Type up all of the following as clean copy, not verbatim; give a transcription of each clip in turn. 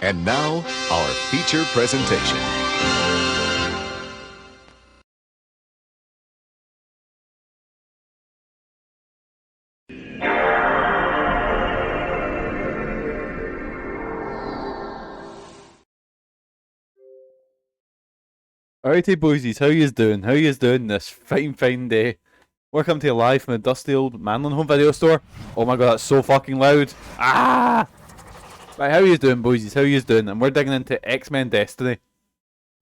And now, our feature presentation. Alrighty, boysies, how yous doing? How yous doing this fine day? Welcome to live from the dusty old MANLON Home video store. Oh my god, that's so fucking loud. Ah! Right, how yous doing, boysies? How yous doing? And we're digging into X-Men Destiny.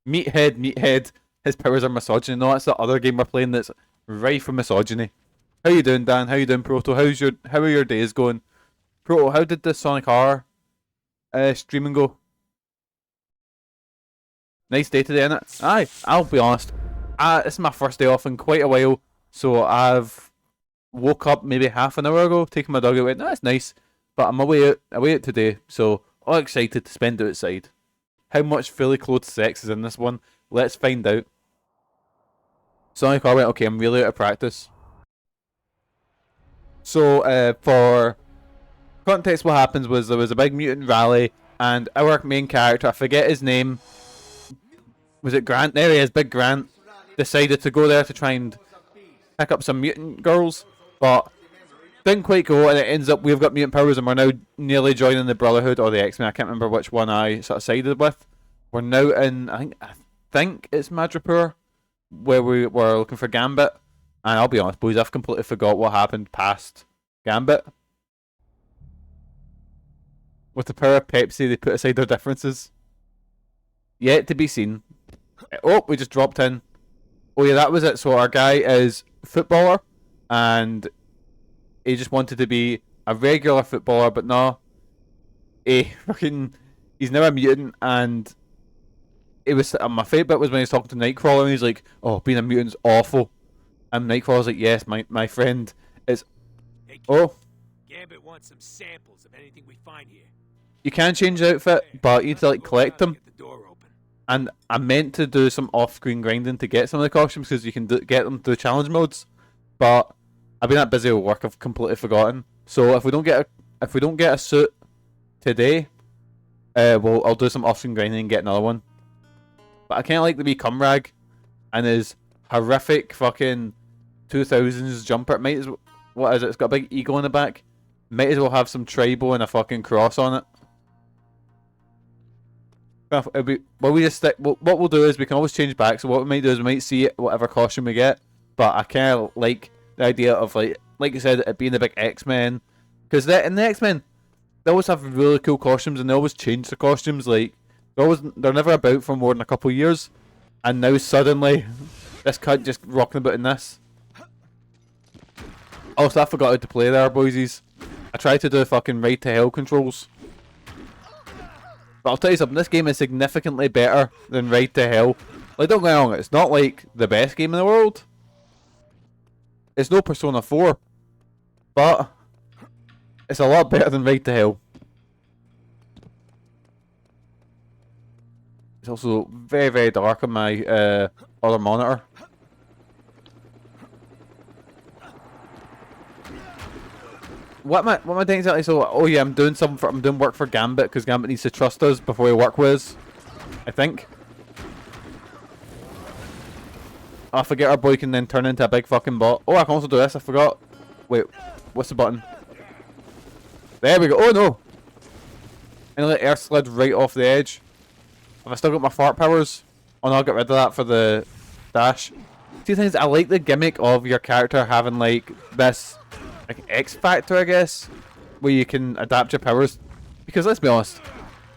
Meathead. His powers are misogyny. No, that's the other game we're playing that's rife for misogyny. How you doing, Dan? How you doing, Proto? How are your days going? Proto, how did the Sonic R streaming go? Nice day today, innit? Aye, I'll be honest. This is my first day off in quite a while, so I've woke up maybe half an hour ago, taking my dog out. No, it's nice, but I'm away out today, so all excited to spend it outside. How much fully clothed sex is in this one? Let's find out. Sonic R went, okay, I'm really out of practice. So, for context, what happens was there was a big mutant rally, and our main character, I forget his name, was it Grant? There he is, Big Grant, decided to go there to try and pick up some mutant girls, but didn't quite go, and it ends up we've got mutant powers and we're now nearly joining the Brotherhood or the X-Men. I can't remember which one I sort of sided with. We're now in, I think it's Madripoor, where we were looking for Gambit, and I'll be honest, boys, I've completely forgot what happened past Gambit. With the power of Pepsi, they put aside their differences. Yet to be seen. Oh, we just dropped in. Oh yeah, that was it. So our guy is footballer, and he just wanted to be a regular footballer, but no, he's now a mutant. And it was my favourite bit was when he was talking to Nightcrawler, and he's like, "Oh, being a mutant's awful," and Nightcrawler's like, "Yes, my friend is." Hey, oh, Gambit wants some samples of anything we find here. You can change the outfit, but you need to like collect them. Get the door open. And I meant to do some off-screen grinding to get some of the costumes because you can get them through challenge modes, but I've been that busy with work I've completely forgotten. So if we don't get a suit today, I'll do some off-screen grinding and get another one. But I kind of like the wee cum rag and his horrific fucking 2000s jumper. What is it? It's got a big eagle in the back. Might as well have some tribal and a fucking cross on it. What we'll do is we can always change back. So what we might do is we might see it, whatever costume we get. But I kind of like the idea of like you said, it being the big X-Men, because in the X-Men they always have really cool costumes and they always change the costumes. Like they're never about for more than a couple of years, and now suddenly this cunt just rocking about in this. Also, I forgot how to play there, boysies. I tried to do fucking Ride to Hell controls. But I'll tell you something, this game is significantly better than Ride to Hell. Like, don't get me wrong, it's not like the best game in the world. It's no Persona 4. But it's a lot better than Ride to Hell. It's also very, very dark on my other monitor. What am I doing exactly? So, oh yeah, I'm doing work for Gambit because Gambit needs to trust us before we work with us, I think. Oh, I forget our boy can then turn into a big fucking bot. Oh, I can also do this. I forgot. Wait, what's the button? There we go. Oh no! And I let air slid right off the edge. Have I still got my fart powers? Oh no, I'll get rid of that for the dash. Two things. I like the gimmick of your character having like this. Like X Factor, I guess, where you can adapt your powers. Because let's be honest,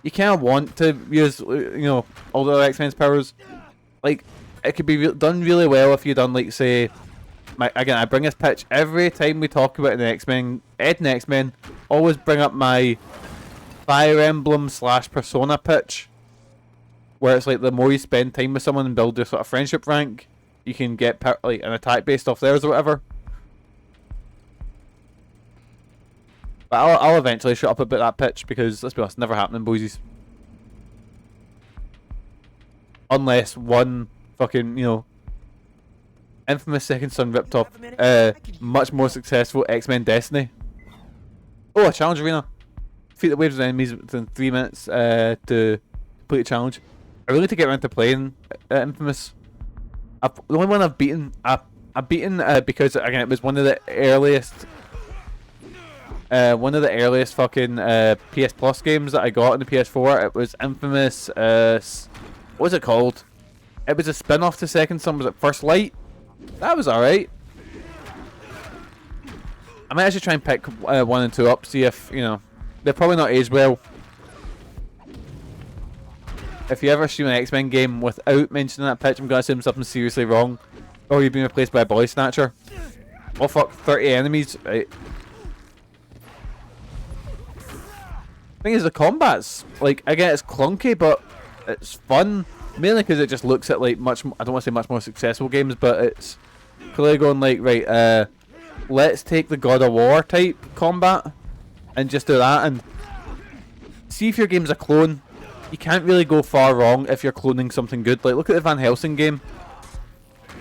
you kind of want to use, all the other X-Men's powers. Like, it could be done really well if you done, like, say, I bring this pitch every time we talk about the X-Men, X-Men, always bring up my Fire Emblem / Persona pitch, where it's like the more you spend time with someone and build your sort of friendship rank, you can get like an attack based off theirs or whatever. But I'll eventually shut up about that pitch because, let's be honest, never happening, boysies. Unless one fucking, infamous Second Son ripped off much more successful X-Men Destiny. Oh, a challenge arena. defeat the waves of enemies within 3 minutes to complete the challenge. I really need to get around to playing Infamous. The only one I've beaten, I've beaten because again it was one of the earliest fucking PS Plus games that I got on the PS4. It was Infamous. What was it called? It was a spin-off to Second Son. Was it First Light? That was alright. I might actually try and pick 1 and 2 up, see if, you know, they're probably not aged well. If you ever stream an X-Men game without mentioning that pitch, I'm gonna assume something seriously wrong. Or you've been replaced by a body snatcher. Oh fuck, 30 enemies, right. Thing is, the combat's, like, again, it's clunky, but it's fun. Mainly because it just looks at, like, I don't want to say much more successful games, but it's clearly going, like, right, let's take the God of War type combat and just do that, and see if your game's a clone. You can't really go far wrong if you're cloning something good. Like, look at the Van Helsing game.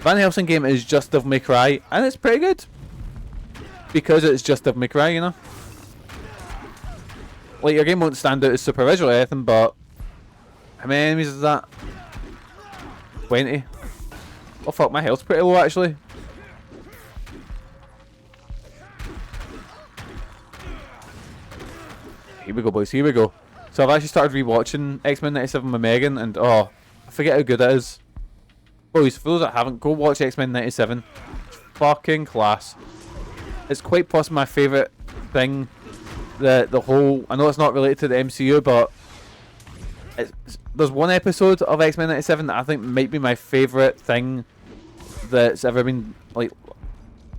Van Helsing game is just Devil May Cry, and it's pretty good. Because it's just Devil May Cry, you know? Like, your game won't stand out as super visual or anything, but how many enemies is that? 20. Oh fuck, my health's pretty low actually. Here we go, boys, here we go. So I've actually started rewatching X-Men 97 with Megan, and oh, I forget how good it is. Boys, for those that haven't, go watch X-Men 97. It's fucking class. It's quite possibly my favourite thing. The whole, I know it's not related to the MCU, but there's one episode of X-Men 97 that I think might be my favourite thing that's ever been, like,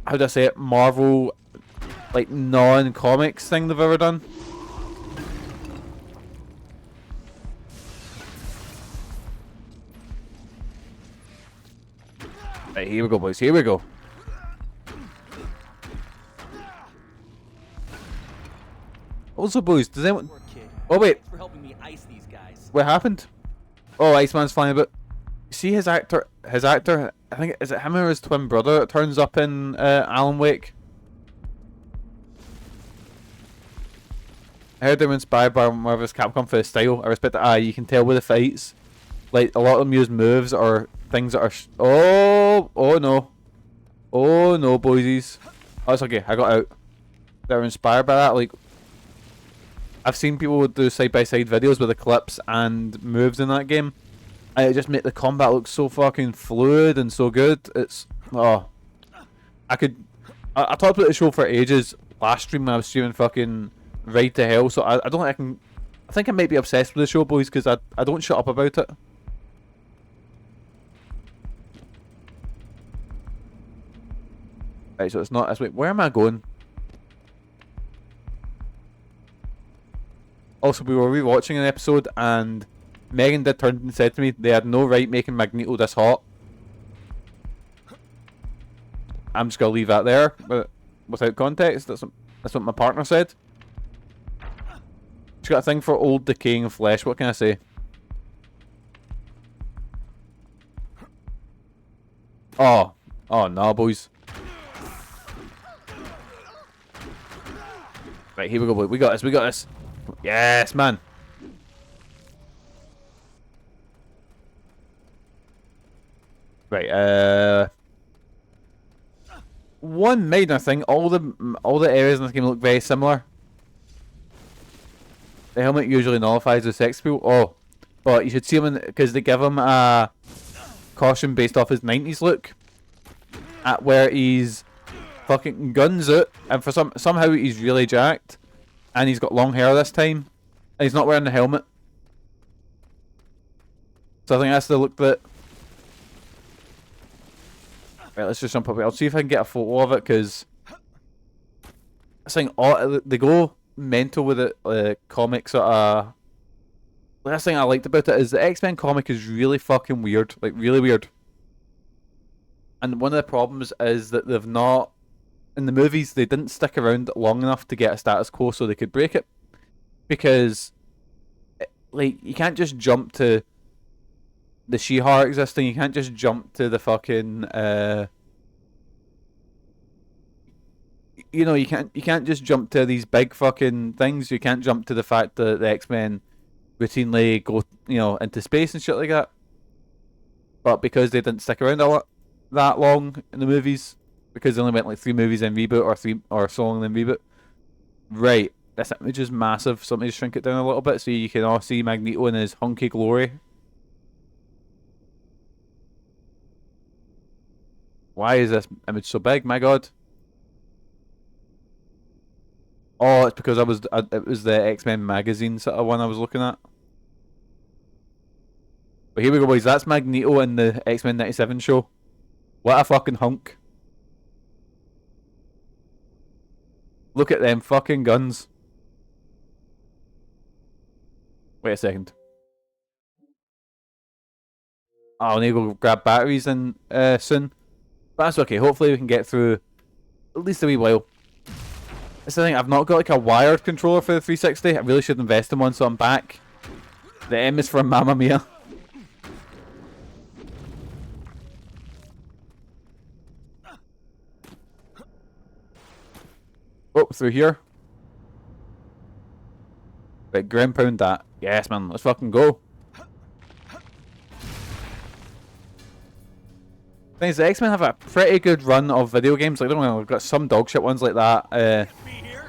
how do I say it, Marvel, like, non-comics thing they've ever done. Right, here we go, boys, here we go. Also, boys, does anyone... Oh, wait. For helping me ice these guys. What happened? Oh, Iceman's flying about. See his actor, I think, is it him or his twin brother that turns up in Alan Wake? I heard they were inspired by Marvel's Capcom for the style. I respect that. You can tell with the fights. Like, a lot of them use moves or things that are... oh no. Oh no, boysies. Oh, it's okay, I got out. They were inspired by that, like... I've seen people do side-by-side videos with the clips and moves in that game. And it just made the combat look so fucking fluid and so good. It's... oh. I talked about the show for ages last stream when I was streaming fucking Ride to Hell, so I don't think I can... I think I might be obsessed with the show, boys, because I don't shut up about it. Right, so it's not... wait, where am I going? Also, we were rewatching an episode, and Megan did turn and said to me they had no right making Magneto this hot. I'm just gonna leave that there, but without context. That's what my partner said. She's got a thing for old, decaying flesh. What can I say? Oh no, boys. Right, here we go, boy. We got this. We got this. Yes, man. Right, one minor thing, all the areas in this game look very similar. The helmet usually nullifies the sex appeal. Oh, but you should see him because they give him a costume based off his 90s look, at where he's fucking guns out, and for somehow he's really jacked, and he's got long hair this time, and he's not wearing the helmet. So I think that's the look that... Right, let's just jump up here. I'll see if I can get a photo of it, because I think they go mental with it. Comics are... The last thing I liked about it is the X-Men comic is really fucking weird, like really weird. And one of the problems is that they've not... In the movies, they didn't stick around long enough to get a status quo so they could break it. Because, like, you can't just jump to the She-Hulk existing, you can't just jump to the fucking, you know, you can't just jump to these big fucking things. You can't jump to the fact that the X-Men routinely go, you know, into space and shit like that. But because they didn't stick around that long in the movies, because they only went like 3 movies in reboot or so long in reboot. Right, this image is massive, so let me just shrink it down a little bit so you can all see Magneto in his hunky glory. Why is this image so big? My God. Oh, it's because it was the X-Men magazine sort of one I was looking at. But here we go, boys. That's Magneto in the X-Men 97 show. What a fucking hunk. Look at them fucking guns. Wait a second. I'll need to go grab batteries in soon. But that's okay. Hopefully we can get through at least a wee while. That's the thing. I've not got like a wired controller for the 360. I really should invest in one, so I'm back. The M is for Mamma Mia. Oh, through here. Right, ground pound that. Yes, man. Let's fucking go. Thing is, the X-Men have a pretty good run of video games. Like, I don't know, we've got some dog shit ones like that.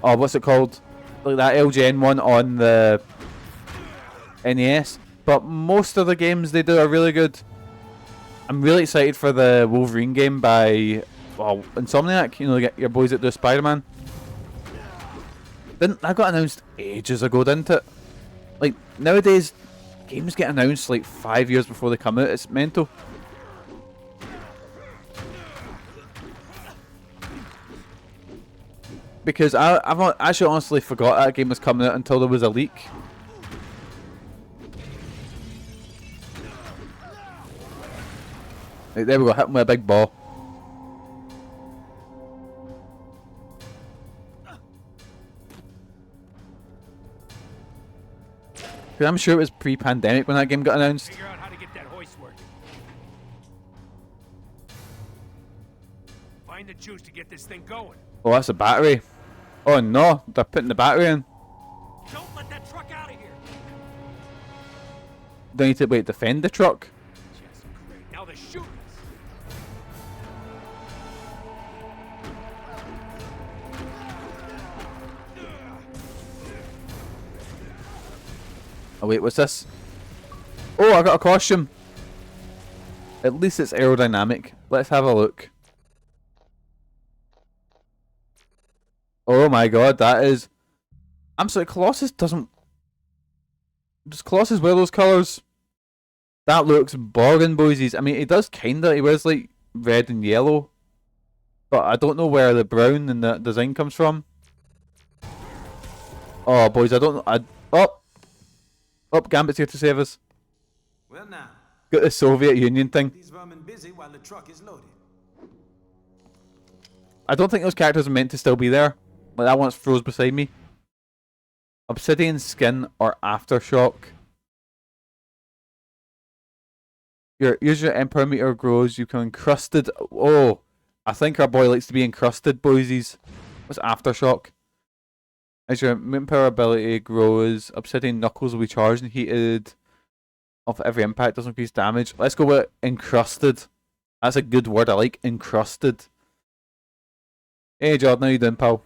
Oh, what's it called? Like that LGN one on the NES. But most of the games they do are really good. I'm really excited for the Wolverine game by, well, Insomniac. You know, your boys that do Spider-Man. That got announced ages ago, didn't it? Like, nowadays, games get announced like 5 years before they come out. It's mental. Because I've actually honestly forgot that game was coming out until there was a leak. Right, there we go, hit him with a big ball. I'm sure it was pre-pandemic when that game got announced. Figure out how to get that hoist working. Find the juice to get this thing going. Oh, that's a battery. Oh no, they're putting the battery in. Don't let that truck out of here. Do I need to wait defend the truck? Just great. Now they're shooting us. Oh wait, what's this? Oh, I got a costume. At least it's aerodynamic. Let's have a look. Oh my God, that is... I'm sorry, Colossus doesn't... Does Colossus wear those colours? That looks boring, boysies. I mean, he does kinda. He wears like red and yellow. But I don't know where the brown and the design comes from. Oh, boys, I don't know. Oh, Gambit's here to save us. Well now, Got the Soviet Union thing. these vermin busy while the truck is loaded. I don't think those characters are meant to still be there. Like that one's froze beside me. Obsidian skin or aftershock. As your emperor meter grows, you become encrusted. Oh, I think our boy likes to be encrusted, boysies. What's aftershock? As your mutant power ability grows, obsidian knuckles will be charged and heated. Off every impact does increase damage. Let's go with encrusted. That's a good word. I like encrusted. Hey Jordan, how you doing, pal?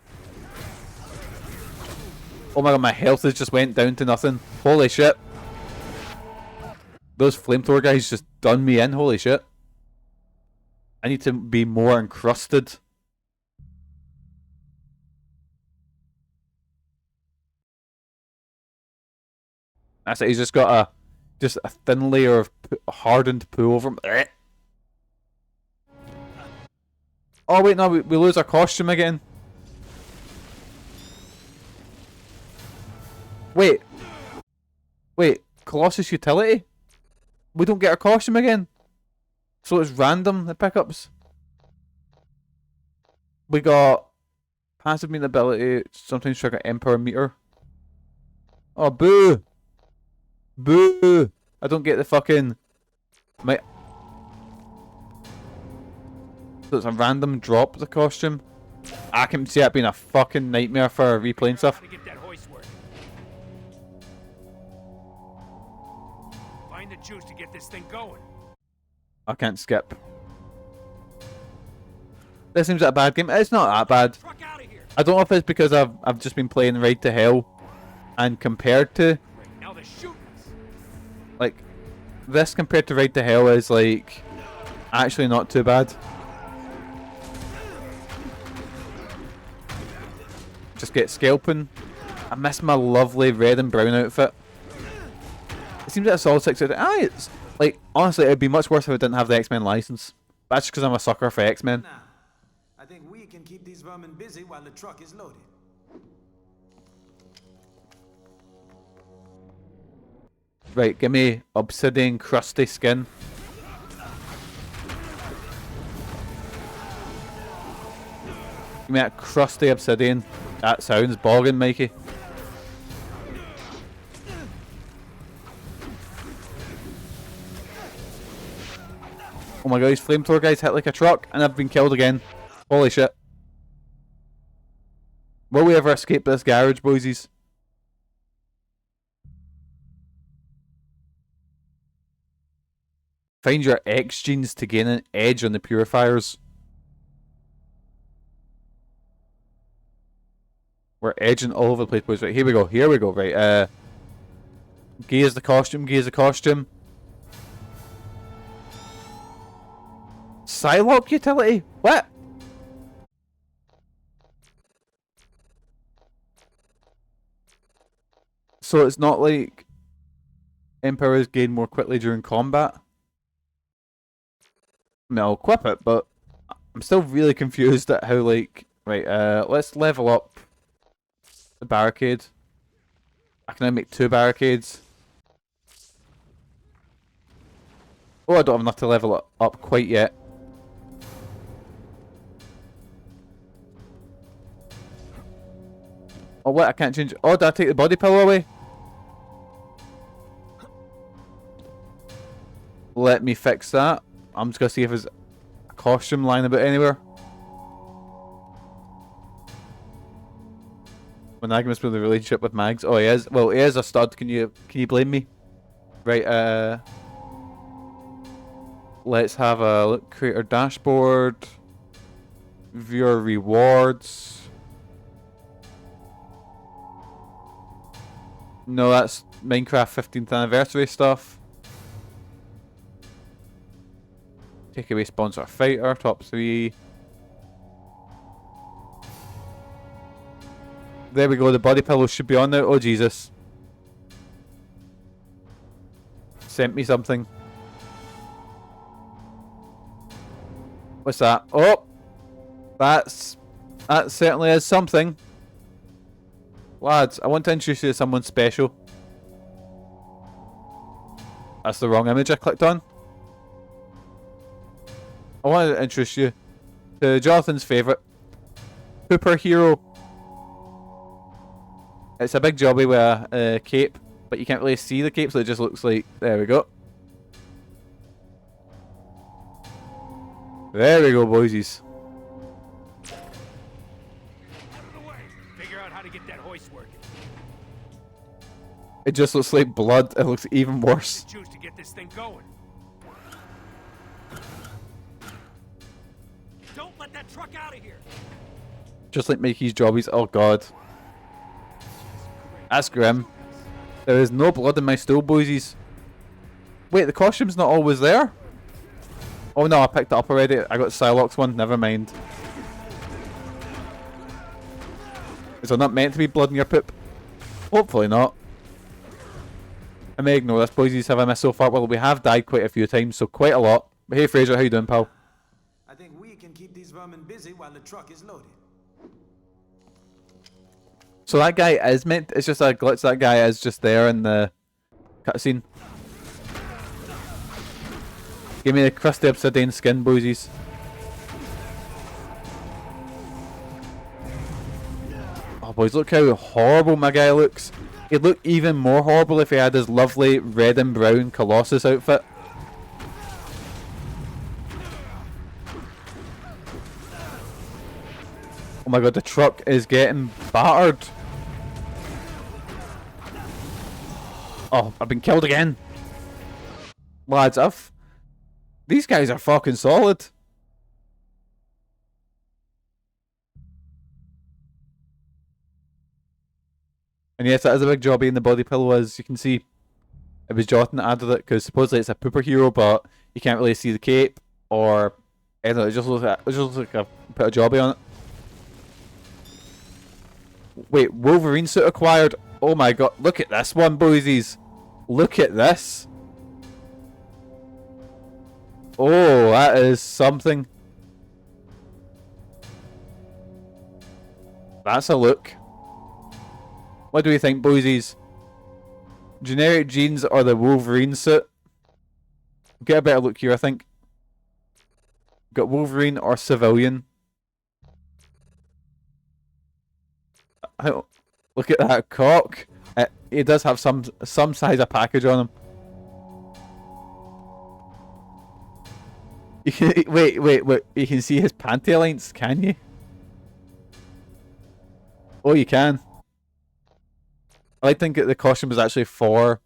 Oh my God, my health has just went down to nothing. Holy shit. Those flamethrower guys just done me in. Holy shit. I need to be more encrusted. That's it. He's just got a thin layer of hardened poo over him. Oh wait, no, we lose our costume again. Wait, Colossus utility? We don't get our costume again. So it's random, the pickups. We got passive mutant ability, sometimes trigger Emperor meter. Oh, boo! Boo! I don't get the fucking... So it's a random drop, the costume. I can see it being a fucking nightmare for replaying stuff. To get that hoist working. Find the juice to get this thing going. I can't skip. This seems like a bad game. It's not that bad. Truck out of here. I don't know if it's because I've just been playing Ride to Hell, and compared to Now they're shooting us. like this compared to Ride to Hell is like actually not too bad. Just get scalping. I miss my lovely red and brown outfit. It seems like a solid 6 out of 10. It's like honestly it'd be much worse if I didn't have the X-Men license. That's just because I'm a sucker for X-Men. Now, I think we can keep these vermin busy while the truck is loaded. Right, give me obsidian crusty skin. Give me that crusty obsidian. That sounds bogging, Mikey. Oh my god, these flamethrower guys hit like a truck, and I've been killed again. Holy shit. Will we ever escape this garage, boysies? Find your X genes to gain an edge on the purifiers. We're edging all over the place, boys. Right, here we go. Here we go. Right, gaze the costume. Gaze the costume. Psylocke utility? What? So it's not like Emperors gain more quickly during combat? I mean, I'll equip it, but I'm still really confused at how, like... Right, let's level up the barricade. I can now make 2 barricades. Oh, I don't have enough to level it up quite yet. Oh, what? I can't change... Oh, did I take the body pillow away? Let me fix that. I'm just going to see if there's a costume lying about anywhere. When I must be in the relationship with Mags. Oh, he is. Well, he is a stud. Can you blame me? Right, let's have a look. Create our dashboard. View our rewards. No, that's Minecraft 15th anniversary stuff. Take away sponsor fighter, top 3. There we go, the body pillow should be on now. Oh Jesus. Sent me something. What's that? Oh! That certainly is something. Lads, I want to introduce you to someone special. That's the wrong image I clicked on. I want to introduce you to Jonathan's favourite Hooper hero. It's a big jobby with a cape, but you can't really see the cape, so it just looks like... There we go. There we go, boysies. Figure out how to get that hoist working. It just looks like blood. It looks even worse. Juice to get this thing going. Don't let that truck out of here. Just like Mikey's jobbies. Oh god. That's grim. There is no blood in my stool, boysies. Wait, the costume's not always there? Oh no, I picked it up already. I got Psylocke's one. Never mind. Is there not meant to be blood in your poop? Hopefully not. I may ignore this, boysies. Have I missed so far? Well, we have died quite a few times, so quite a lot. But hey, Fraser, how you doing, pal? I think we can keep these vermin busy while the truck is loaded. So that guy is meant... It's just a glitch. That guy is just there in the cutscene. Give me the crusty obsidian skin, boysies. Oh, boys, look how horrible my guy looks. He'd look even more horrible if he had his lovely red and brown Colossus outfit. Oh my god, the truck is getting battered. Oh, I've been killed again. Lads, these guys are fucking solid. And yes, that is a big job being the body pillow, as you can see. It was Jotin that added it, because supposedly it's a pooper hero, but you can't really see the cape, or I don't know, it just looks like I put a jobby on it. Wait, Wolverine suit acquired? Oh my god, look at this one, boysies. Look at this. Oh, that is something. That's a look. What do we think, boysies? Generic jeans or the Wolverine suit? Get a better look here, I think. Got Wolverine or civilian. Look at that cock. He does have some size of package on him. You can, wait. You can see his panty lines, can you? Oh, you can. I think that the costume was actually for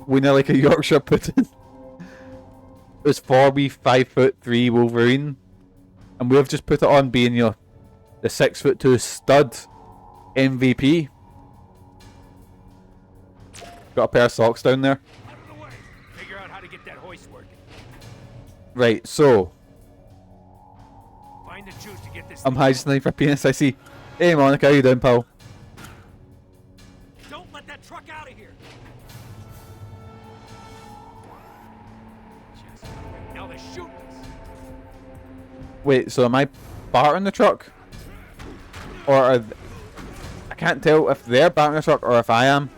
winning like a Yorkshire pudding. It was for we 5'3" Wolverine, and we've just put it on being, you know, the 6'2" stud MVP. Got a pair of socks down there. Out of the way. Figure out how to get that hoist working. Right, so Find the juice to get this. I'm hiding for penis. I see. Hey Monica, how you doing, pal? Don't let that truck out of here. Now they're shooting us. Wait, so am I battering the truck? Or I can't tell if they're battering the truck or if I am.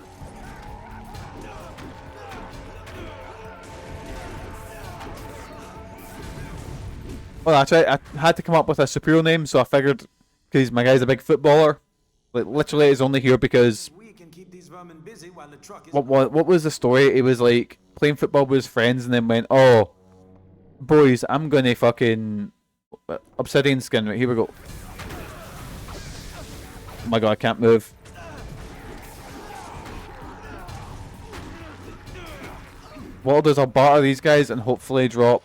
Well, actually, I had to come up with a superhero name, so I figured, because my guy's a big footballer, like literally he's only here because We can keep these vermin busy while the truck is what was the story? He was like playing football with his friends and then went, oh, boys, I'm gonna fucking obsidian skin. Right, here we go. Oh my god, I can't move. What I'll do is I'll batter these guys and hopefully drop.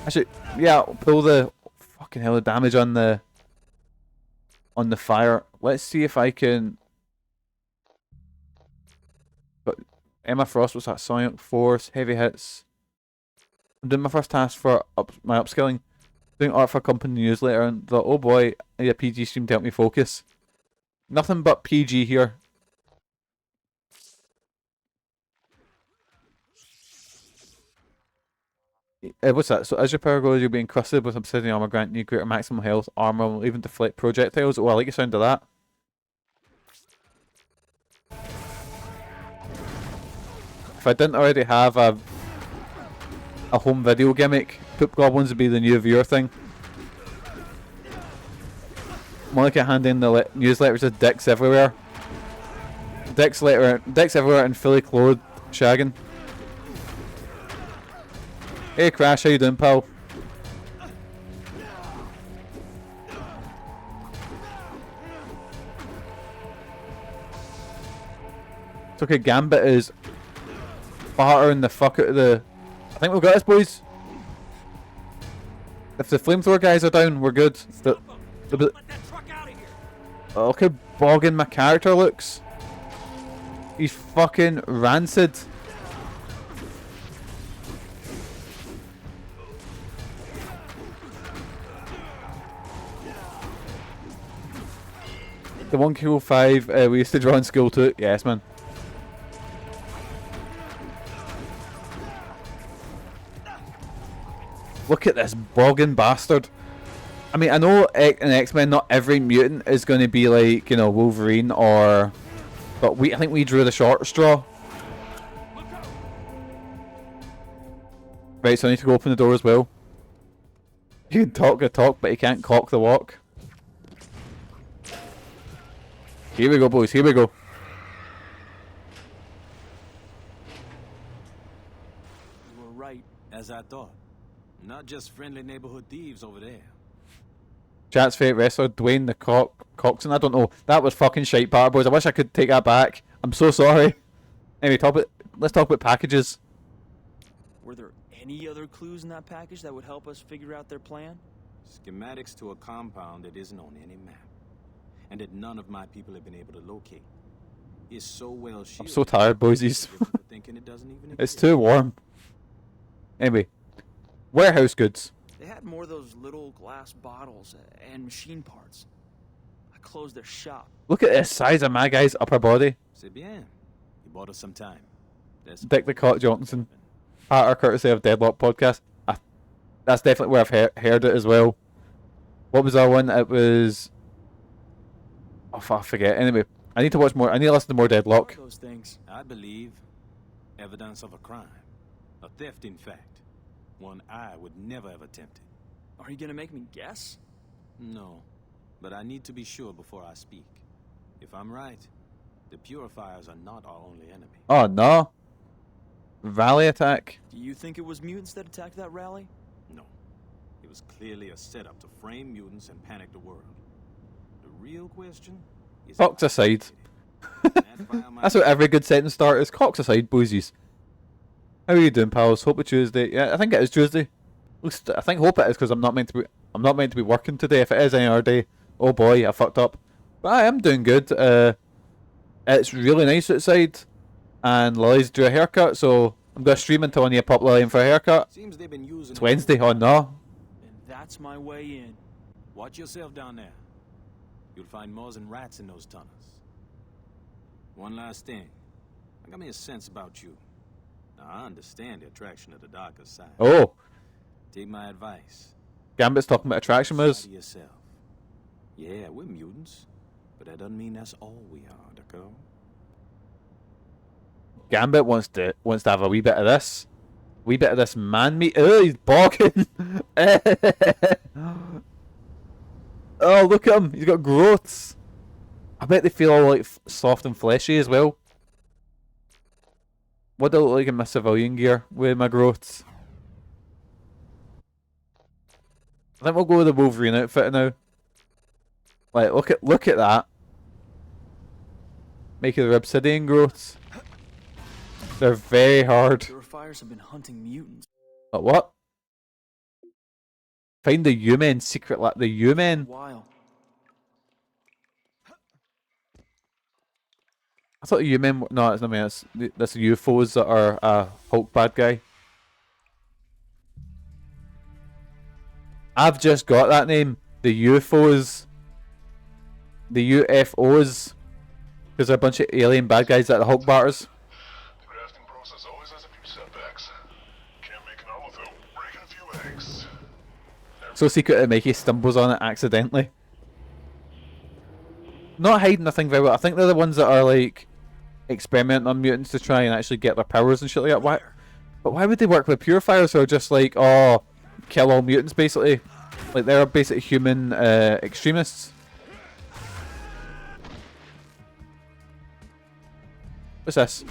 Actually, yeah, I'll pull the fucking hell of damage on the fire. Let's see if I can. But Emma Frost was that Sonic Force, heavy hits. I'm doing my first task for my upskilling. Doing art for a company newsletter and thought, oh boy, I need a PG stream to help me focus. Nothing but PG here. What's that? So as your power goes, you'll be encrusted with obsidian armor, granting you greater maximum health, armor, will even deflect projectiles. Oh, I like the sound of that. If I didn't already have a home video gimmick, Poop Goblins would be the new viewer thing. Monica handing the newsletter to dicks everywhere. Dicks everywhere and fully clothed, shagging. Hey Crash, how you doing, pal? It's okay, Gambit is battering the fuck out of the... I think we've got this, boys. If the flamethrower guys are down, we're good. Let that truck out of here. Oh, look how bogging my character looks. He's fucking rancid. The 1Q5 we used to draw in school too. Yes, man. Look at this bogging bastard. I mean, I know in X-Men not every mutant is going to be like, you know, Wolverine or... But I think we drew the short straw. Right, so I need to go open the door as well. You can talk the talk, but you can't cock the walk. Here we go, boys. Here we go. You were right, as I thought. Not just friendly neighborhood thieves over there. Chat's favourite wrestler, Dwayne the Coxon. I don't know. That was fucking shite, part boys. I wish I could take that back. I'm so sorry. Anyway, let's talk about packages. Were there any other clues in that package that would help us figure out their plan? Schematics to a compound that isn't on any map, and that none of my people have been able to locate. It's so well shielded. I'm so tired, boysies. Thinking it doesn't even It's exist. too warm. Anyway, warehouse goods. They had more of those little glass bottles and machine parts. I closed their shop. Look at the size of my guy's upper body. C'est bien. You bought us some time. That's Dick the Cot Johnson. Our courtesy of Deadlock Podcast. That's definitely where I've heard it as well. What was that one? It was... Oh, I forget. Anyway, I need to watch more. I need to listen to more Deadlock. Those things. I believe evidence of a crime. A theft, in fact. One I would never have attempted. Are you gonna make me guess? No, but I need to be sure before I speak. If I'm right, the purifiers are not our only enemy. Oh, no. Rally attack. Do you think it was mutants that attacked that rally? No. It was clearly a setup to frame mutants and panic the world. The real question is... Cocks aside. That's what every good sentence start is. Cocks aside, boosies. How are you doing, pals? Hope it's Tuesday. Yeah, I think it is Tuesday. Hope it is because I'm not meant to be working today. If it is any other day, oh boy, I fucked up. But I am doing good. It's really nice outside, and Lily's due a haircut, so I'm gonna stream until I need to pop Lily in for a haircut. Seems they've been using It's Wednesday. Oh no. And that's my way in. Watch yourself down there. You'll find more than rats in those tunnels. One last thing. I got me a sense about you. Now, I understand the attraction of the darker side. Oh, Take my advice. Gambit's talking about attraction moves. Study yourself. Yeah, we're mutants, but that doesn't mean that's all we are, Dakota. Gambit wants to have a wee bit of this. Wee bit of this man meat. Oh, he's balking. Oh, look at him. He's got growths. I bet they feel all like soft and fleshy as well. What do I look like in my civilian gear with my growths? I think we'll go with the Wolverine outfit now. Like, look at that. Making the obsidian growths. They're very hard. Purifiers have been hunting mutants. But what? Find the U-Men secret lab. The U-Men? While. I thought the U-Men... No, it's not me. That's the UFOs that are a Hulk bad guy. I've just got that name. The UFOs. The UFOs. Because they're a bunch of alien bad guys that the Hulk batters. The grafting process always has a few setbacks. Can't make an arm without breaking a few eggs. So secret that Mikey stumbles on it accidentally. Not hiding the thing very well. I think they're the ones that are like experimenting on mutants to try and actually get their powers and shit like that. Why would they work with purifiers who are just like, oh, kill all mutants basically? Like they're basically human extremists. What's this?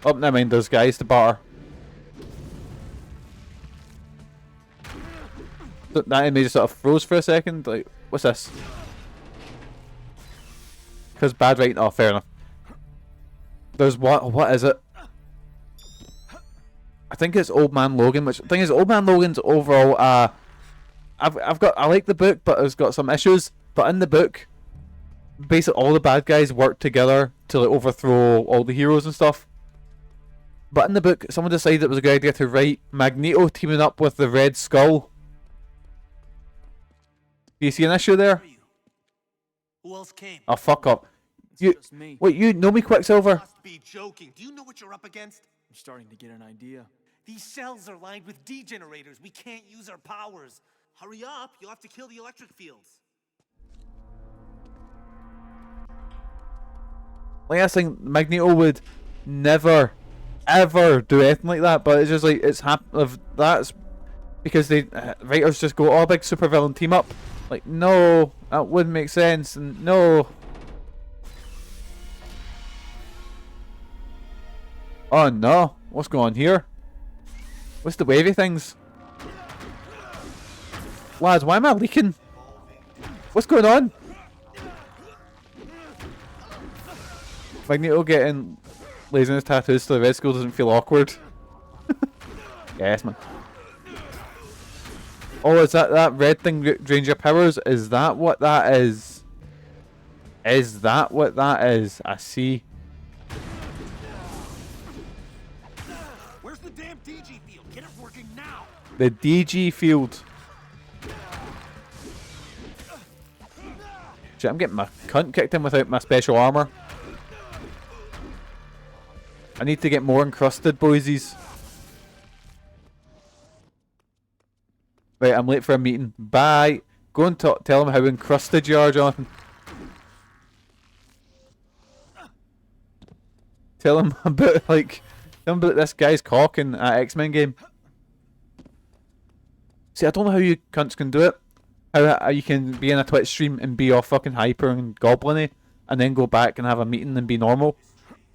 Oh, never mind, there's guys to batter. That enemy just sort of froze for a second. Like, what's this? Because bad writing. Oh, fair enough. There's what is it? I think it's Old Man Logan. Which thing is, Old Man Logan's overall. I like the book, but it's got some issues. But in the book, basically all the bad guys work together to like overthrow all the heroes and stuff. But in the book, someone decided it was a good idea to write Magneto teaming up with the Red Skull. Do you see an issue there? Who else came? Oh, fuck up. You Just me. wait, you know me, Quicksilver? Must be joking. Do you know what you're up against? I'm starting to get an idea. These cells are lined with degenerators. We can't use our powers. Hurry up. You'll have to kill the electric fields. Like I think Magneto would never, ever do anything like that. But it's just like that's because they writers just go, "Oh, big supervillain team up." Like, no, that wouldn't make sense. And no. Oh no, what's going on here? What's the wavy things? Lads, why am I leaking? What's going on? Magneto getting laziness tattoos so the Red Skull doesn't feel awkward. Yes, man. Oh, is that red thing drains your powers? Is that what that is? Is that what that is? I see. Where's the damn DG field? Get it working now. The DG field. Shit, I'm getting my cunt kicked in without my special armor. I need to get more encrusted, boysies. Right, I'm late for a meeting. Bye. Go and tell him how encrusted you are, Jonathan. Tell him about, like, tell him about this guy's cock in that X-Men game. See, I don't know how you cunts can do it. How you can be in a Twitch stream and be all fucking hyper and goblin-y, and then go back and have a meeting and be normal.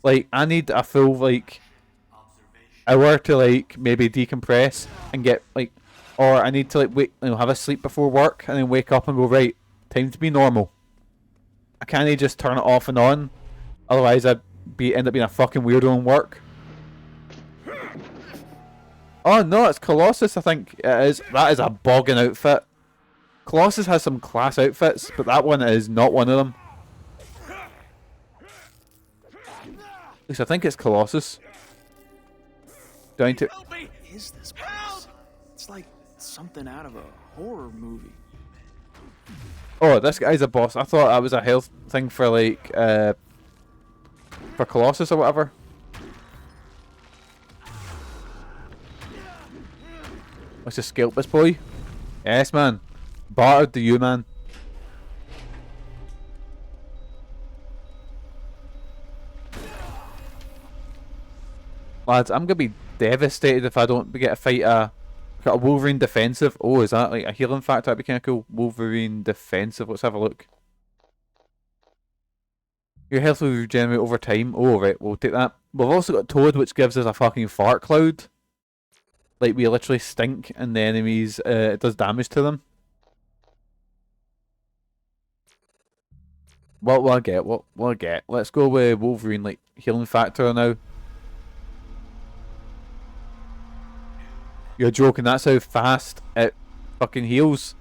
Like, I need a full, like, hour to, like, maybe decompress and get, like, or I need to, like, wait, you know, have a sleep before work and then wake up and go, right, time to be normal. I can't just turn it off and on, otherwise I'd end up being a fucking weirdo in work. Oh no, it's Colossus, I think it is. That is a bogging outfit. Colossus has some class outfits, but that one is not one of them. At least I think it's Colossus. Do I need to... What is this place? It's like something out of a horror movie. Oh, this guy's a boss. I thought that was a health thing for, like, for Colossus or whatever. Let's just scalp this boy. Yes, man. Bartered to you, man. Lads, I'm gonna be devastated if I don't get a fight a Wolverine defensive. Oh, is that like a healing factor? That'd be kind of cool. Wolverine defensive. Let's have a look. Your health will regenerate over time. Oh, right, we'll take that. We've also got Toad, which gives us a fucking fart cloud. Like, we literally stink and the enemies, it does damage to them. What will I get? What will I get? Let's go with Wolverine, like, healing factor now. You're joking, that's how fast it fucking heals.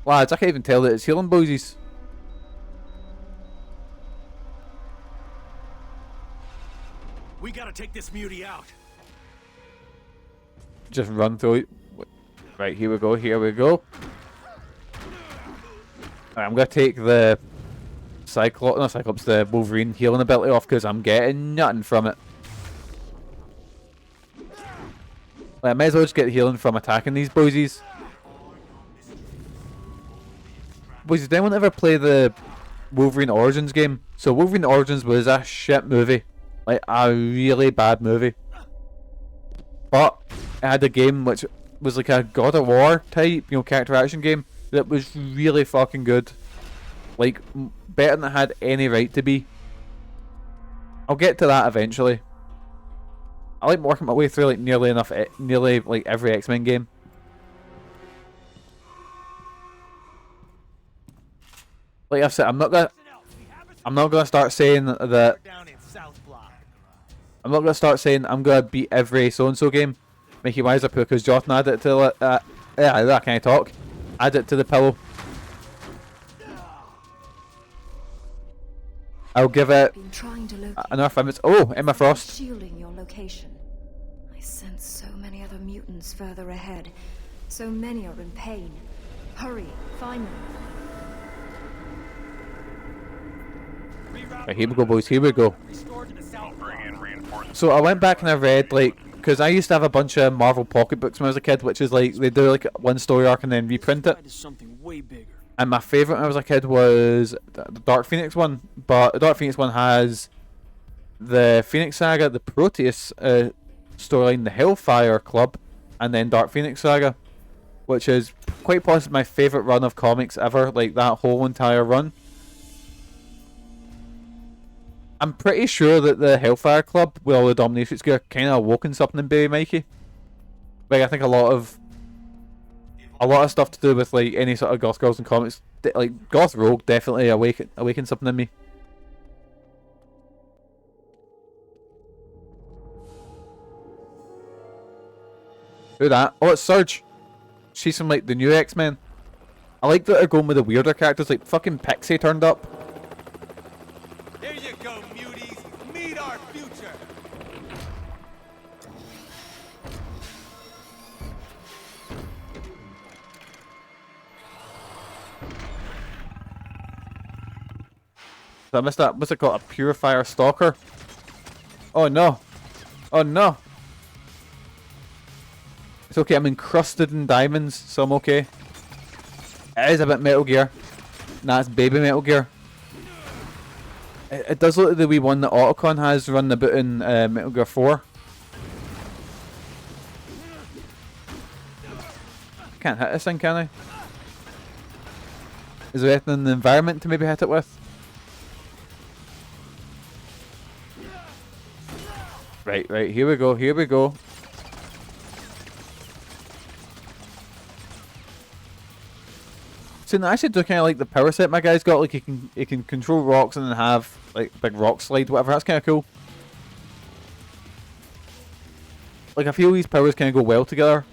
Lads, I can't even tell that it's healing boysies. We gotta take this mutie out. Just run through it. Right, here we go, here we go. Right, I'm gonna take the Cyclops, the Wolverine healing ability off because I'm getting nothing from it. Like, I might as well just get healing from attacking these boysies. Boys, did anyone ever play the Wolverine Origins game? So Wolverine Origins was a shit movie. Like, a really bad movie. But it had a game which was like a God of War type, you know, character action game that was really fucking good. Like, better than it had any right to be. I'll get to that eventually. I like working my way through like nearly like every X-Men game. Like I've said, I'm not gonna start saying that. I'm not gonna start saying I'm gonna beat every so-and-so game. Mikey, why is it because Jonathan added it to yeah, that kind of talk. Add it to the pillow. I'll give it another 5 minutes. Oh, Emma Frost. Shielding your location. I sense so many other mutants further ahead. So many are in pain. Hurry, find them. Right, here we go, boys. Here we go. So I went back and I read, like, because I used to have a bunch of Marvel pocketbooks when I was a kid, which is like they do like one story arc and then reprint it. And my favourite when I was a kid was the Dark Phoenix one, but the Dark Phoenix one has the Phoenix Saga, the Proteus storyline, the Hellfire Club, and then Dark Phoenix Saga, which is quite possibly my favourite run of comics ever, like that whole entire run. I'm pretty sure that the Hellfire Club, with all the domination skills, kind of awoken something in Baby Mikey. Like, I think a lot of a lot of stuff to do with like any sort of goth girls in comics. Like goth rogue definitely awakened something in me. Who that? Oh, it's Surge. She's from like the new X-Men. I like that they're going with the weirder characters. Like fucking Pixie turned up. There you go, muties. Meet our future. So I missed that. What's it called? A purifier stalker? Oh no. Oh no. It's okay, I'm encrusted in diamonds, so I'm okay. It is a bit Metal Gear. Nah, it's baby Metal Gear. It does look like the wee one that Otacon has running about in Metal Gear 4. I can't hit this thing, can I? Is there anything in the environment to maybe hit it with? Right, here we go, here we go. So I actually do kind of like the power set my guy's got. Like he can control rocks and then have like big rock slide, whatever. That's kind of cool. Like I feel these powers kind of go well together.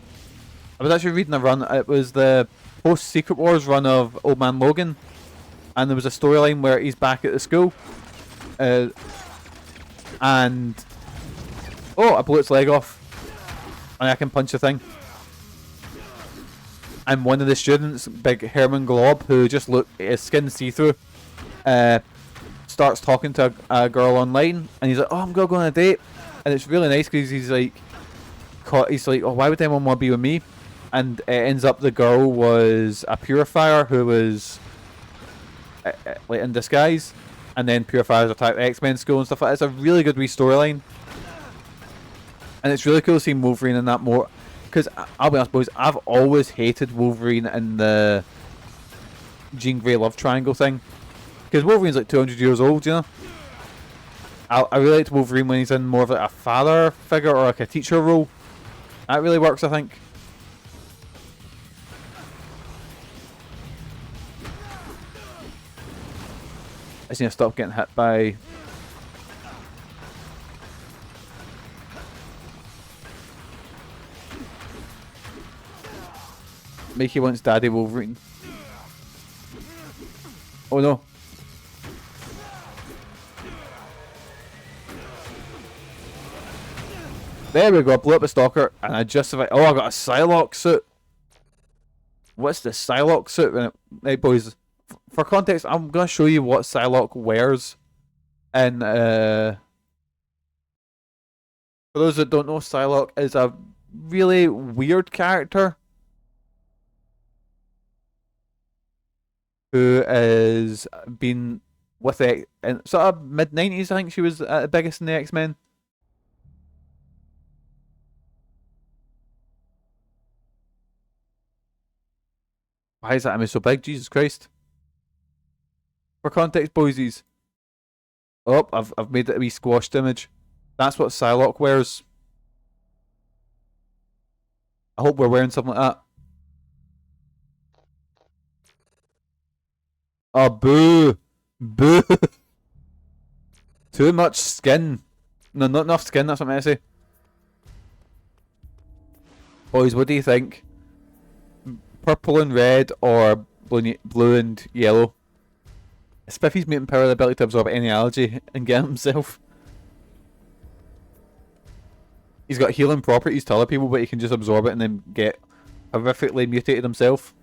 I was actually reading a run. It was the post Secret Wars run of Old Man Logan, and there was a storyline where he's back at the school, and oh, I blew its leg off, and I can punch the thing. And one of the students, big Herman Glob, who just his skin see-through, starts talking to a girl online, and he's like, "Oh, I'm gonna go on a date," and it's really nice because he's like, "Oh, why would anyone want to be with me?" And it ends up the girl was a purifier who was like in disguise, and then purifiers attack the X-Men school and stuff like that. It's a really good wee storyline, and it's really cool seeing Wolverine in that more. Because I'll be honest, boys, I've always hated Wolverine in the Jean Grey love triangle thing. Because Wolverine's like 200 years old, you know? I really liked Wolverine when he's in more of like a father figure or like a teacher role. That really works, I think. I just need to stop getting hit by... Mikey wants Daddy Wolverine. Oh no. There we go, I blew up a stalker and I just survived. Oh, I got a Psylocke suit. What's the Psylocke suit? Right, boys, for context, I'm going to show you what Psylocke wears. And for those that don't know, Psylocke is a really weird character who has been with the in sort of mid-90s. I think she was the biggest in the X-Men. Why is that image so big? Jesus Christ. For context, boysies. Oh, I've made it a wee squashed image. That's what Psylocke wears. I hope we're wearing something like that. Oh, boo! Boo! Too much skin. No, not enough skin, that's what I'm meant to say. Boys, what do you think? Purple and red or blue and yellow? Spiffy's mutant power, the ability to absorb any allergy and get himself. He's got healing properties to other people, but he can just absorb it and then get horrifically mutated himself.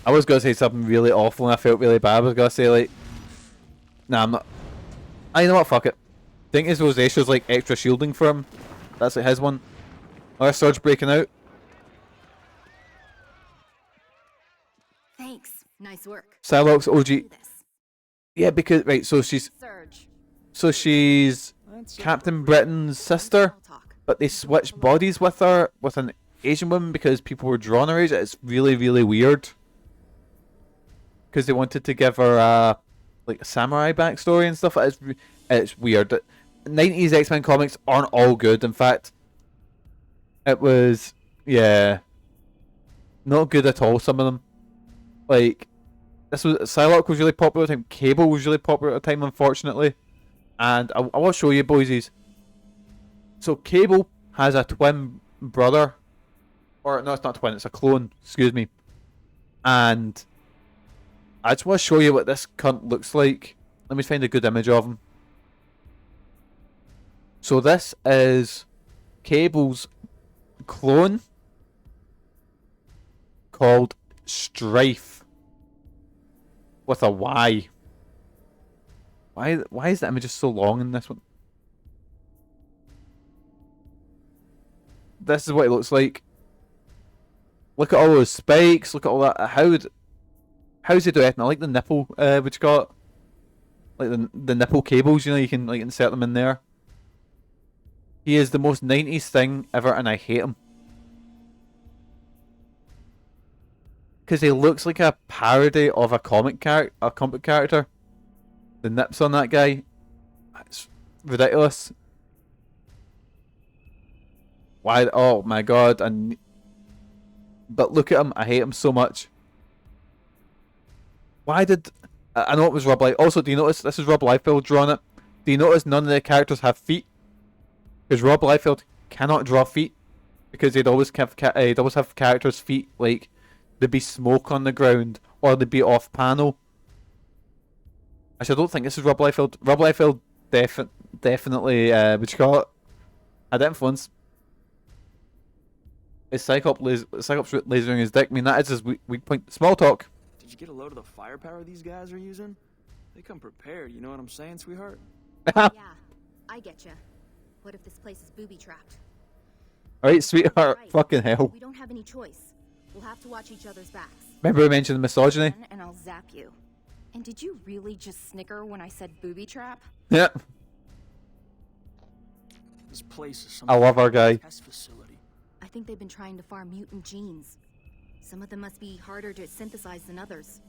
I was going to say something really awful and I felt really bad. I was going to say, like, nah, I'm not. You know what, fuck it. I think his rosacea's like extra shielding for him. That's like his one. Oh, there's Surge breaking out. Thanks. Nice work. Psylocke's OG. Yeah, because, right, so she's... Surge. So she's Captain Britain's sister, but they switched bodies with her, with an Asian woman, because people were drawn her age. It's really, really weird. Because they wanted to give her a, like, a samurai backstory and stuff. It's weird. 90s X-Men comics aren't all good. In fact, it was, yeah, not good at all, some of them. Like, this was, Psylocke was really popular at the time, Cable was really popular at the time, unfortunately. And I will show you, boysies. So, Cable has a twin brother. Or, no, it's not twin, it's a clone, excuse me. And I just want to show you what this cunt looks like. Let me find a good image of him. So this is Cable's clone called Strife with a Y. Why is the image just so long in this one? This is what it looks like. Look at all those spikes. Look at all that. How's he do it? I like the nipple which got like the nipple cables. You know, you can like insert them in there. He is the most 90s thing ever, and I hate him. Because he looks like a parody of a comic character. The nips on that guy. It's ridiculous. Why? Oh my god. But look at him. I hate him so much. Why did... I know it was Rob Liefeld. Also, do you notice this is Rob Liefeld drawing it? Do you notice none of the characters have feet? Because Rob Liefeld cannot draw feet, because he'd always have characters' feet like there'd be smoke on the ground or they'd be off panel. Actually, I don't think this is Rob Liefeld. Rob Liefeld definitely what you call it, had influence. Is Cyclops lasering his dick? I mean, that is his weak point. Small talk. Did you get a load of the firepower these guys are using? They come prepared, you know what I'm saying, sweetheart? Yeah, I get you. What if this place is booby-trapped? Alright, sweetheart. Right. Fucking hell. We don't have any choice. We'll have to watch each other's backs. Remember we mentioned misogyny? And I'll zap you. And did you really just snicker when I said booby-trap? Yeah. This place is I love our guy. Test facility. I think they've been trying to farm mutant genes. Some of them must be harder to synthesize than others.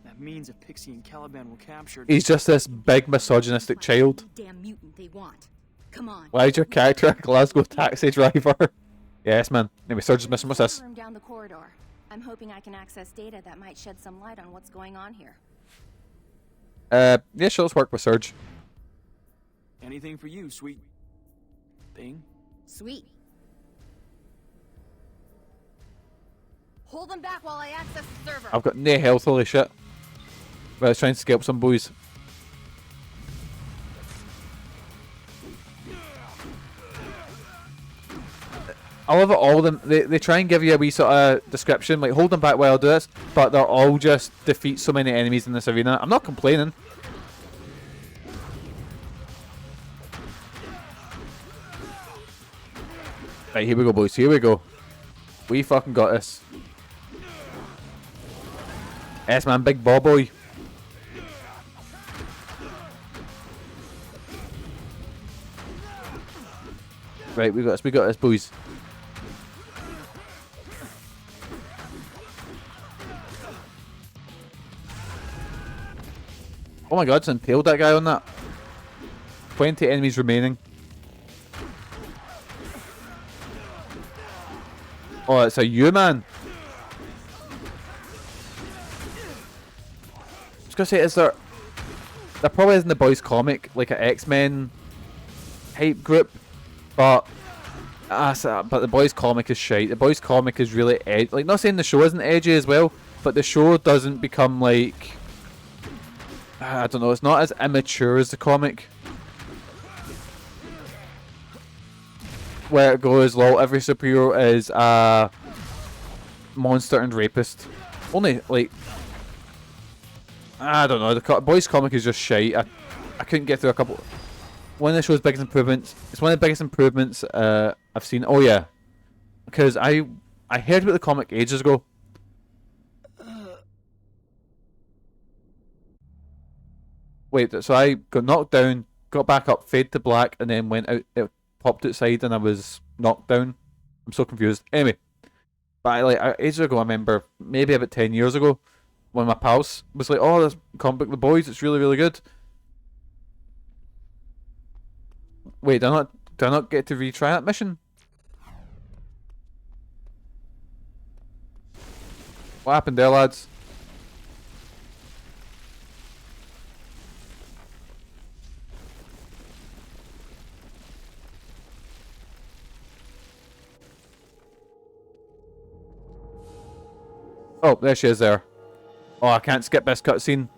That means if Pixie and Caliban were captured... He's just this big misogynistic child. Damn mutant they want. Come on. Why is your character a Glasgow taxi driver? Yes, man. Anyway, Surgeon's mission. What's this? Room down the corridor. I'm hoping I can access data that might shed some light on what's going on here. Yeah, sure, let's work with Surge. Anything for you, sweet thing. Sweet. Hold them back while I access the server. I've got no health, holy shit. Right, let's try and scalp some boys. I love it, all of them. They try and give you a wee sort of description, like hold them back while I do this, but they're all just defeat so many enemies in this arena. I'm not complaining. Right, here we go, boys. Here we go. We fucking got this. Yes, man, big ball boy. Right, we got this, boys. Oh my god, it's impaled that guy on that. 20 enemies remaining. Oh, it's a you, man. I was gonna say, is there probably isn't the boys comic like an X-Men hype group, but the boys comic is shite. The boys comic is really like, not saying the show isn't edgy as well, but the show doesn't become like, I don't know, it's not as immature as the comic, where it goes, lol, every superhero is a monster and rapist. Only, like, I don't know, the boys comic is just shite. I couldn't get through a couple. One of the show's biggest improvements, it's one of the biggest improvements I've seen. Oh yeah, because I heard about the comic ages ago. Wait, so I got knocked down, got back up, fade to black, and then went out, it popped outside and I was knocked down. I'm so confused. Anyway, but ages ago, I remember, maybe about 10 years ago, one of my pals was like, oh, this comic book, The Boys, it's really, really good. Wait, do I not get to retry that mission? What happened there, lads? Oh, there she is there. Oh, I can't skip this cutscene.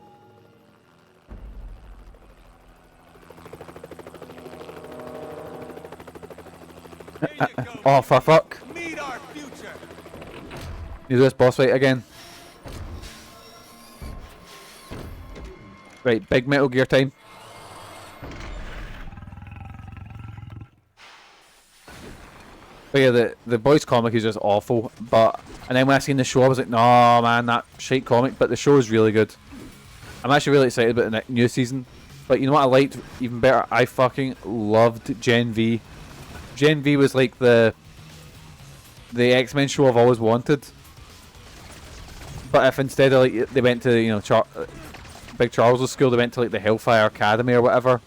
Oh, for fuck. Meet our future. You do this boss fight again. Right, big Metal Gear time. But yeah, the boys comic is just awful. And then when I seen the show, I was like, no man, that shite comic. But the show is really good. I'm actually really excited about the new season. But you know what I liked even better? I fucking loved Gen V. Gen V was like the X-Men show I've always wanted. But if instead of like they went to, you know, Big Charles' school, they went to like the Hellfire Academy or whatever.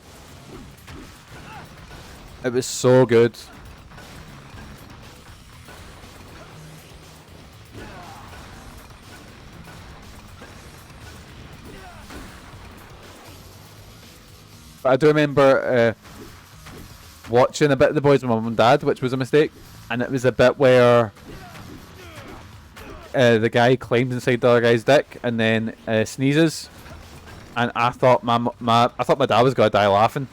It was so good. But I do remember watching a bit of The Boys with my mum and dad, which was a mistake. And it was a bit where the guy climbs inside the other guy's dick and then sneezes. And I thought my dad was gonna die laughing.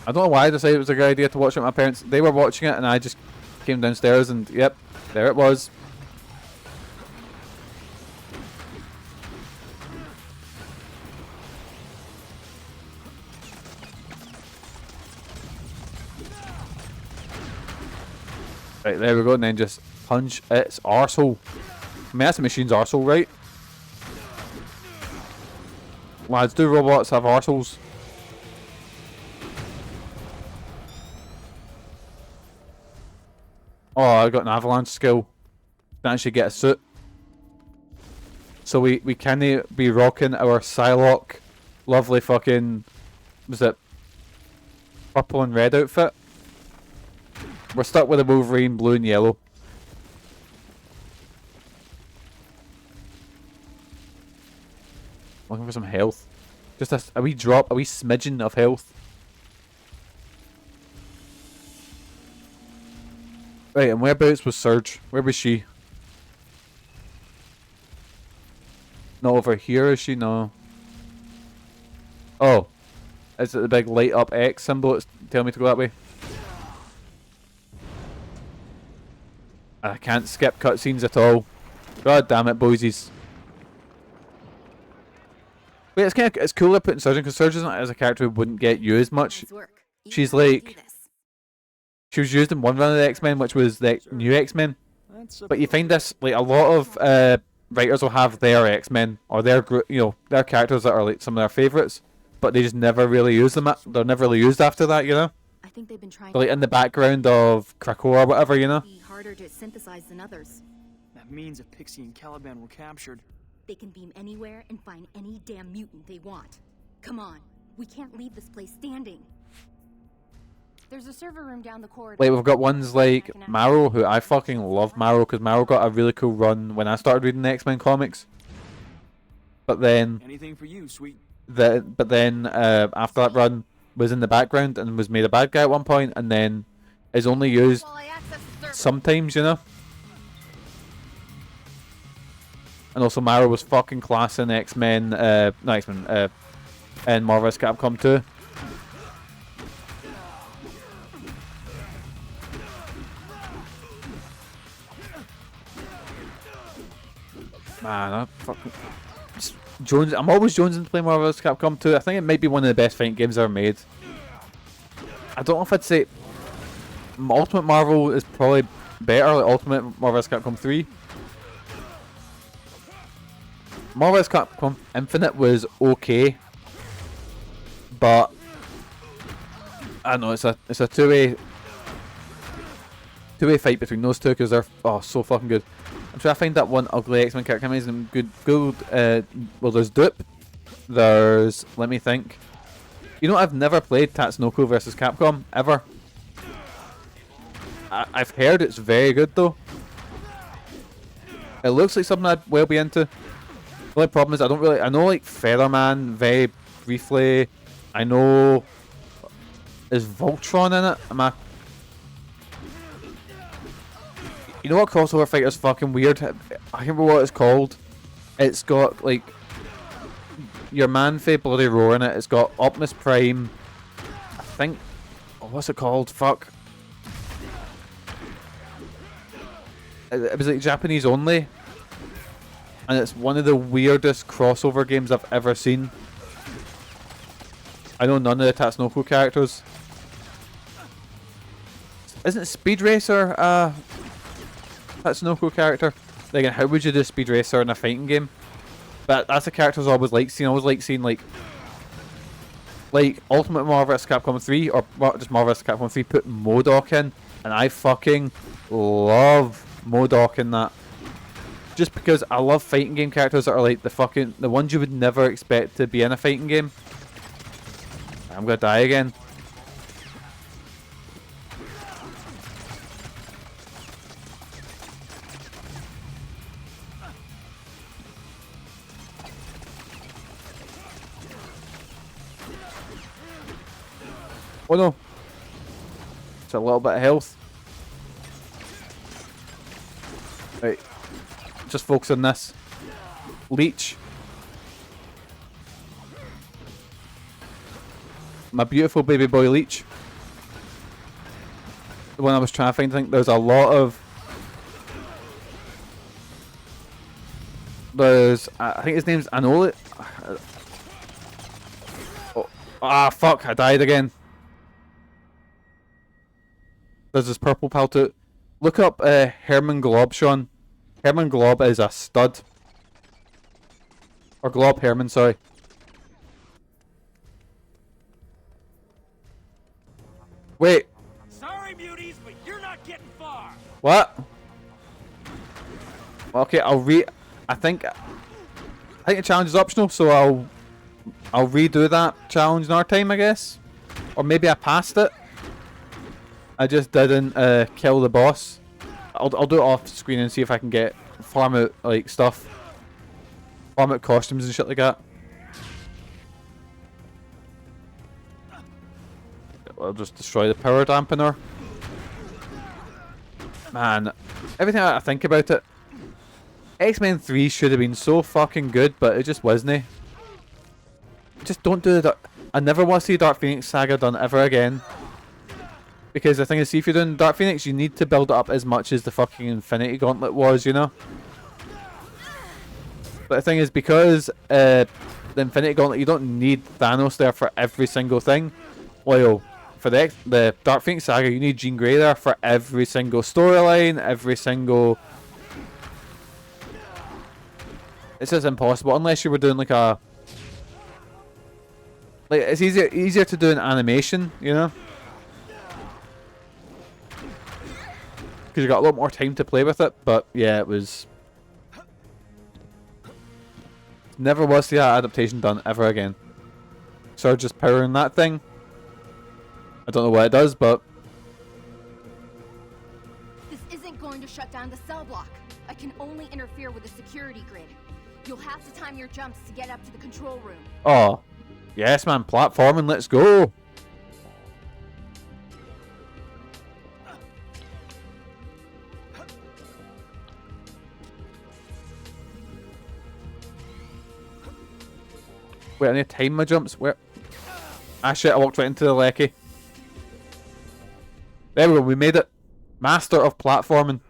I don't know why I decided it was a good idea to watch it with my parents. They were watching it and I just came downstairs and yep, there it was. Right, there we go, and then just punch its arsehole. I mean, that's the machine's arsehole, right? Lads, do robots have arseholes? Oh, I got an avalanche skill. Can actually get a suit. So we can be rocking our Psylocke lovely fucking, was it purple and red outfit? We're stuck with a Wolverine blue and yellow. Looking for some health. Just a wee drop, a wee smidgen of health. Right, and whereabouts was Surge? Where was she? Not over here, is she? No. Oh. Is it the big light up X symbol that's telling me to go that way? I can't skip cutscenes at all. God damn it, boysies. Wait, it's cool they're putting Surge in, because Surge isn't as a character who wouldn't get used much. She's like, she was used in one run of the X-Men, which was the new X-Men. But you find this, like, a lot of writers will have their X-Men or their group, you know, their characters that are like some of their favourites, but they just never really use them. They're never really used after that, you know. I think they've been trying. They're like in the background of Krakoa or whatever, you know. Harder to synthesize than others. That means if Pixie and Caliban were captured, they can beam anywhere and find any damn mutant they want. Come on, we can't leave this place standing. There's a server room down the corridor. Like, we've got ones like Marrow, who I fucking love Marrow, because Marrow got a really cool run when I started reading the X-Men comics. But then anything for you, sweet. But then after that run was in the background and was made a bad guy at one point, and then is only used sometimes, you know. And also Marrow was fucking class in X-Men, not X-Men, in Marvel vs. Capcom 2. Man, I fucking Jones. I'm always jonesing to play Marvel vs. Capcom 2. I think it might be one of the best fighting games ever made. I don't know if I'd say Ultimate Marvel is probably better, like Ultimate Marvel vs. Capcom 3. Marvel vs. Capcom Infinite was okay, but I don't know, it's a two-way fight between those two, because they're so fucking good. I'm trying to find that one ugly X-Men character. How many of them good? Well, there's Dupe. There's... Let me think. You know, I've never played Tatsunoko vs. Capcom, ever. I've heard it's very good, though. It looks like something I'd well be into. The only problem is I don't really... I know, like, Featherman very briefly. I know... Is Voltron in it? Am I... You know what crossover fighter's fucking weird? I can't remember what it's called. It's got, like... Your Man-Fae Bloody Roar in it. It's got Optimus Prime. I think... Oh, what's it called? Fuck. It was like Japanese only. And it's one of the weirdest crossover games I've ever seen. I know none of the Tatsunoko characters. Isn't Speed Racer a Tatsunoko character? Like, how would you do Speed Racer in a fighting game? But that's the characters I always like seeing. I always like seeing like Ultimate Marvel vs. Capcom 3 or just Marvel vs. Capcom 3 put MODOK in, and I fucking love MODOK in that. Just because I love fighting game characters that are like the ones you would never expect to be in a fighting game. I'm gonna die again. Oh no. It's a little bit of health. Right. Just focus on this. Leech. My beautiful baby boy Leech. The one I was trying to find, I think there's a lot of... I think his name's Anolit. Oh, fuck, I died again. There's this purple pal too. Look up Herman Glob, Sean. Herman Glob is a stud. Or Glob Herman, sorry. Wait. Sorry, muties, but you're not getting far. What? Okay, I think the challenge is optional, so I'll redo that challenge another time, I guess. Or maybe I passed it. I just didn't kill the boss. I'll do it off screen and see if I can farm out like stuff. Farm out costumes and shit like that. I'll just destroy the power dampener. Man, everything I think about it, X-Men 3 should have been so fucking good, but it just wasn't. Just don't do the I never want to see Dark Phoenix Saga done ever again. Because the thing is, see, if you're doing Dark Phoenix, you need to build it up as much as the fucking Infinity Gauntlet was, you know? But the thing is, because the Infinity Gauntlet, you don't need Thanos there for every single thing. Well, for the Dark Phoenix Saga, you need Jean Grey there for every single storyline, every single... It's just impossible, unless you were doing like a... Like, it's easier to do an animation, you know? Because you got a lot more time to play with it, but yeah, it was... Never was the adaptation done ever again. So just powering that thing. I don't know what it does, but... This isn't going to shut down the cell block. I can only interfere with the security grid. You'll have to time your jumps to get up to the control room. Oh. Yes, man. Platforming. Let's go. Wait, I need to time my jumps. Where? Ah, shit. I walked right into the lecky. There we go. We made it. Master of platforming.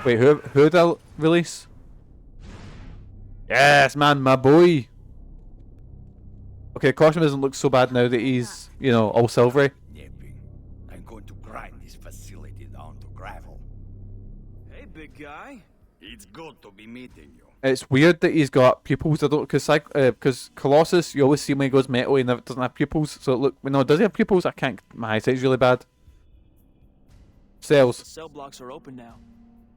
Wait, who did I release? Yes, man, my boy. Okay, costume doesn't look so bad now that he's, you know, all silvery. I'm going to grind this facility down to gravel. Hey, big guy. It's good to be meeting you. It's weird that he's got pupils. I don't, because Colossus, you always see when he goes metal, he never doesn't have pupils. So look, no, does he have pupils? I can't. My eyesight's really bad. Cells. The cell blocks are open now.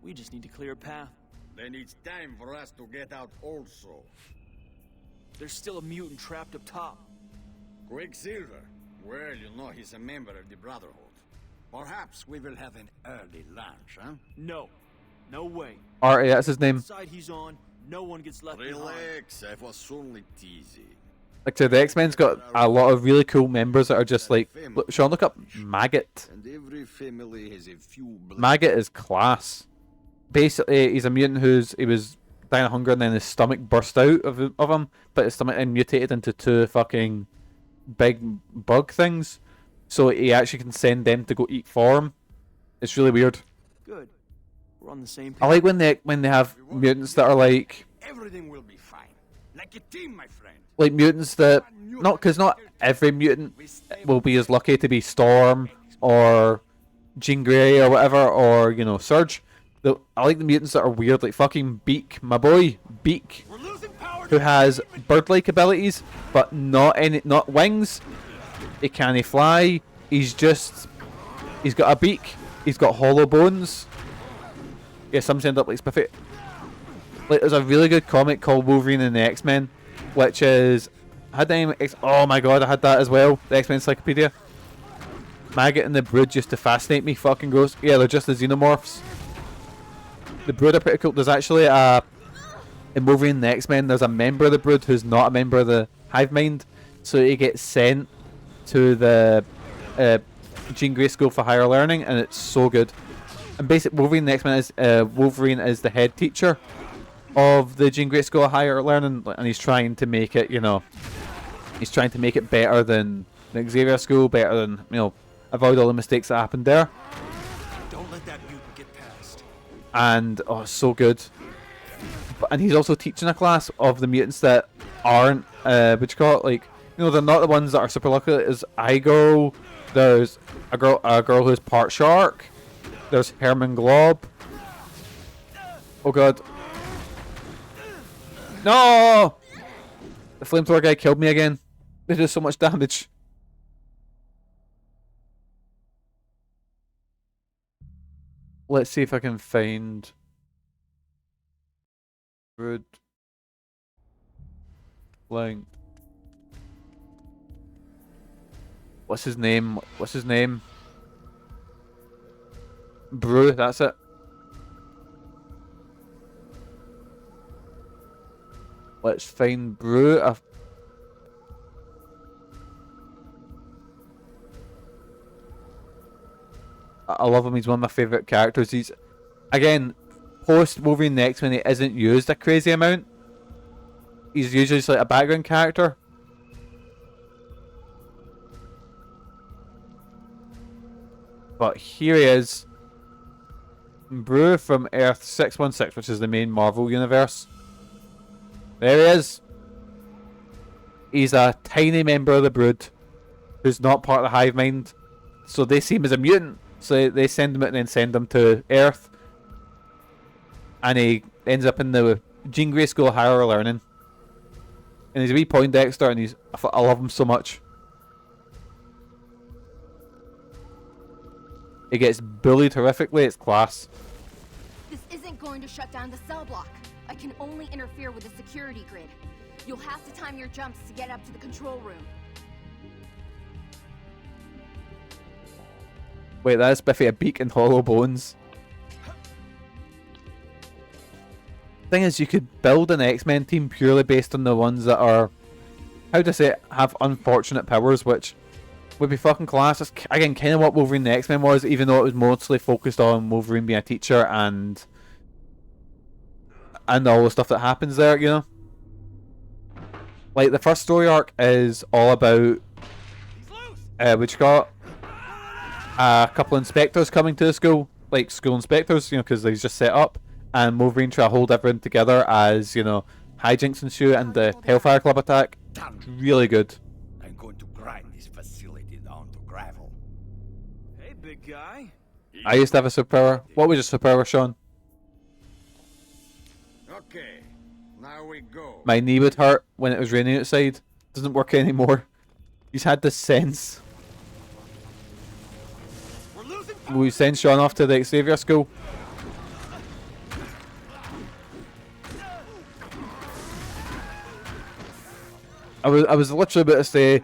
We just need to clear a path. Then it's time for us to get out also. There's still a mutant trapped up top. Quicksilver. Well, you know he's a member of the Brotherhood. Perhaps we will have an early lunch, huh? No. No way. Artie, that's his name. The side he's on, no one gets left behind. Relax, I was only teasing. Like I said, the X-Men's got a lot of really cool members that are just like... Look, Sean, look up Maggot. And every family has a few Maggot is class. Basically, he's a mutant he was dying of hunger and then his stomach burst out of him, but his stomach then mutated into two fucking big bug things. So he actually can send them to go eat for him. It's really weird. Good. We're on the same page. I like when they have mutants that are like... Everything will be fine. Like a team, my friend. Like mutants that... Because not every mutant will be as lucky to be Storm or Jean Grey or whatever, or, you know, Surge. I like the mutants that are weird, like fucking Beak, my boy, Beak, who has bird-like abilities, but not wings. He can't fly. He's got a beak. He's got hollow bones. Yeah, some end up like Spiffy. Like, there's a really good comic called Wolverine and the X-Men, which is... oh my god, I had that as well. The X-Men Encyclopedia. Maggot and the Brood used to fascinate me. Fucking gross. Yeah, they're just the xenomorphs. The Brood are pretty cool. There's actually in Wolverine and the X-Men, there's a member of the Brood who's not a member of the Hive Mind, so he gets sent to the Jean Grey School for Higher Learning, and it's so good. And basically, Wolverine and the X-Men is Wolverine is the head teacher of the Jean Grey School of Higher Learning, and he's trying to make it, you know, he's trying to make it better than the Xavier School, better than, you know, avoid all the mistakes that happened there. Don't let that mutant get past. And oh, it's so good. And he's also teaching a class of the mutants that aren't what you call it, like, you know, they're not the ones that are super lucky. There's Igo, there's a girl who's part shark, there's Herman Glob. Oh god. No! The flamethrower guy killed me again. They do so much damage. Let's see if I can find Brood Blank. What's his name? What's his name? Brew, that's it. Let's find Brew. I love him. He's one of my favourite characters. He's, again, post Wolverine the X-Men, he isn't used a crazy amount. He's usually just like a background character. But here he is. Brew from Earth 616, which is the main Marvel universe. There he is. He's a tiny member of the Brood who's not part of the Hive Mind. So they see him as a mutant. So they send him out and then send him to Earth. And he ends up in the Jean Grey School of Higher Learning. And he's a wee Poindexter, and I love him so much. He gets bullied horrifically, it's class. This isn't going to shut down the cell block. I can only interfere with the security grid. You'll have to time your jumps to get up to the control room. Wait, that's Biffy, a beak and hollow bones. Thing is, you could build an X-Men team purely based on the ones that are, how to say it, have unfortunate powers, which would be fucking class. It's, again, kind of what Wolverine the X-Men was, even though it was mostly focused on Wolverine being a teacher and all the stuff that happens there, you know? Like, the first story arc is all about, what you call it? A couple of inspectors coming to the school, like school inspectors, you know, because they just set up, and Wolverine try to hold everyone together as, you know, hijinks ensue and the Hellfire Club attack. Really good. I'm going to grind this facility down to gravel. Hey, big guy. I used to have a superpower. What was your superpower, Sean? Okay, my knee would hurt when it was raining outside. Doesn't work anymore. He's had this sense. We send Sean off to the Xavier school. I was literally about to say,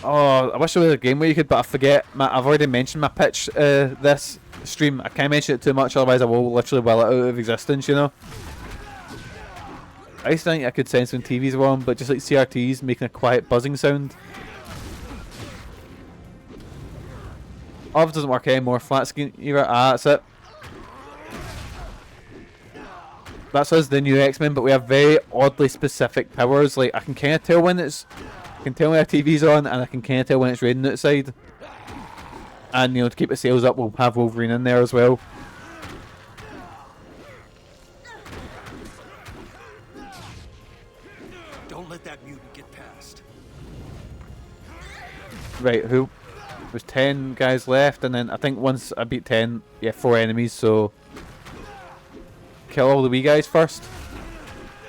oh, I wish there was a game where you could, but I forget. I've already mentioned my pitch this stream. I can't mention it too much, otherwise I will literally will it out of existence, you know. I used to think I could sense when TVs were on, but just like CRTs making a quiet buzzing sound. Off doesn't work anymore. Flat screen era. Ah, that's it. That's us, the new X-Men, but we have very oddly specific powers. Like I can kind of tell when it's, I can tell when our TV's on, and I can kind of tell when it's raining outside. And you know, to keep the sales up, we'll have Wolverine in there as well. Don't let that mutant get past. Right, who? There's 10 guys left, and then I think once I beat 10, yeah, 4 enemies, so kill all the wee guys first.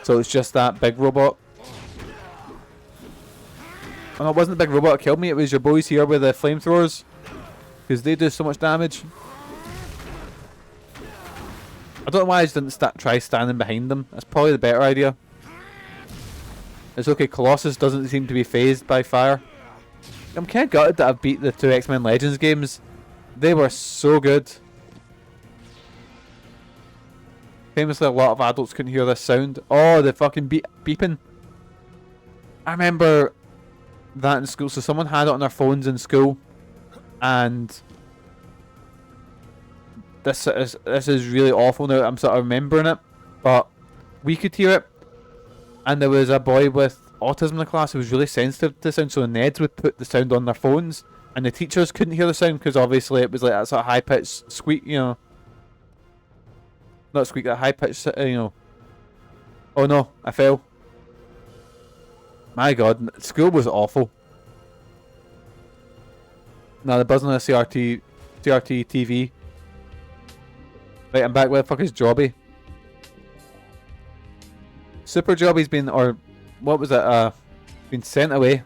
So it's just that big robot. Oh no, it wasn't the big robot that killed me, it was your boys here with the flamethrowers, because they do so much damage. I don't know why I just didn't try standing behind them. That's probably the better idea. It's okay, Colossus doesn't seem to be phased by fire. I'm kind of gutted that I've beat the 2 X-Men Legends games. They were so good. Famously, a lot of adults couldn't hear this sound. Oh, the fucking beeping. I remember that in school. So someone had it on their phones in school, and this is really awful now. I'm sort of remembering it, but we could hear it, and there was a boy with autism in the class who was really sensitive to sound, so the Neds would put the sound on their phones, and the teachers couldn't hear the sound because obviously it was like that sort of high pitched squeak, you know. Not squeak, that high pitched, you know. Oh no, I fell. My god, school was awful. Now the buzzing on the CRT TV. Right, I'm back. Where the fuck is Jobby? Super Jobby's been, or what was it? Been sent away.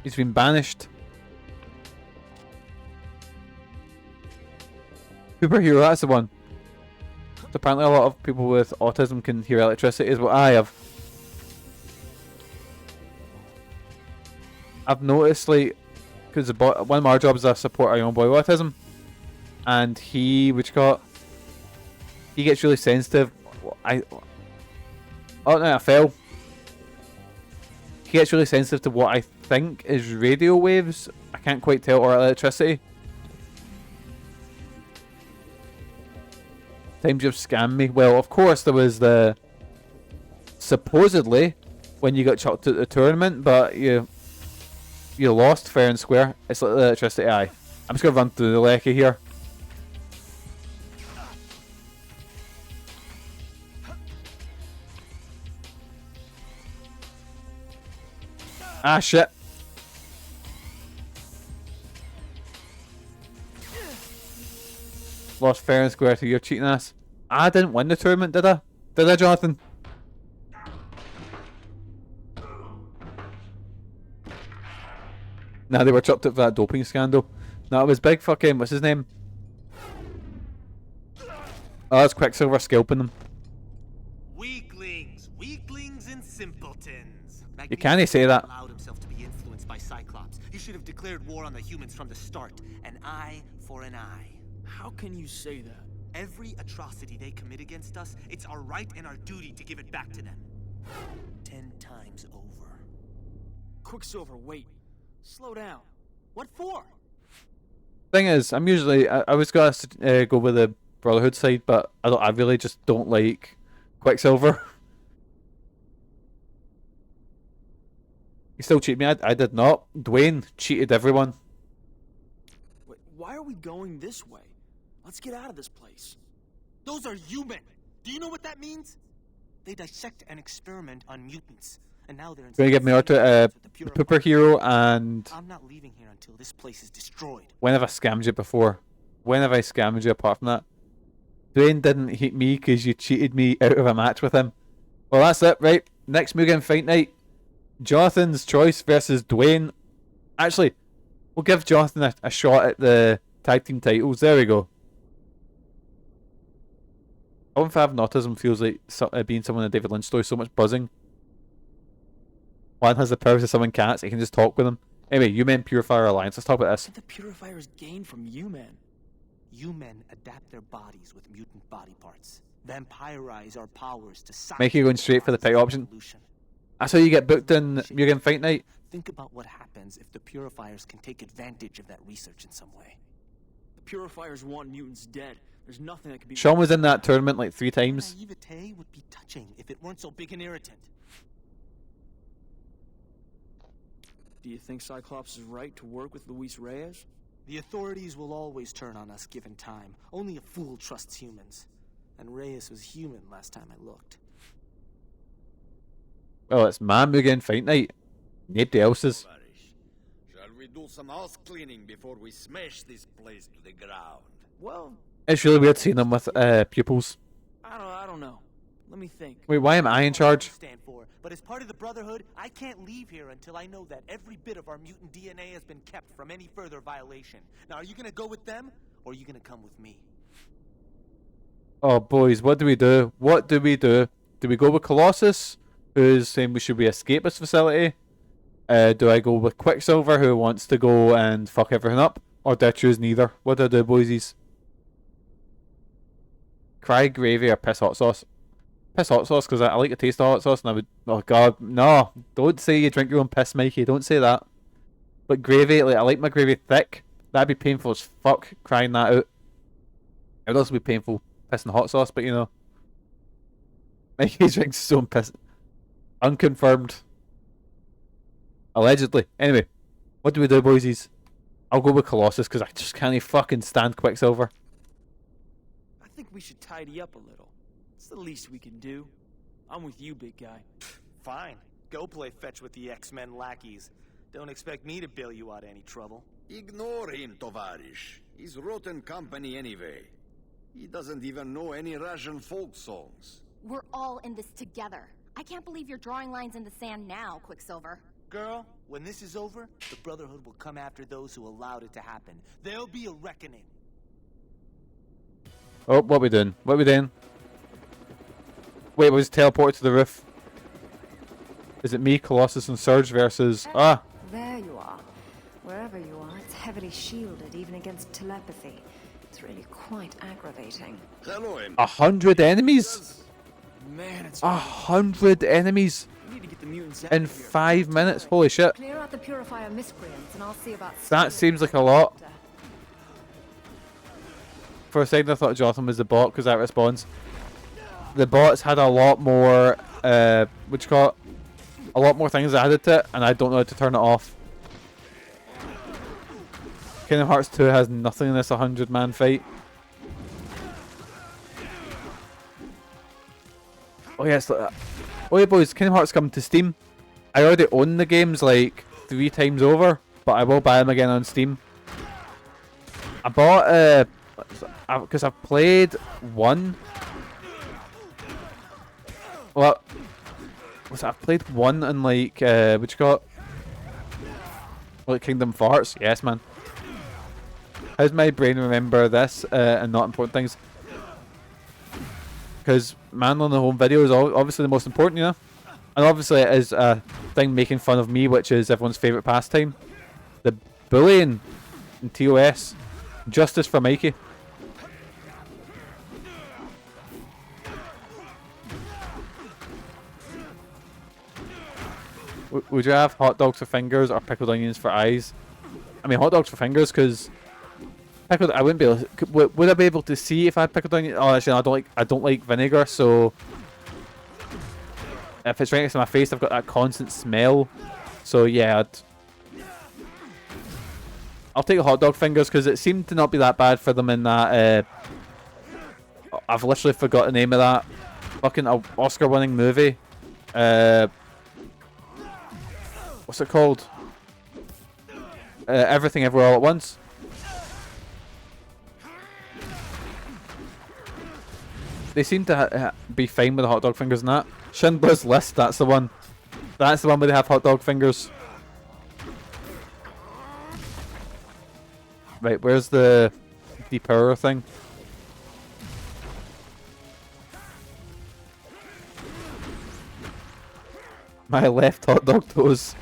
He's been banished. Superhero, that's the one. So apparently a lot of people with autism can hear electricity is what I have. I've noticed, like, because one of our jobs is to support our young boy with autism, and he gets really sensitive. Oh no, I fell. He gets really sensitive to what I think is radio waves. I can't quite tell, or electricity. Times you've scammed me. Well, of course there was the supposedly when you got chucked at the tournament, but you lost fair and square. It's like the electricity eye. I'm just gonna run through the lecky here. Ah shit. Lost fair and square to your cheating ass. I didn't win the tournament, did I? Did I, Jonathan? Nah, they were chucked up for that doping scandal. No, it was big fucking, what's his name? Oh, that's Quicksilver scalping them. Weaklings and simpletons. You can't say that. Allowed himself to be influenced by Cyclops. He should have declared war on the humans from the start. An eye for an eye. How can you say that? Every atrocity they commit against us, it's our right and our duty to give it back to them. 10 times over. Quicksilver, wait. Slow down. What for? Thing is, I'm usually I was gonna go with the Brotherhood side, but I really just don't like Quicksilver. He still cheated me. I did not. Dwayne cheated everyone. Wait, why are we going this way? Let's get out of this place. Those are human. Do you know what that means? They dissect and experiment on mutants. And now they're Gonna give me out to the Pooper Hero, and I'm not leaving here until this place is destroyed. when have I scammed you before? When have I scammed you apart from that? Dwayne didn't hate me because you cheated me out of a match with him. Well, that's it, right? Next Mugen Fight Night. Jonathan's choice versus Dwayne. Actually, we'll give Jonathan a shot at the tag team titles. There we go. Someone for having autism feels like being someone in a David Lynch story. So much buzzing. One has the powers to summon cats. He can just talk with them. Anyway, U-Men Purifier Alliance. Let's talk about this. What do the purifiers gain from U-Men? U-Men adapt their bodies with mutant body parts. Vampirize our powers to Mikey going straight for the pay option. That's how you get booked in Mugen Fight Night. Think about what happens if the purifiers can take advantage of that research in some way. The purifiers want mutants dead. There's nothing that can be... Sean was in that tournament like 3 times. Naivete would be touching if it weren't so big an irritant. Do you think Cyclops is right to work with Luis Reyes? The authorities will always turn on us given time. Only a fool trusts humans. And Reyes was human last time I looked. Well, it's my Mugen Fight Night. Nobody else's. Shall we do some house cleaning before we smash this place to the ground? Well, It's really weird seeing them with pupils. I don't know. Let me think. Wait, why am I in charge? Stand for, but as part of the Brotherhood, I can't leave here until I know that every bit of our mutant DNA has been kept from any further violation. Now, are you gonna go with them, or are you gonna come with me? Oh, boys, what do we do? What do we do? Do we go with Colossus, who's saying we should escape this facility? Do I go with Quicksilver, who wants to go and fuck everything up? Or do I choose neither? What do I do, boysies? Cry gravy or piss hot sauce? Piss hot sauce, because I like the taste of hot sauce, and I would... Oh, God, no. Don't say you drink your own piss, Mikey. Don't say that. But gravy, like, I like my gravy thick. That'd be painful as fuck, crying that out. It would also be painful pissing hot sauce, but you know. Mikey drinks his own piss. Unconfirmed. Allegedly. Anyway, what do we do, boysies? I'll go with Colossus, because I just can't fucking stand Quicksilver. I think we should tidy up a little. It's the least we can do. I'm with you, big guy. Fine. Go play fetch with the X-Men lackeys. Don't expect me to bail you out of any trouble. Ignore him, Tovarish. He's rotten company anyway. He doesn't even know any Russian folk songs. We're all in this together. I can't believe you're drawing lines in the sand now, Quicksilver. Girl, when this is over, the Brotherhood will come after those who allowed it to happen. There'll be a reckoning. Oh, what are we doing? What are we doing? Wait, was teleported to the roof. Is it me, Colossus, and Surge versus... Ah! There you are. Wherever you are, it's heavily shielded, even against telepathy. It's really quite aggravating. Hello, 100 enemies? Man, it's... 100 enemies? We need to get the mutants out In of here. 5 minutes? Holy shit. Clear out the purifier miscreants, and I'll see about... That seems like a lot. For a second I thought Jonathan was the bot, because that responds. The bots had a lot more, what you call it? A lot more things added to it, and I don't know how to turn it off. Kingdom Hearts 2 has nothing in this 100-man fight. Oh yes, oh yeah boys, Kingdom Hearts coming to Steam. I already own the games like 3 times over, but I will buy them again on Steam. I bought, because I've played 1. Well, I've played 1 in like, what you call it? Like Kingdom Hearts? Yes, man. How's my brain remember this and not important things? Because MANLON Home video is obviously the most important, you know? And obviously it is a thing making fun of me, which is everyone's favourite pastime. The bullying in TOS. Justice for Mikey. Would you have hot dogs for fingers or pickled onions for eyes? I mean, hot dogs for fingers, because pickled. I wouldn't be able to, would I be able to see if I had pickled onions? Oh, actually, no, I don't like vinegar, so if it's right next to my face, I've got that constant smell. So yeah, I'll take the hot dog fingers, because it seemed to not be that bad for them in that. I've literally forgot the name of that fucking Oscar-winning movie. What's it called? Everything Everywhere All at Once. They seem to be fine with the hot dog fingers and that. Schindler's List, that's the one. That's the one where they have hot dog fingers. Right, where's the depower thing? My left hot dog toes.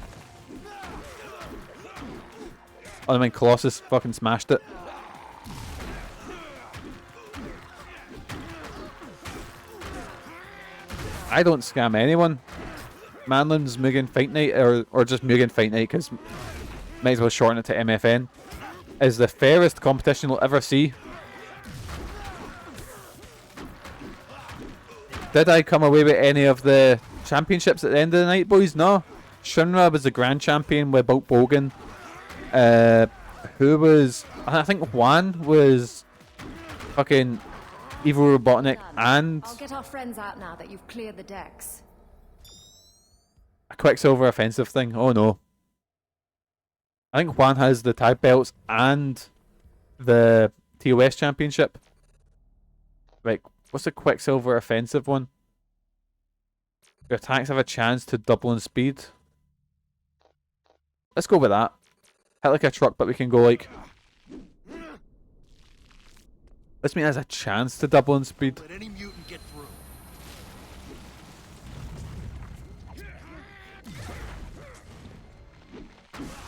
Oh, I mean, Colossus fucking smashed it. I don't scam anyone. Manlon's Mugen Fight Night, or just Mugen Fight Night, because might as well shorten it to MFN, is the fairest competition you'll ever see. Did I come away with any of the championships at the end of the night, boys? No. Shinra was the grand champion with Bulk Bogan. Who was... I think Juan was fucking Evil Robotnik, and I'll get our friends out now that you've cleared the decks. a Quicksilver offensive thing. Oh no. I think Juan has the tag belts and the TOS championship. Right, what's the Quicksilver offensive one? Your attacks have a chance to double in speed. Let's go with that. Hit like a truck, but we can go like... This mean it has a chance to double in speed. Let any mutant get through.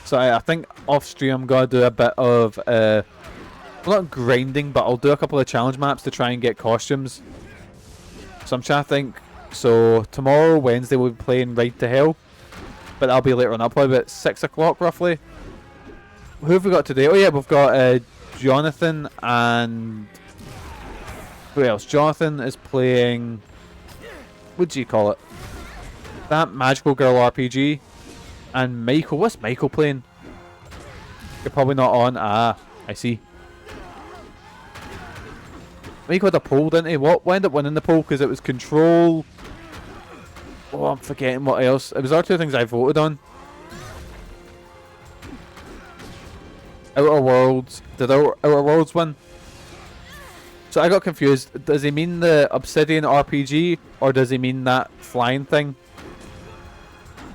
So I think off stream I'm gonna do a bit of well, not grinding, but I'll do a couple of challenge maps to try and get costumes. So I'm trying to think. So tomorrow, Wednesday, we'll be playing Ride to Hell, but that'll be later on. I'll probably about 6 o'clock roughly. Who have we got today? Oh yeah, we've got Jonathan and who else? Jonathan is playing. What do you call it? That Magical Girl RPG. And Michael, what's Michael playing? You're probably not on. Ah, I see. Michael had a poll, didn't he? What ended up winning the poll? Because it was Control. Oh, I'm forgetting what else. It was our two things I voted on. Outer Worlds. Did Outer Worlds win? So I got confused. Does he mean the Obsidian RPG, or does he mean that flying thing?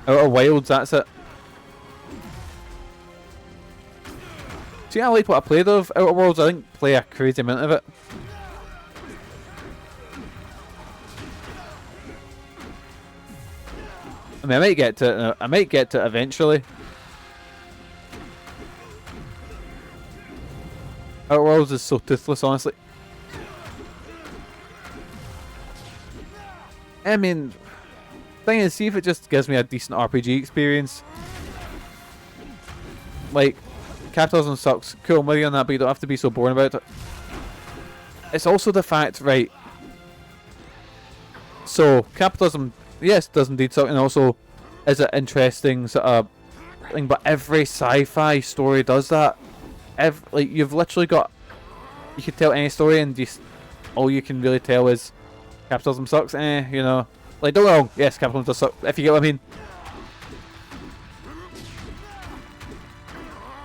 Outer Wilds, that's it. See, I like what I played of Outer Worlds. I didn't play a crazy amount of it. I mean, I might get to it. I might get to it eventually. Outer Worlds is so toothless, honestly. I mean, thing is, see if it just gives me a decent RPG experience. Like, capitalism sucks. Cool, I'm with you on that, but you don't have to be so boring about it. It's also the fact, right? So, capitalism, yes, does indeed suck, and also is an interesting sort of thing, but every sci-fi story does that. Like, you've literally got... You could tell any story, and just all you can really tell is capitalism sucks, you know. Like, don't get me wrong, yes, capitalism does suck, if you get what I mean.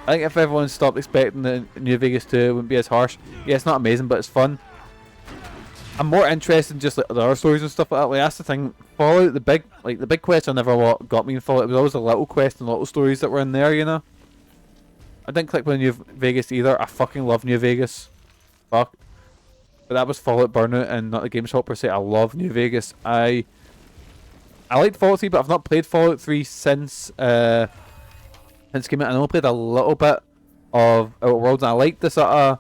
I think if everyone stopped expecting the New Vegas 2, it wouldn't be as harsh. Yeah, it's not amazing, but it's fun. I'm more interested in just like the other stories and stuff like that. Like, that's the thing. Fallout, the big question never what got me in Fallout. It was always the little quests and little stories that were in there, you know. I didn't click with New Vegas either. I fucking love New Vegas. Fuck. But that was Fallout Burnout and not the game shop per se. I love New Vegas. I liked Fallout 3, but I've not played Fallout 3 since came out. I only played a little bit of Outer Worlds, and I liked the sort of...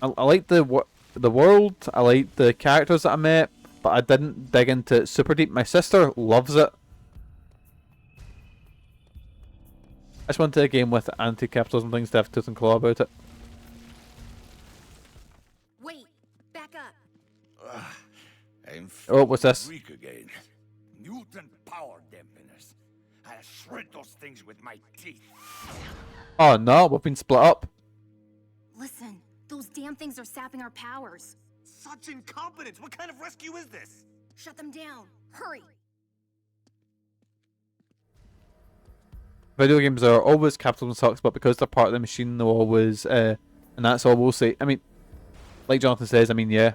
I liked the world, I liked the characters that I met, but I didn't dig into it super deep. My sister loves it. I just wanted a game with anti-capitalism things to have tooth and claw about it. Wait, back up. Oh, what's this? Weak again. Mutant power dampeners. I'll shred those things with my teeth. Oh no, we've been split up. Listen, those damn things are sapping our powers. Such incompetence! What kind of rescue is this? Shut them down. Hurry. Video games are always capitalism sucks, but because they're part of the machine, they'll always, and that's all we'll say. I mean, like Jonathan says, I mean, yeah.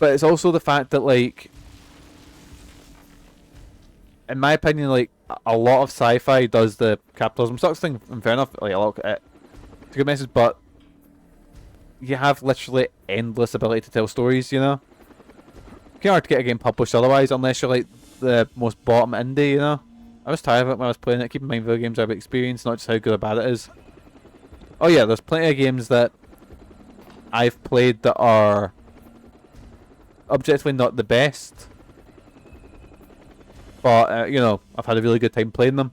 But it's also the fact that, like, in my opinion, like, a lot of sci-fi does the capitalism sucks thing, and fair enough, like, a lot of it's a good message, but you have literally endless ability to tell stories, you know? It's hard to get a game published otherwise, unless you're, like, the most bottom indie, you know? I was tired of it when I was playing it. Keep in mind, video games are about experience, not just how good or bad it is. Oh yeah, there's plenty of games that I've played that are objectively not the best, but you know, I've had a really good time playing them.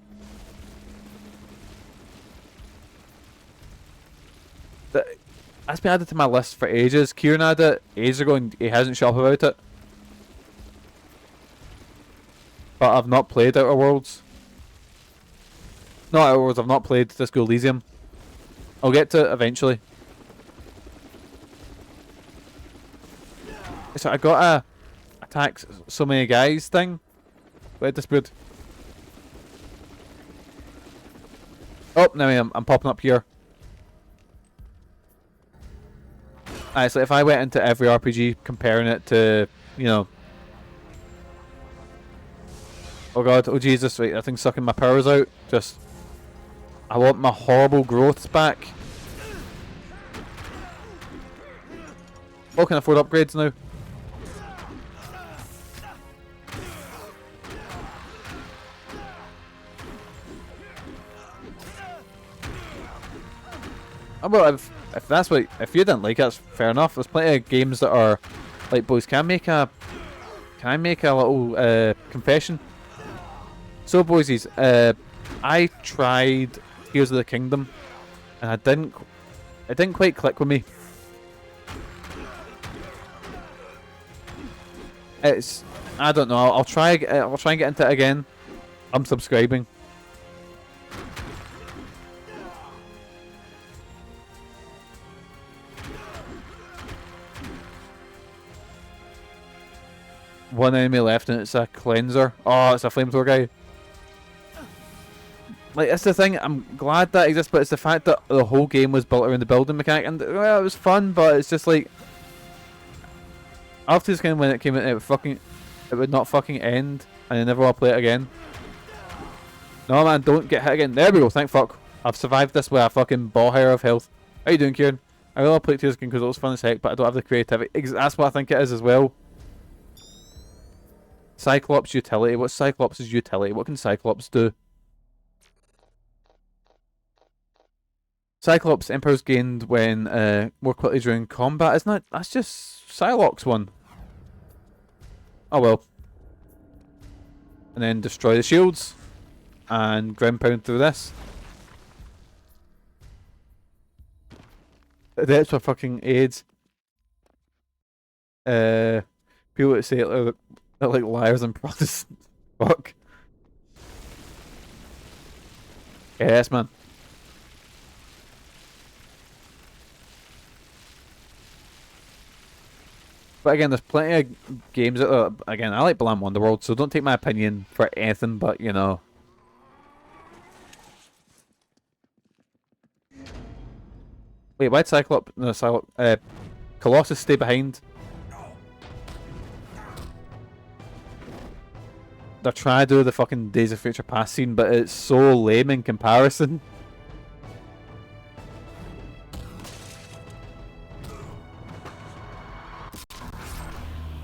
That's been added to my list for ages. Kieran had it ages ago and he hasn't shut up about it. But I've not played Outer Worlds. Not Outer Worlds, I've not played Disco Elysium. I'll get to it eventually. So I got a attack so many guys thing. Where disappeared. Oh, now I'm popping up here. Alright, so if I went into every RPG comparing it to, you know... Oh god, oh Jesus, wait, that thing's sucking my powers out. Just... I want my horrible growths back. Oh, can I afford upgrades now? Oh, well, if that's what, if you didn't like it, that's fair enough. There's plenty of games that are like, boys, can I make a little confession? So, boysies, I tried Tears of the Kingdom, and it didn't quite click with me. I don't know. I'll try and get into it again. I'm subscribing. One enemy left and it's a cleanser. Oh, it's a flamethrower guy. Like, that's the thing, I'm glad that exists, but it's the fact that the whole game was built around the building mechanic, and well, it was fun, but it's just like... After this game, when it came out, it would not fucking end, and I never want to play it again. No man, don't get hit again. There we go, thank fuck. I've survived this with a fucking ball hair of health. How you doing, Kieran? I really want to play Tears of the Kingdom because it was fun as heck, but I don't have the creativity. That's what I think it is as well. Cyclops utility. What's Cyclops' utility? What can Cyclops do? Cyclops Emperor's gained when more quickly during combat. Isn't that? That's just Psylocke's one. Oh well. And then destroy the shields and ground pound through this. That's for fucking AIDS. People that say it they're like liars and Protestants. Fuck. Yes, man. But again, there's plenty of games that again, I like Balan Wonderworld, so don't take my opinion for anything, but you know. Wait, why'd Cyclops... No, Cyclops... Colossus stay behind? They're trying to do the fucking Days of Future Past scene, but it's so lame in comparison.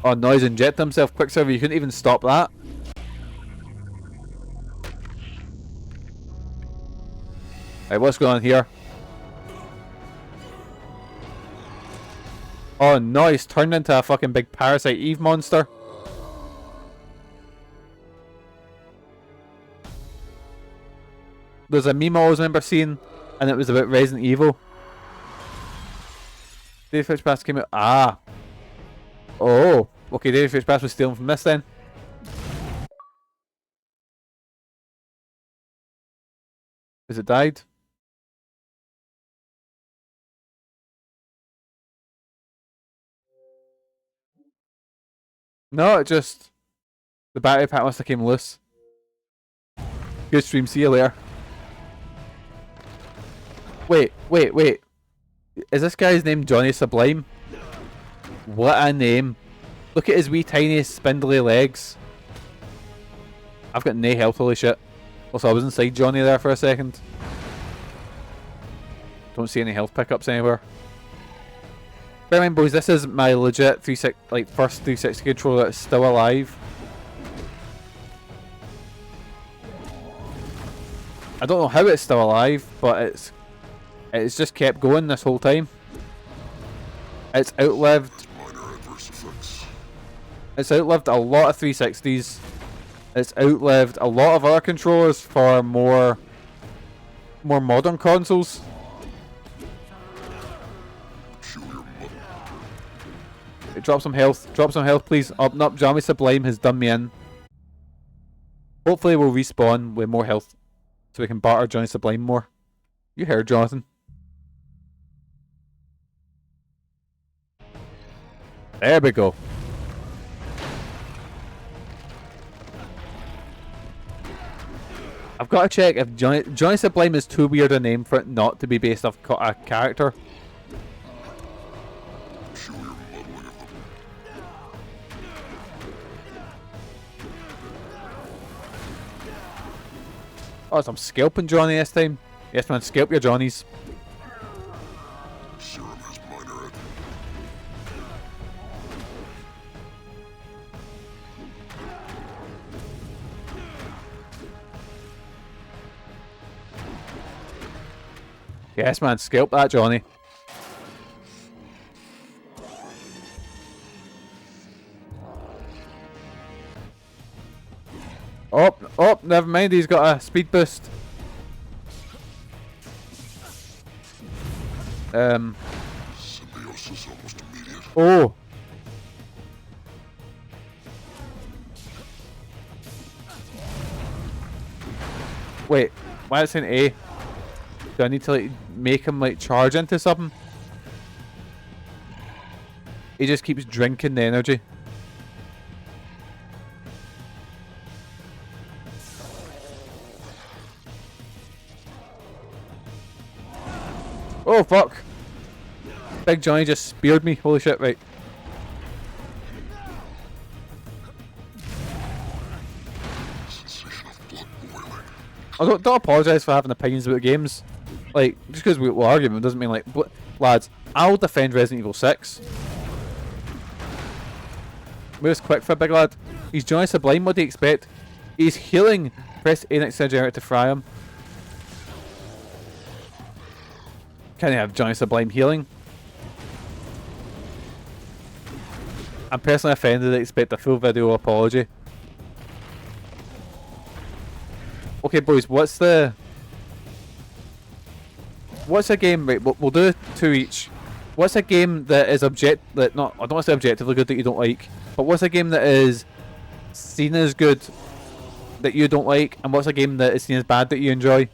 Oh no, he's injected himself. Quicksilver, you couldn't even stop that. Right, what's going on here? Oh no, he's turned into a fucking big Parasite Eve monster. There's a meme I always remember seeing, and it was about Resident Evil. Days of Future Past came out. Ah. Oh. Okay, Days of Future Past was stealing from this then. Has it died? No, it just... The battery pack must have came loose. Good stream, see you later. Wait. Is this guy's name Johnny Sublime? What a name. Look at his wee tiny spindly legs. I've got no health, holy shit. Also, I was inside Johnny there for a second. Don't see any health pickups anywhere. Bear in mind, boys, this is my legit first 360 controller that's still alive. I don't know how it's still alive, but it's just kept going this whole time. It's outlived. It's outlived a lot of 360s. It's outlived a lot of other controllers for more modern consoles. Drop some health. Drop some health, please. Up, up. John Sublime has done me in. Hopefully we'll respawn with more health so we can barter Johnny Sublime more. You heard, Jonathan. There we go. I've got to check if Johnny Sublime is too weird a name for it not to be based off a character. Oh, so I'm scalping Johnny this time. Yes, man, scalp your Johnnies. Yes, man, scalp that Johnny. Oh, oh, never mind, he's got a speed boost. Oh. Wait, why is it saying A? Do I need to like make him like charge into something? He just keeps drinking the energy. Oh fuck! Big Johnny just speared me. Holy shit! Right. I don't apologise for having opinions about games. Like, just because we'll argue them doesn't mean like, lads, I'll defend Resident Evil 6. Moves quick for a big lad. He's Johnny Sublime, what do you expect? He's healing. Press A next to generator to fry him. Can you have Johnny Sublime healing? I'm personally offended. I expect a full video apology. Okay, boys, what's a game? Right, we'll do two each. What's a game that is I don't want to say objectively good that you don't like, but what's a game that is seen as good that you don't like, and what's a game that is seen as bad that you enjoy?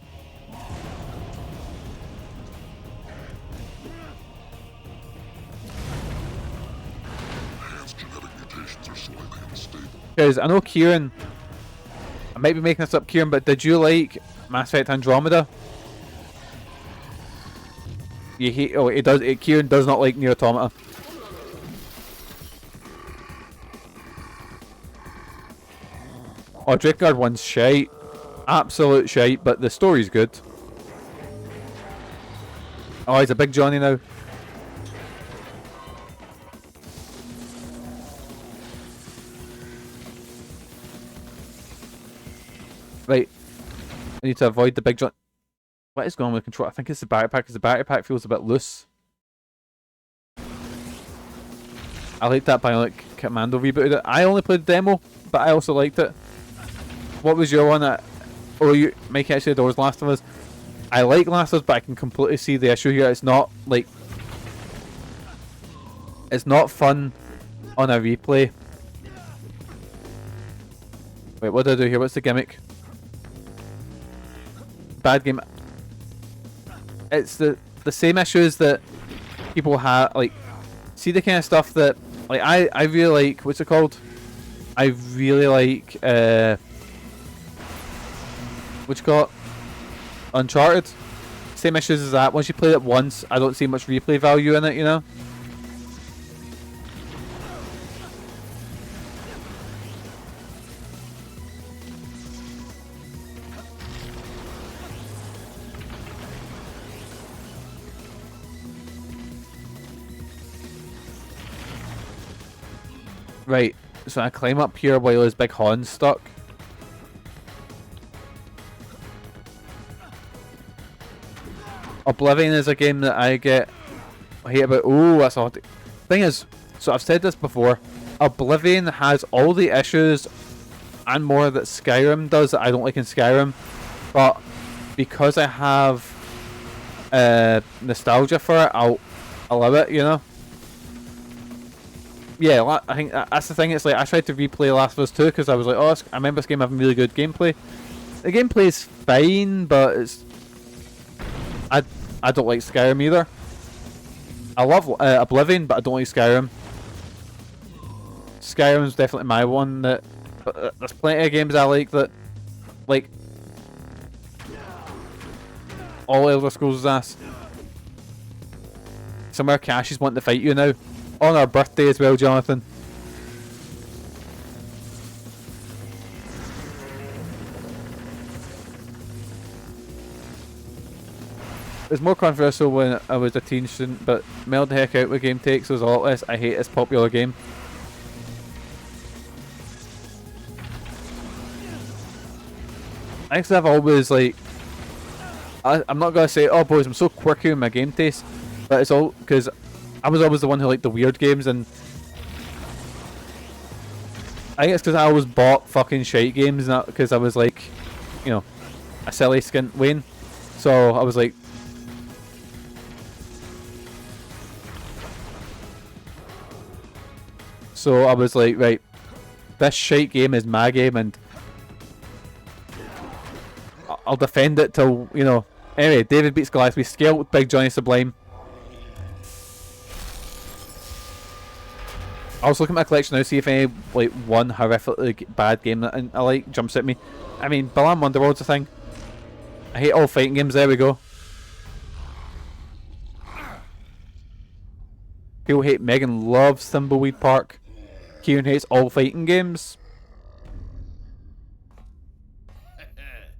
Because I know Kieran, I might be making this up, Kieran, but did you like Mass Effect Andromeda? You hate? Oh, Kieran does not like Nier Automata. Oh, Drakengard 1's shite, absolute shite, but the story's good. Oh, he's a big Johnny now. Right, I need to avoid the big John. What is going on with the control? I think it's the battery pack, because the battery pack feels a bit loose. I like that Bionic Commando rebooted it. I only played the demo, but I also liked it. What was your one? Oh, Mikey actually adores Last of Us. I like Last of Us, but I can completely see the issue here. It's not like... It's not fun on a replay. Wait, what do I do here? What's the gimmick? Bad game. It's the same issues that people have, like, see the kind of stuff that, like, I really like, what's it called? I really like, what you call it? Uncharted. Same issues as that. Once you play it once, I don't see much replay value in it, you know? Right, so I climb up here while his big horn's stuck. Oblivion is a game that I hate about. Oh, that's odd. Thing is, so I've said this before. Oblivion has all the issues and more that Skyrim does that I don't like in Skyrim, but because I have nostalgia for it, I'll love it. You know. Yeah, I think that's the thing. It's like I tried to replay Last of Us 2 because I was like, oh, I remember this game having really good gameplay. The gameplay is fine, but it's I don't like Skyrim either. I love Oblivion, but I don't like Skyrim. Skyrim's definitely my one. That there's plenty of games I like that, like all Elder Scrolls' ass. Somewhere Cash is wanting to fight you now. On our birthday as well, Jonathan. It was more controversial when I was a teen student, but mellowed the heck out with game takes was a lot less. I hate this popular game. I guess I've always like... I'm not going to say, oh boys, I'm so quirky with my game taste, but it's all because I was always the one who liked the weird games, and I think it's because I always bought fucking shite games, not because I was like, you know, a silly skint Wayne. So I was like, right, this shite game is my game, and I'll defend it till, you know. Anyway, David beats Goliath. We scale with Big Johnny Sublime. I was looking at my collection now, see if any like one horrifically bad game that I like jumps at me. I mean, Balan Wonderworld's a thing. I hate all fighting games. There we go. People hate Megan loves Thimbleweed Park. Kieran hates all fighting games.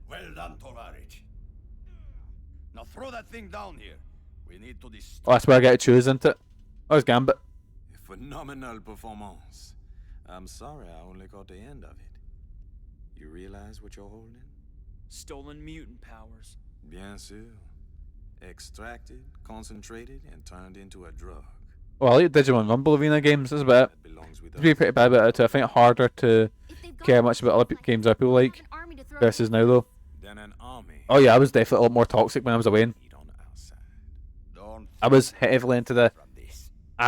Well done, Tovarich. Now throw that thing down here. We need to destroy. Oh, that's where I get to choose, isn't it? Oh, it's Gambit. Phenomenal performance. I'm sorry I only got the end of it. You realize what you're holding? Stolen mutant powers. Bien sûr. Extracted, concentrated, and turned into a drug. Well, I like Digimon Rumble Arena games. This is about it. It's been pretty bad about it too. I find it harder to care much about other games that people like versus now though. Oh yeah, I was definitely a lot more toxic when I was away. I was heavily into the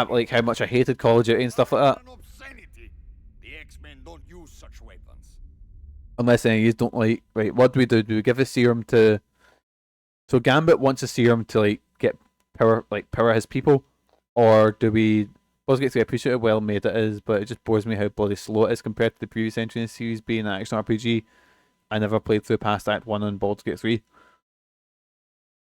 like how much I hated Call of Duty and stuff like that. The X-Men don't use such weapons. Unless any of you don't like. Right, what do? Do we give a serum to? So Gambit wants a serum to like get power, like power his people, or do we? Baldur's Gate 3, I appreciate how well made it is, but it just bores me how bloody slow it is compared to the previous entry in the series being an action RPG. I never played through past Act 1 on Baldur's Gate 3.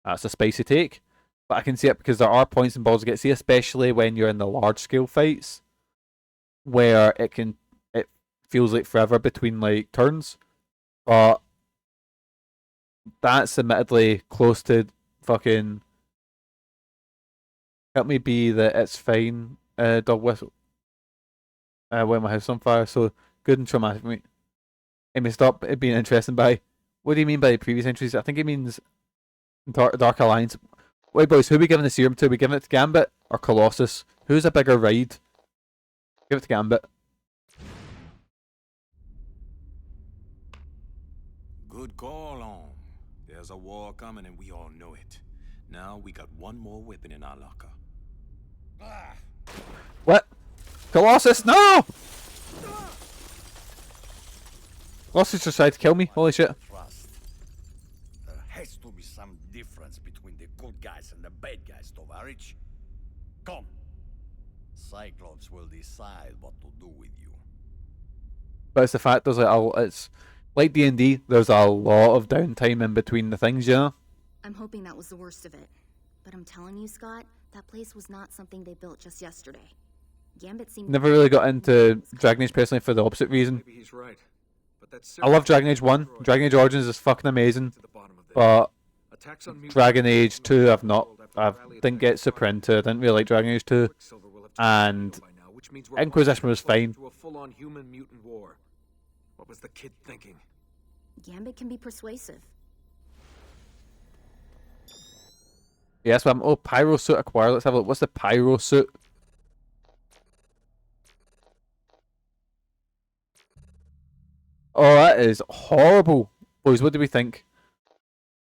That's a spicy take. But I can see it because there are points in Baldur's Gate 3, especially when you're in the large scale fights, where it feels like forever between like turns. But that's admittedly close to fucking help me be that it's fine dog whistle. When my house on fire, so good and traumatic for me. It may stop it being interesting by what do you mean by previous entries? I think it means Dark Alliance. Wait, boys, who are we giving the serum to? Are we giving it to Gambit or Colossus? Who's a bigger ride? Give it to Gambit. Good call on. There's a war coming and we all know it. Now we got one more weapon in our locker. What? Colossus, no! Colossus just tried to kill me. Holy shit. There has to be some difference between the good guys and the bad guys, Tovarich. Come. Cyclops will decide what to do with you. But it's the fact there's like it's like D&D. There's a lot of downtime in between the things, you know. I'm hoping that was the worst of it, but I'm telling you, Scott, that place was not something they built just yesterday. Gambit seemed Never really got into Dragon Age personally for the opposite reason. Maybe he's right. But that's I love Dragon Age 1. Dragon Age Origins is fucking amazing. But Dragon Age 2 I didn't get super into. I didn't really like Dragon Age 2. And which means we're Inquisition was fine. to a full-on human mutant war. What was the kid thinking? Gambit can be persuasive. Yes, I'm. Oh, pyro suit acquired. Let's have a look. What's the pyro suit? Oh, that is horrible. Boys, what do we think?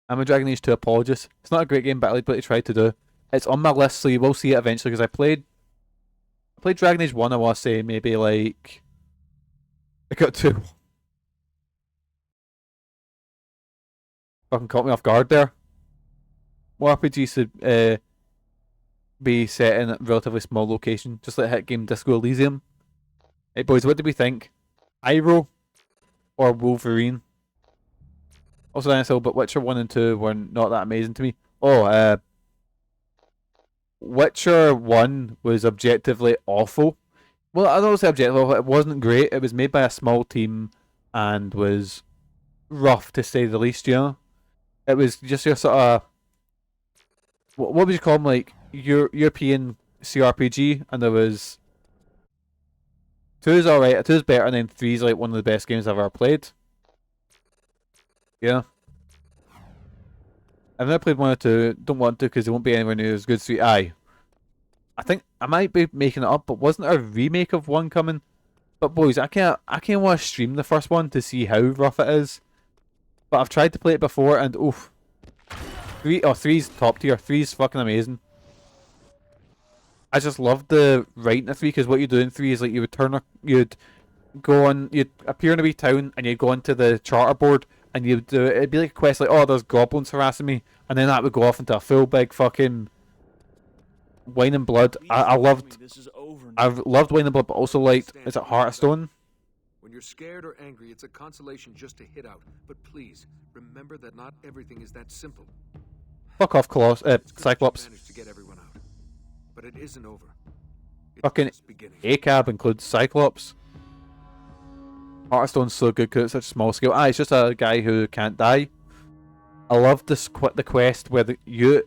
I'm a Dragon Age 2 apologist. It's not a great game, but I like what they tried to do. It's on my list, so you will see it eventually, because I played Dragon Age 1, I want to say, maybe like... I got 2. Fucking caught me off guard there. More RPGs should be set in a relatively small location, just like hit game Disco Elysium. Hey boys, what do we think? Iroh or Wolverine? Also, then I said, but Witcher 1 and 2 were not that amazing to me. Oh, Witcher 1 was objectively awful. Well, I don't say objectively, it wasn't great. It was made by a small team and was rough, to say the least, you know? It was just your sort of... What would you call them? Like, European CRPG, and there was... 2 is alright, 2 is better, and then 3 is like one of the best games I've ever played. Yeah. I've never played 1 or 2, don't want to because they won't be anywhere near as good as 3. Aye. I think I might be making it up, but wasn't there a remake of 1 coming? But boys, I can't want to stream the first one to see how rough it is. But I've tried to play it before and oof. 3's top tier, 3's fucking amazing. I just loved the writing of 3 because what you do in 3 is like you'd appear in a wee town and you'd go into the charter board and it'd be like a quest like, oh, there's goblins harassing me, and then that would go off into a full big fucking Wine and Blood. I've loved Wine and Blood, but also liked, is it Hearthstone? When you're scared or angry, it's a consolation just to hit out. But please, remember that not everything is that simple. Fuck off, Cyclops. To get everyone out. But it isn't over. Fucking ACAB includes Cyclops. Hearthstone's so good because it's such a small scale. It's just a guy who can't die. I love this the quest where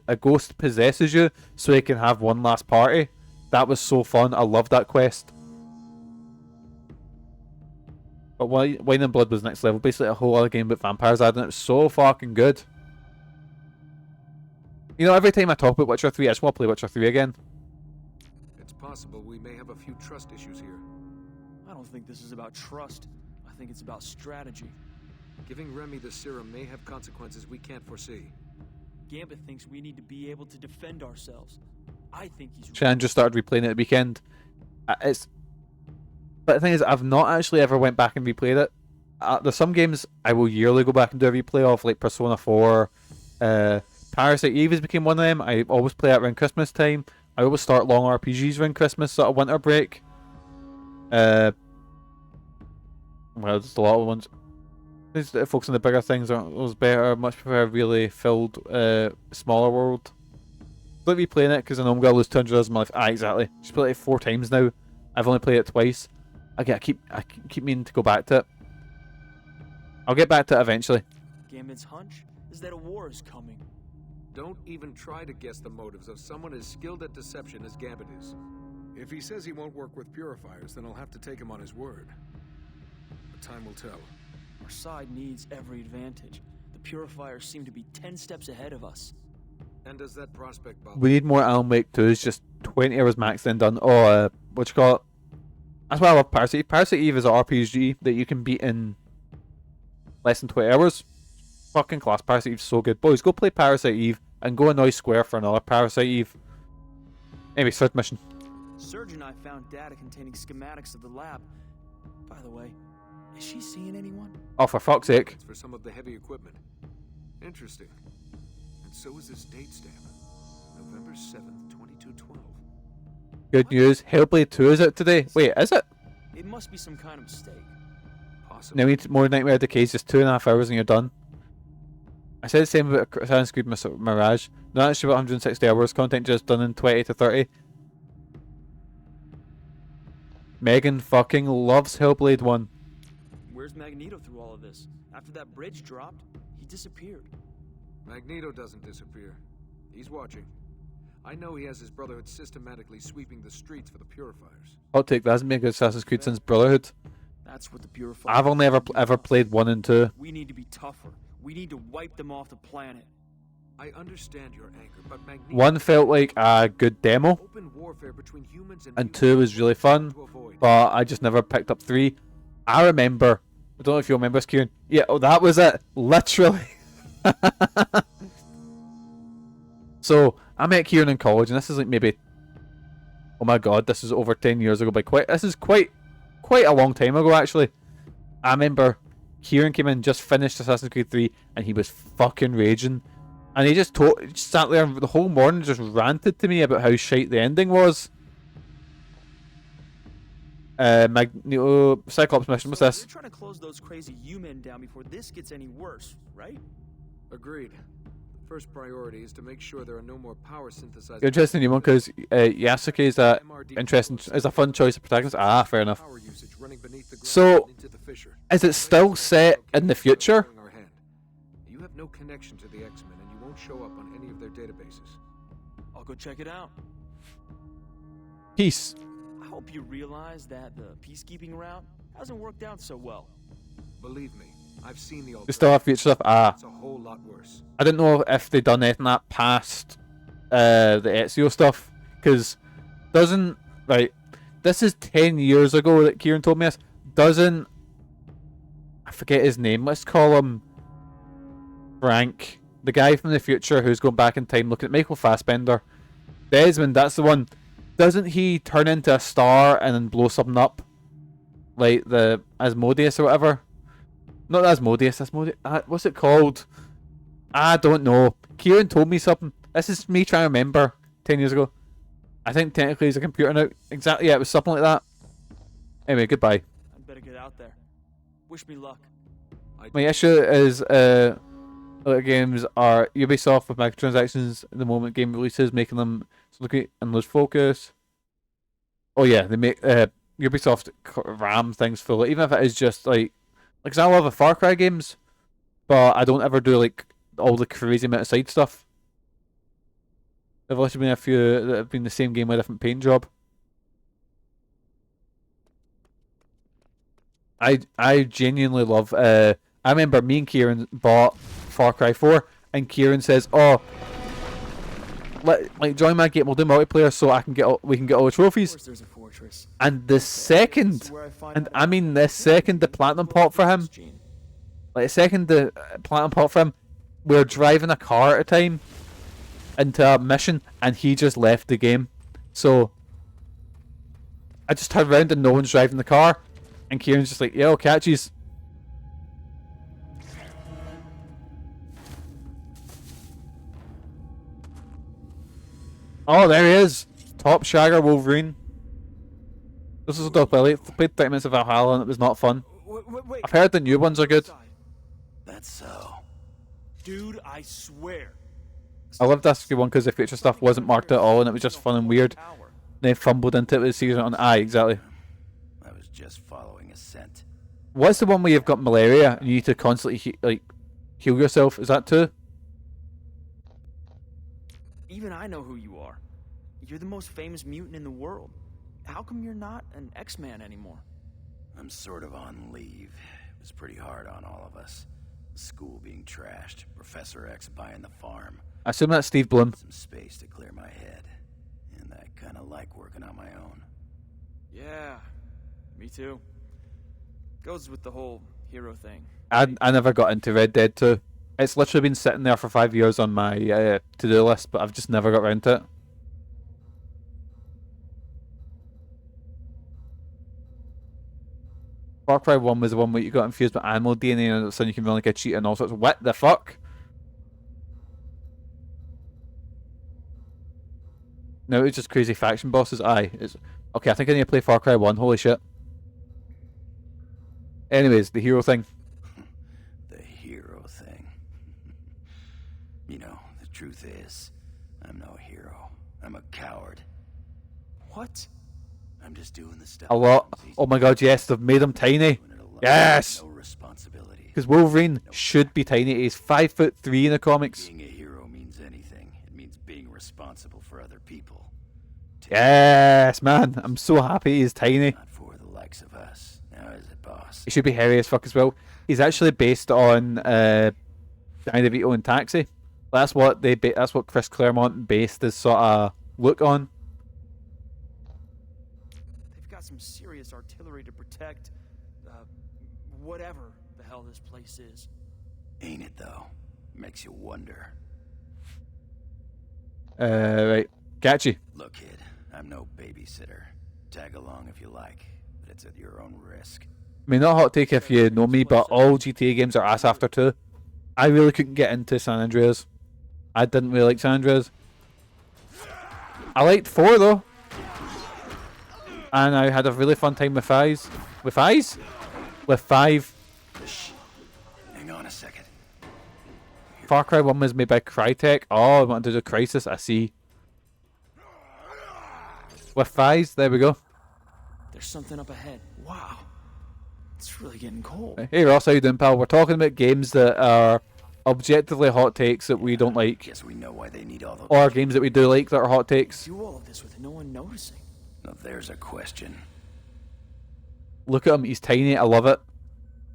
a ghost possesses you so he can have one last party. That was so fun. I love that quest. But Wine and Blood was next level. Basically a whole other game with vampires added in. It was so fucking good. You know, every time I talk about Witcher 3, I just want to play Witcher 3 again. It's possible we may have a few trust issues here. I don't think this is about trust. I think it's about strategy. Giving Remy the serum may have consequences we can't foresee. Gambit thinks we need to be able to defend ourselves. I think he's... Shan just started replaying it at the weekend. But the thing is, I've not actually ever went back and replayed it. There's some games I will yearly go back and do a replay of, like Persona 4. Parasite Eve has become one of them. I always play it around Christmas time. I always start long RPGs around Christmas, sort of winter break. Well, there's a lot of ones. Focus on the bigger things aren't those better. Much prefer a really filled, smaller world. Don't be playing it because I know I'm gonna lose 200 hours in my life. Exactly. Just played it 4 times now. I've only played it twice. I keep meaning to go back to it. I'll get back to it eventually. Gambit's hunch is that a war is coming. Don't even try to guess the motives of someone as skilled at deception as Gambit is. If he says he won't work with purifiers, then I'll have to take him on his word. But time will tell. Our side needs every advantage. The purifiers seem to be 10 steps ahead of us. And does that prospect bother? We need more Alan Wake 2. It's just 20 hours max then done. Oh, what you call it? That's why I love Parasite Eve. Parasite Eve is an RPG that you can beat in less than 20 hours. Fucking class. Parasite Eve's so good. Boys, go play Parasite Eve and go annoy Square for another Parasite Eve. Anyway, third mission. Surge and I found data containing schematics of the lab. By the way, is she seeing anyone? Oh, for fuck's sake. It's for some of the heavy equipment. Interesting. And so is this date stamp. November 7th, 2212. Good news. Hellblade 2 is out today. Wait, is it? It must be some kind of mistake. Possibly. Now we need more Nightmare Decays. Just 2.5 hours and you're done. I said the same about Assassin's Creed Mirage. Not actually about 160 hours. Content just done in 20 to 30. Megan fucking loves Hellblade 1. Where's Magneto through all of this? After that bridge dropped, he disappeared. Magneto doesn't disappear. He's watching. I know he has his Brotherhood systematically sweeping the streets for the Purifiers. I'll take that. Hasn't been a good Assassin's Creed since Brotherhood. That's what the Purifiers. I've only ever played 1 and 2. We need to be tougher. We need to wipe them off the planet. I understand your anger, but Magneto... 1 felt like a good demo, Open warfare between humans and 2 was really fun, but I just never picked up 3. I remember, I don't know if you remember this, Kieran. Yeah, oh, that was it. Literally. So, I met Kieran in college, and this is like maybe... Oh my god, this is over 10 years ago, but this is quite a long time ago, actually. I remember Kieran came in, just finished Assassin's Creed 3, and he was fucking raging. And he just sat there the whole morning, just ranted to me about how shite the ending was. Magneto Cyclops mission, what's this? We're trying to close those crazy U-men down before this gets any worse, right? Agreed. First priority is to make sure there are no more power synthesizers. Interesting new one, because Yasuke is a is a fun choice of protagonist. Ah, fair enough. So, is it still set in the future? You have no connection to the X-Men, and you won't show up on any of their databases. I'll go check it out. Peace. I hope you realize that the peacekeeping route hasn't worked out so well. Believe me, I've seen the They still have future stuff. Ah. It's a whole lot worse. I didn't know if they'd done anything that past the Ezio stuff, because doesn't, right, this is 10 years ago that Kieran told me this, doesn't, I forget his name, let's call him Frank, the guy from the future who's going back in time looking at Michael Fassbender. Desmond, that's the one. Doesn't he turn into a star and then blow something up? Like the Asmodeus or whatever? Not Asmodeus, what's it called? I don't know. Kieran told me something. This is me trying to remember 10 years ago. I think technically he's a computer now. Exactly, yeah, it was something like that. Anyway, goodbye. I'd better get out there. Wish me luck. My issue is other games are Ubisoft with microtransactions at the moment game releases, making them look and lose focus. Oh yeah, they make Ubisoft ram things full. Even if it is just like I love the Far Cry games, but I don't ever do like all the crazy amount of side stuff. There've also been a few that have been the same game with a different paint job. I genuinely love. I remember me and Kieran bought Far Cry 4, and Kieran says, "Oh, join my game. We'll do multiplayer so we can get all the trophies." And the second, and I mean the second, the platinum pop for him, we're driving a car at a time into a mission, and he just left the game. So I just turned around and no one's driving the car, and Kieran's just like, "Yo, catches." Oh, there he is. Top Shagger Wolverine. This is a dope. I played 30 minutes of Valhalla and it was not fun. Wait. I've heard the new ones are good. That's so. Dude, I swear. I loved this one because the future stuff wasn't marked at all and it was just fun and weird. They fumbled into it with the season on exactly. I was just following a scent. What's the one where you've got malaria and you need to constantly heal yourself? Is that too? Even I know who you are. You're the most famous mutant in the world. How come you're not an X-Man anymore? I'm sort of on leave. It was pretty hard on all of us. School being trashed, Professor X buying the farm. I assume that's Steve Bloom. Some space to clear my head. And I kind of like working on my own. Yeah, me too. Goes with the whole hero thing. I never got into Red Dead 2. It's literally been sitting there for 5 years on my to-do list, but I've just never got around to it. Far Cry 1 was the one where you got infused with animal DNA and all of a sudden you can run like a cheetah and all sorts of... What the fuck? No, it's just crazy faction bosses. Aye. Okay, I think I need to play Far Cry 1. Holy shit. Anyways, the hero thing. The hero thing. You know, the truth is, I'm no hero. I'm a coward. What? I'm just doing the stuff. A lot. Oh my god, yes, they've made him tiny. Yes! No responsibility. Because Wolverine should be tiny. He's 5'3" in the comics. Being a hero means anything. It means being responsible for other people. Yes, man. I'm so happy he's tiny. Not for the likes of us. Now is it, boss? He should be hairy as fuck as well. He's actually based on Danny DeVito in Taxi. That's what that's what Chris Claremont based his sort of look on. They've got some serious artillery to protect, whatever the hell this place is. Ain't it, though? Makes you wonder. Right. Got you. Look, kid, I'm no babysitter. Tag along if you like, but it's at your own risk. I mean, not a hot take if you know me, but all GTA games are ass after 2. I really couldn't get into San Andreas. I didn't really like San Andreas. I liked 4 though. And I had a really fun time with 5. With 5? With 5. Shh. Hang on a second. Far Cry 1 was made by Crytek. Oh, I wanted to do Crysis, I see. With 5s, there we go. There's something up ahead. Wow. It's really getting cold. Hey Ross, how you doing, pal? We're talking about games that are objectively hot takes that we don't like. Guess we know why they need all those. Or games that we do like that are hot takes. Do all of this with no one noticing. Now there's a question. Look at him, he's tiny, I love it.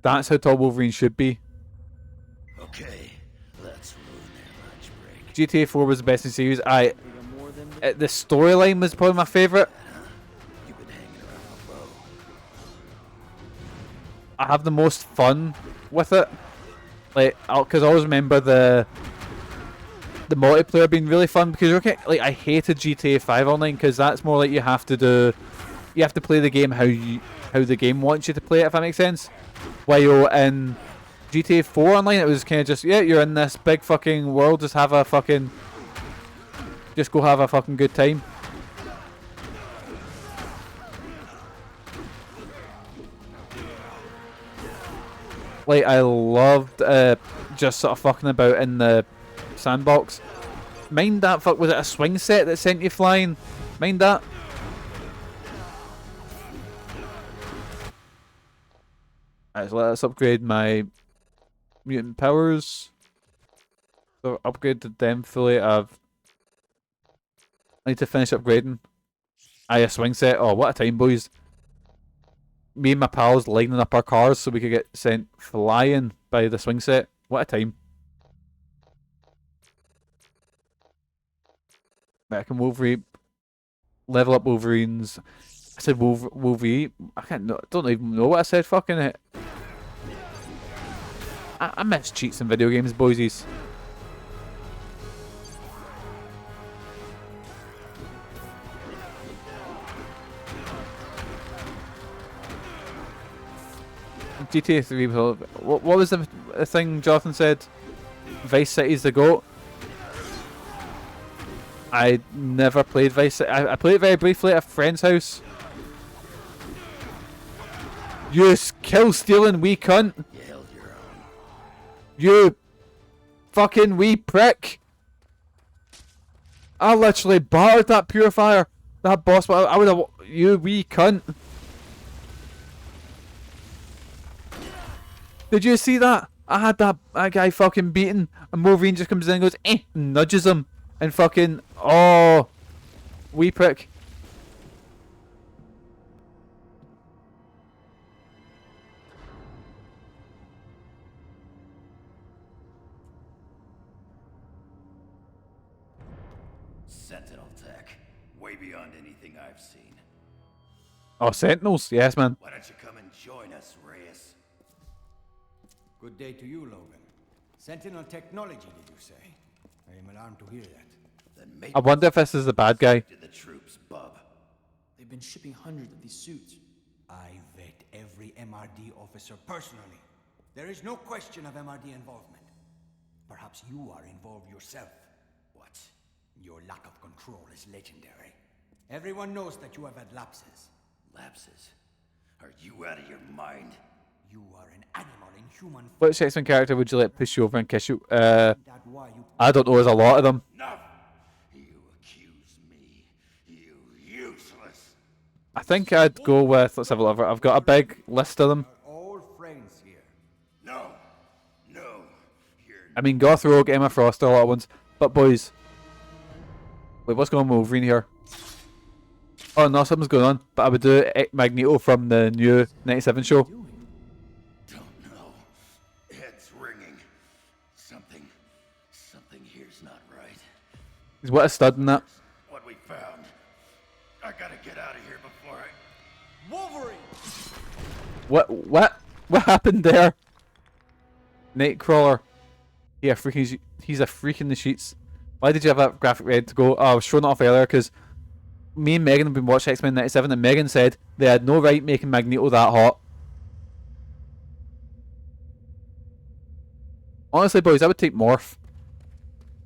That's how tall Wolverine should be. Okay, let's ruin their lunch break. GTA 4 was the best in the series. The storyline was probably my favourite. You've been hanging around the bow. I have the most fun with it. Like, because I always remember the multiplayer being really fun, because you're like, I hated GTA 5 online because that's more like you have to play the game how the game wants you to play it, if that makes sense. While in GTA 4 online it was kind of just, yeah, you're in this big fucking world, just go have a fucking good time. Like, I loved just sort of fucking about in the sandbox. Mind that, fuck, was it a swing set that sent you flying? Mind that. Alright, so let's upgrade my mutant powers. So upgraded them fully. I need to finish upgrading. A swing set. Oh, what a time, boys. Me and my pals lining up our cars so we could get sent flying by the swing set. What a time. I can Wolverine. Level up Wolverines. I said Wolverine. Don't even know what I said. Fucking it. I miss cheats in video games, boysies. GTA 3, what was the thing Jonathan said? Vice City's the GOAT. I never played Vice City. I played it very briefly at a friend's house. You kill-stealing wee cunt. You held your own. You fucking wee prick. I literally barred that purifier. That boss, I would have... You wee cunt. Did you see that? I had that guy fucking beaten, and Wolverine just comes in and goes, nudges him, and fucking, oh, wee prick. Sentinel tech, way beyond anything I've seen. Oh, Sentinels, yes, man. Why don't you come and join us, Reyes? Good day to you, Logan. Sentinel technology, did you say? I am alarmed to hear that. Then I wonder if this is the bad guy. to the troops, bub. They've been shipping hundreds of these suits. I vet every MRD officer personally. There is no question of MRD involvement. Perhaps you are involved yourself. What? Your lack of control is legendary. Everyone knows that you have had lapses. Lapses? Are you out of your mind? You are an animal in human form. Which X-Men character would you let push you over and kiss you? I don't know, there's a lot of them. No! You accuse me. You useless. I think I'd go with, let's have a look. I've got a big list of them. All friends here. No. No. You're I mean, Goth Rogue, Emma Frost, a lot of ones. But boys, Wait, what's going on with Wolverine here? Oh no, something's going on. But I would do Magneto from the new 97 show. Don't know. Head's ringing. Something here's not right. He's what a stud in that. What we found. I gotta get out of here before I... Wolverine! What happened there? Nightcrawler. Yeah, he's a freak in the sheets. Why did you have that graphic ready to go? Oh, I was showing it off earlier because me and Megan have been watching X-Men 97 and Megan said they had no right making Magneto that hot. Honestly, boys, I would take Morph.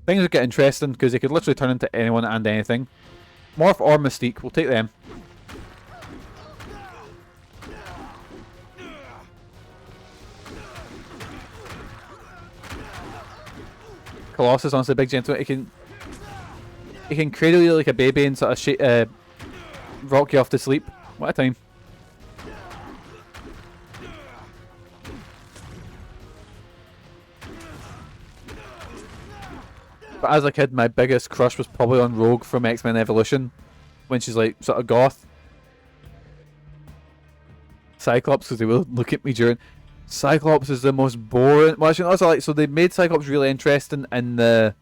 Things would get interesting because they could literally turn into anyone and anything. Morph or Mystique, we'll take them. Colossus, honestly, big gentleman. He can cradle you like a baby and sort of rock you off to sleep. What a time. But as a kid, my biggest crush was probably on Rogue from X-Men Evolution, when she's like sort of goth. Cyclops, because they will look at me during. Cyclops is the most boring. Well, actually, also like so they made Cyclops really interesting in the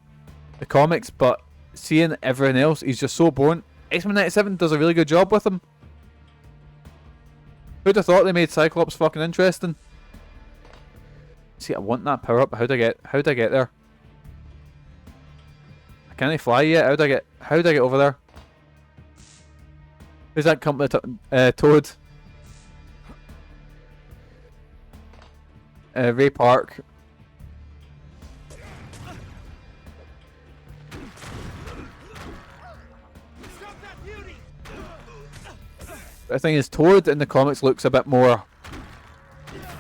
comics, but seeing everything else, he's just so boring. X-Men 97 does a really good job with him. Who'd have thought they made Cyclops fucking interesting? See, I want that power up. How'd I get there? Can I fly yet? How'd I get over there? Who's that company? Toad. Ray Park. The thing is, Toad in the comics looks a bit more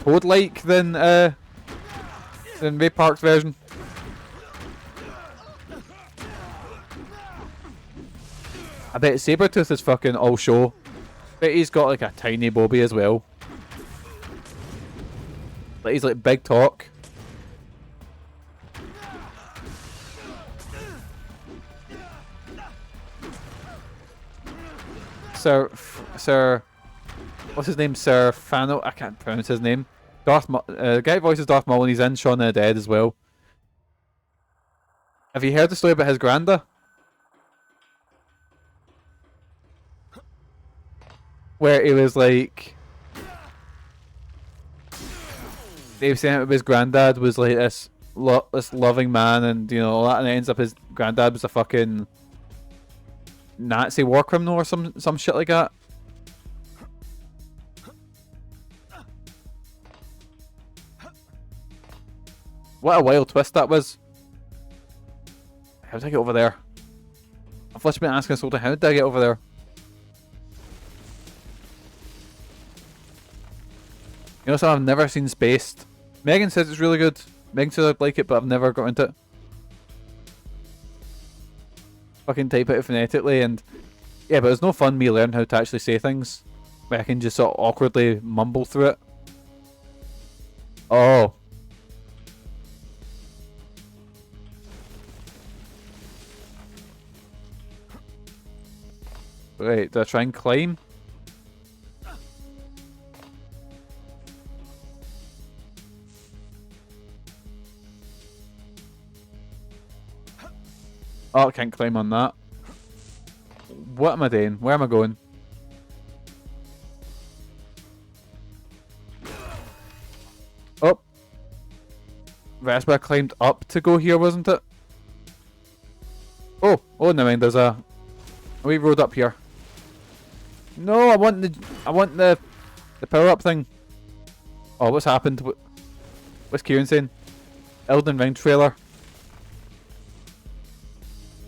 Toad-like than Ray Park's version. I bet Sabretooth is fucking all show. Bet he's got like a tiny bobby as well. Like he's like big talk. Sir, what's his name? Sir Fano. I can't pronounce his name. The guy who voices Darth Maul, and he's in Shaun of the Dead as well. Have you heard the story about his granda? Where he was like, they were saying his granddad was like this loving man, and you know all that, and it ends up his granddad was a fucking Nazi war criminal or some shit like that. What a wild twist that was. How did I get over there? I've literally been asking this whole time, how did I get over there? You know something I've never seen Spaced. Megan says it's really good. Megan says I'd like it, but I've never got into it. Fucking type it phonetically, and yeah, but it's no fun me learning how to actually say things. Where I can just sort of awkwardly mumble through it. Oh. Wait, do I try and climb? Oh, I can't climb on that. What am I doing? Where am I going? Oh. That's where I climbed up to go here, wasn't it? Oh, never mind, there's a wee road up here. No, I want the power up thing. Oh, what's happened? What's Kieran saying? Elden Ring trailer.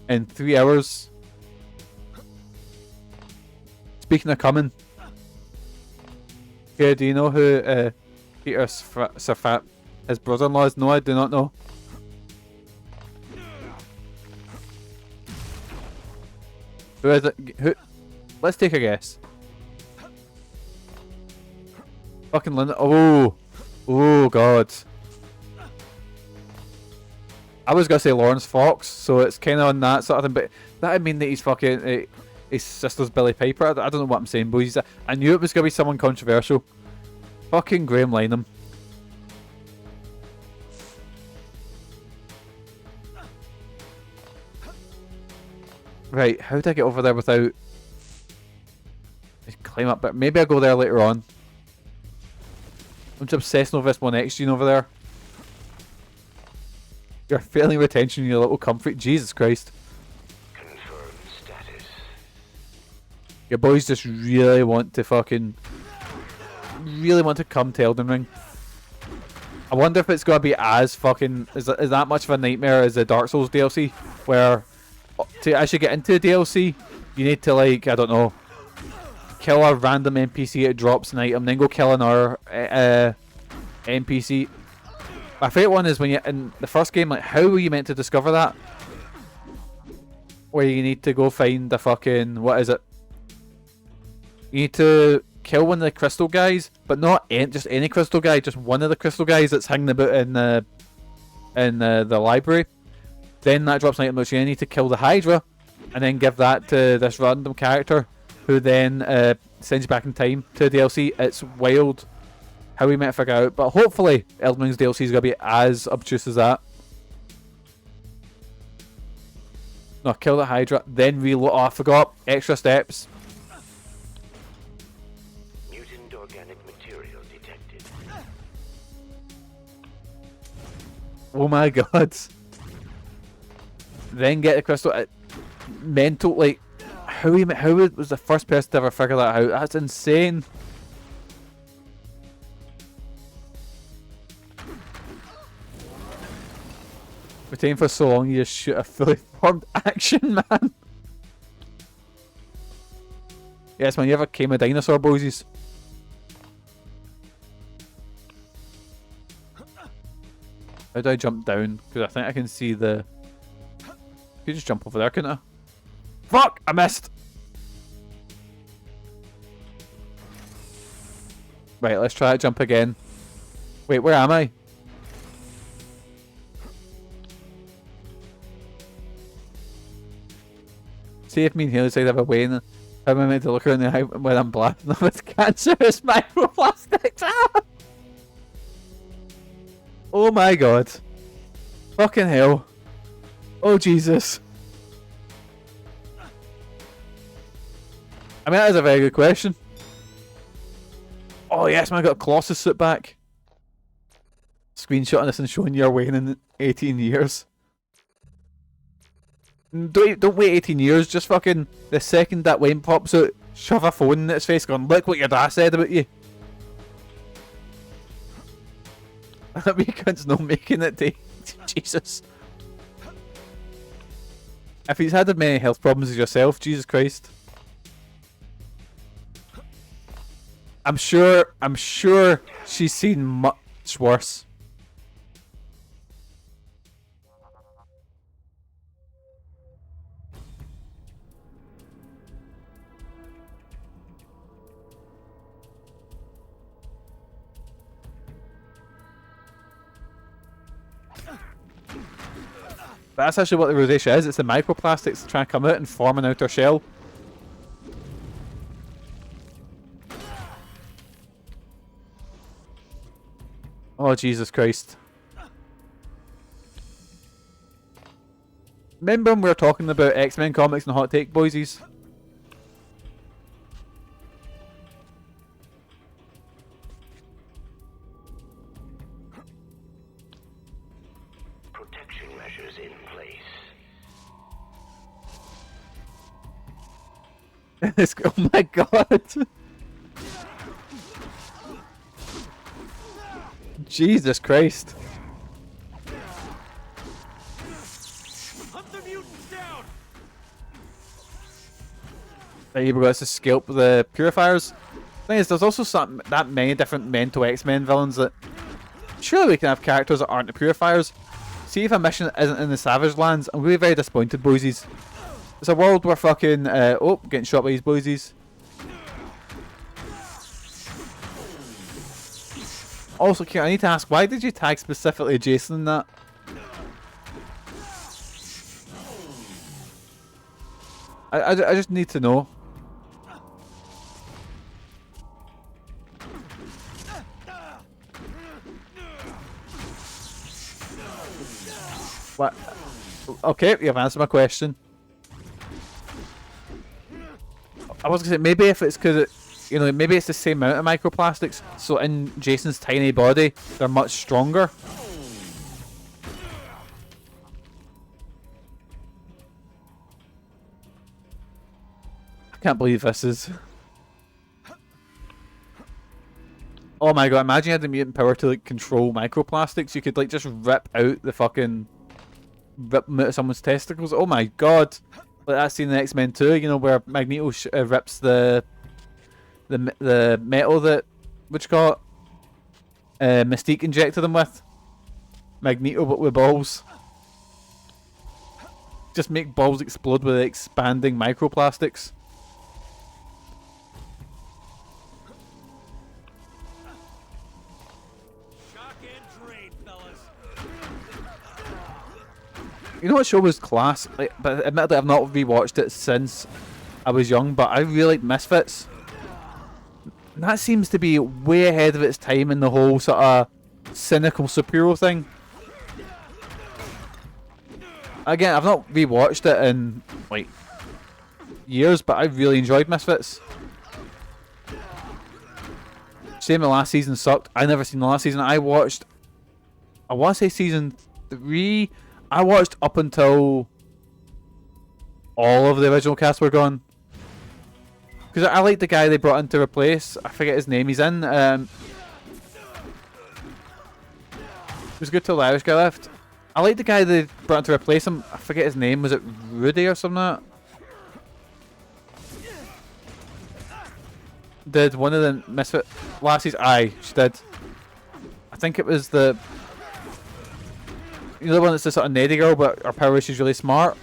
In 3 hours. Speaking of coming. Yeah, do you know who Peter Safat, his brother-in-law is? No, I do not know. Who is it? Who? Let's take a guess. Fucking Linda. Oh god. I was gonna say Lawrence Fox, so it's kind of on that sort of thing, but that'd mean that he's fucking his sister's Billy Piper. I don't know what I'm saying, boys. I knew it was gonna be someone controversial. Fucking Graham Lineham. Right, how do I get over there without... Just climb up, but maybe I'll go there later on. I'm just obsessing over this 1X gene over there. You're failing retention in your little comfort. Jesus Christ. Confirm status. Your boys just really want to fucking... Really want to come to Elden Ring. I wonder if it's going to be as fucking... Is that much of a nightmare as the Dark Souls DLC? Where... To actually get into the DLC, you need to, like, I don't know, kill a random NPC, it drops an item, then go kill another NPC. My favourite one is when you in the first game, like, how were you meant to discover that? Where you need to go find the fucking, what is it? You need to kill one of the crystal guys, but not just any crystal guy, just one of the crystal guys that's hanging about in the library. Then that drops an item which you need to kill the Hydra, and then give that to this random character, who then sends you back in time to DLC. It's wild how we might figure out, but hopefully Elden Ring's DLC is going to be as obtuse as that. No, kill the Hydra, then reload. Oh, I forgot. Extra steps. Mutant organic material detected. Oh my god. Then get the crystal. Mental, like, how was the first person to ever figure that out? That's insane. Retain for so long, you just shoot a fully formed action man. Yes, man, you ever came a dinosaur, boys? How do I jump down? Because I think I can see the... You just jump over there, couldn't I? Fuck! I missed! Right, let's try to jump again. Wait, where am I? See if me and Haley side have a way in. How am I meant to look around the eye when I'm blasting them with cancerous microplastics? Ah! Oh my god. Fucking hell. Oh Jesus. I mean, that is a very good question. Oh yes, man, I got a Colossus suit back. Screenshotting this and showing you're waiting in 18 years. Don't wait 18 years, just fucking the second that Wayne pops out, shove a phone in its face going, look what your dad said about you. That weekend's not making it to Jesus. If he's had as many health problems as yourself, Jesus Christ. I'm sure she's seen much worse. But that's actually what the rosacea is. It's the microplastics trying to come out and form an outer shell. Oh, Jesus Christ. Remember when we were talking about X-Men comics and Hot Take, boysies? Protection measures in place. Oh my god. Jesus Christ. Hunt the mutants down. There you go, let's just scalp the purifiers. Thing is, there's also that many different mental X-Men villains that surely we can have characters that aren't the purifiers. See if a mission isn't in the Savage Lands, I'm really very disappointed, boysies. It's a world where fucking oh, getting shot by these boysies. Also, I need to ask, why did you tag specifically Jason in that? I just need to know. What? Okay, you've answered my question. I was gonna say maybe if it's because you know, maybe it's the same amount of microplastics. So in Jason's tiny body, they're much stronger. I can't believe this is. Oh my god! Imagine you had the mutant power to like control microplastics. You could like just rip out the fucking rip them out of someone's testicles. Oh my god! Like that scene in X-Men 2, you know, where Magneto rips the metal that what you call it? Mystique injected him with. Magneto, but with balls. Just make balls explode with expanding microplastics. You know what show was class? Like, but admittedly, I've not rewatched it since I was young. But I really like Misfits. And that seems to be way ahead of its time in the whole sort of cynical superhero thing. Again, I've not rewatched it in like years, but I really enjoyed Misfits. Same, the last season sucked. I never seen the last season. I watched, I want to say season 3. I watched up until all of the original cast were gone. Because I like the guy they brought in to replace. I forget his name. He's in. It was good till the Irish guy left. I like the guy they brought in to replace him. I forget his name. Was it Rudy or something like that? Did one of the Misfit last season? Aye, she did. I think it was the... You know the one that's the sort of nerdy girl, but her power is she's really smart?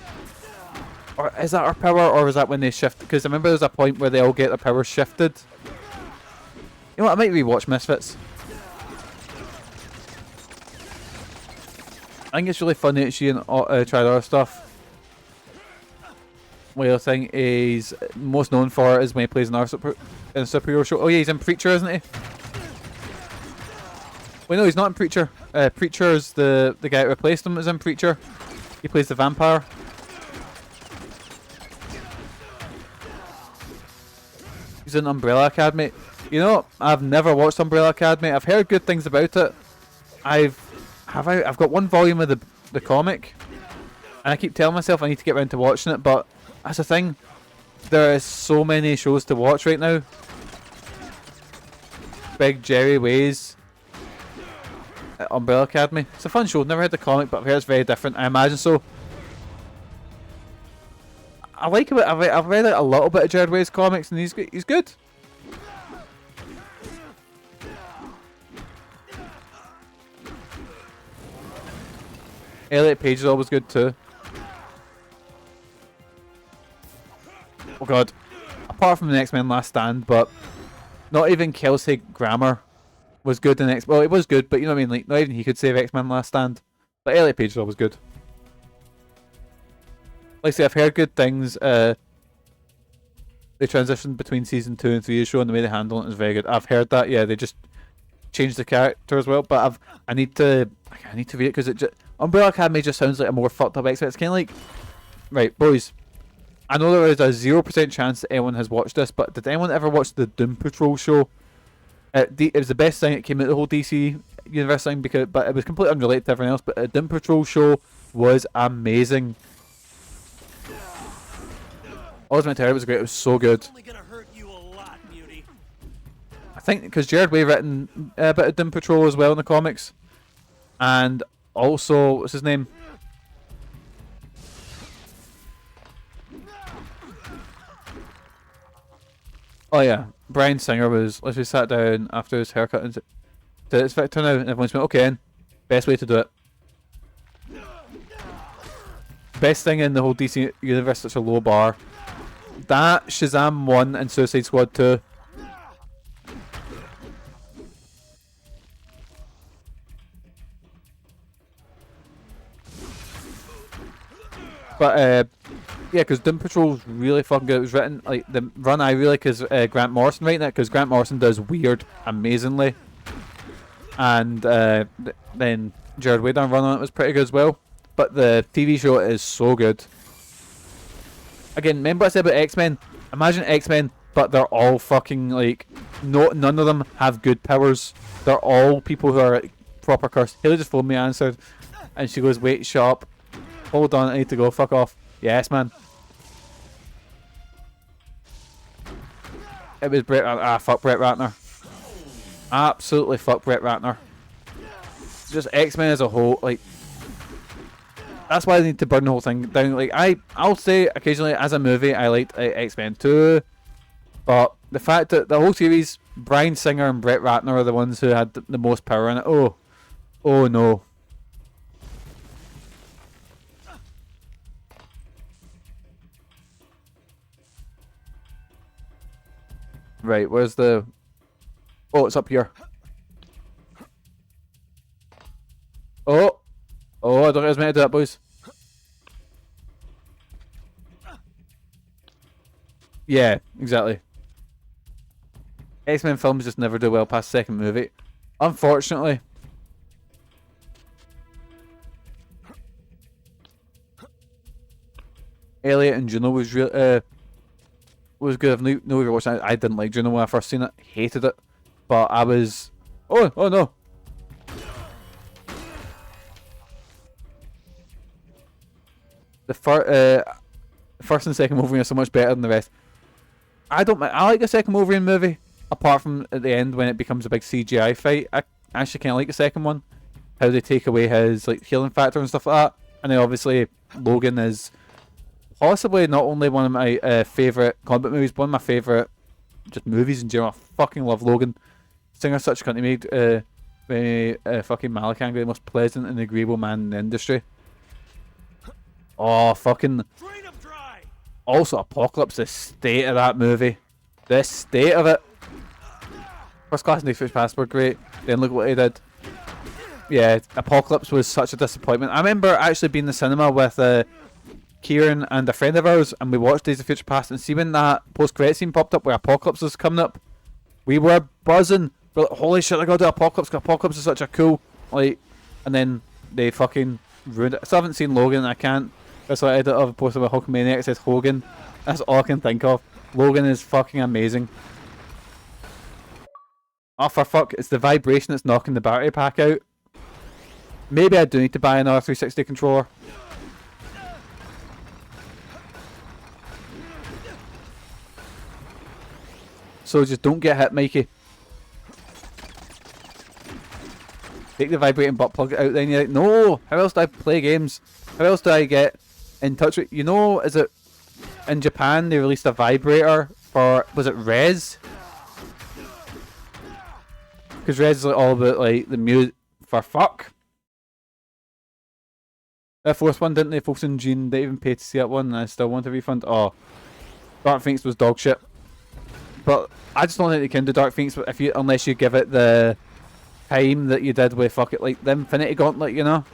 Or is that her power, or is that when they shift? Because I remember there's a point where they all get their powers shifted. You know what, I might rewatch Misfits. I think it's really funny that she tried other stuff. One other thing is most known for is when he plays in a superhero show. Oh yeah, he's in Preacher, isn't he? Wait, no, he's not in Preacher. Preacher is the guy that replaced him is in Preacher. He plays the vampire. He's in Umbrella Academy. You know, I've never watched Umbrella Academy. I've heard good things about it. I've got one volume of the comic, and I keep telling myself I need to get around to watching it. But that's the thing. There is so many shows to watch right now. Big Jerry Ways. Umbrella Academy. It's a fun show. Never read the comic, but I've heard it's very different. I imagine so. I like it. I've read a little bit of Jared Way's comics, and he's good. Elliot Page is always good too. Oh god. Apart from the X-Men Last Stand, but not even Kelsey Grammer was good in X. Well, it was good, but you know what I mean. Like, not even he could save X-Men Last Stand. But Elliot Page is always good. Like I say, I've heard good things. The transition between season 2 and 3 is showing the way they handle it is very good. I've heard that. Yeah, they just changed the character as well. But I need to read it because it Umbrella Academy just sounds like a more fucked up X-Men. It's kind of like, right, boys. I know there is a 0% chance that anyone has watched this, but did anyone ever watch the Doom Patrol show? It was the best thing that came out of the whole DC universe thing, but it was completely unrelated to everything else. But the Doom Patrol show was amazing. I was meant to hear it was great. It was so good. I think because Jared Way written a bit of Doom Patrol as well in the comics, and also what's his name? Oh yeah, Bryan Singer was literally sat down after his haircut and said, "It's Victor now," and everyone's went, "Okay, then. Best way to do it." Best thing in the whole DC universe, such a low bar. That, Shazam 1 and Suicide Squad 2. But Yeah, because Doom Patrol's really fucking good. It was written, like, the run I really like is Grant Morrison writing it, because Grant Morrison does weird amazingly. And then Jared Whedon run on it was pretty good as well. But the TV show is so good. Again, remember what I said about X-Men? Imagine X-Men, but they're all fucking, like, none of them have good powers. They're all people who are proper cursed. Haley just phoned me, answered, and she goes, wait, shut up. Hold on, I need to go, fuck off. Yes, man. It was Brett Ratner. Ah, fuck Brett Ratner. Absolutely fuck Brett Ratner. Just X-Men as a whole, like, that's why they need to burn the whole thing down. Like, I'll say occasionally as a movie I liked X-Men 2, but the fact that the whole series, Bryan Singer and Brett Ratner are the ones who had the most power in it. Oh no. Right, where's the... Oh, it's up here. Oh, I don't think I was meant to do that, boys. Yeah, exactly. X-Men films just never do well past the second movie, unfortunately. Elliot and Juno was good. I've never watched it. I didn't like Juno when I first seen it. Hated it, but I was. Oh no. The first and second Wolverine are so much better than the rest. I like the second Wolverine movie, apart from at the end when it becomes a big CGI fight. I actually kind of like the second one. How they take away his like healing factor and stuff like that. And then obviously Logan is possibly not only one of my favourite comic movies, but one of my favourite just movies in general. I fucking love Logan. Singer such a cunt he made fucking Malachi the most pleasant and agreeable man in the industry. Oh, fucking... Also, Apocalypse, the state of that movie. The state of it. First Class and Future Past were great. Then look what he did. Yeah, Apocalypse was such a disappointment. I remember actually being in the cinema with Kieran and a friend of ours, and we watched Days of Future Past, and see when that post-credit scene popped up where Apocalypse was coming up, we were buzzing. We're like, holy shit, I gotta do Apocalypse, because Apocalypse is such a cool... like, and then they fucking ruined it. I still haven't seen Logan, and I can't. That's what I did of a poster with Hulkamaniac. It says Hogan. That's all I can think of. Logan is fucking amazing. Oh, for fuck. It's the vibration that's knocking the battery pack out. Maybe I do need to buy another 360 controller. So just don't get hit, Mikey. Take the vibrating butt plug out, then you're like, no! How else do I play games? How else do I get in touch with... You know, is it... In Japan, they released a vibrator for... Was it Rez? Because Rez is like all about, like, the music... For fuck! The fourth one, didn't they focus on Gene? They even paid to see that one, and I still want a refund. Oh. Dark Phoenix was dog shit. But I just don't think they can do Dark Phoenix unless you give it the time that you did with fuck it, like the Infinity Gauntlet, you know?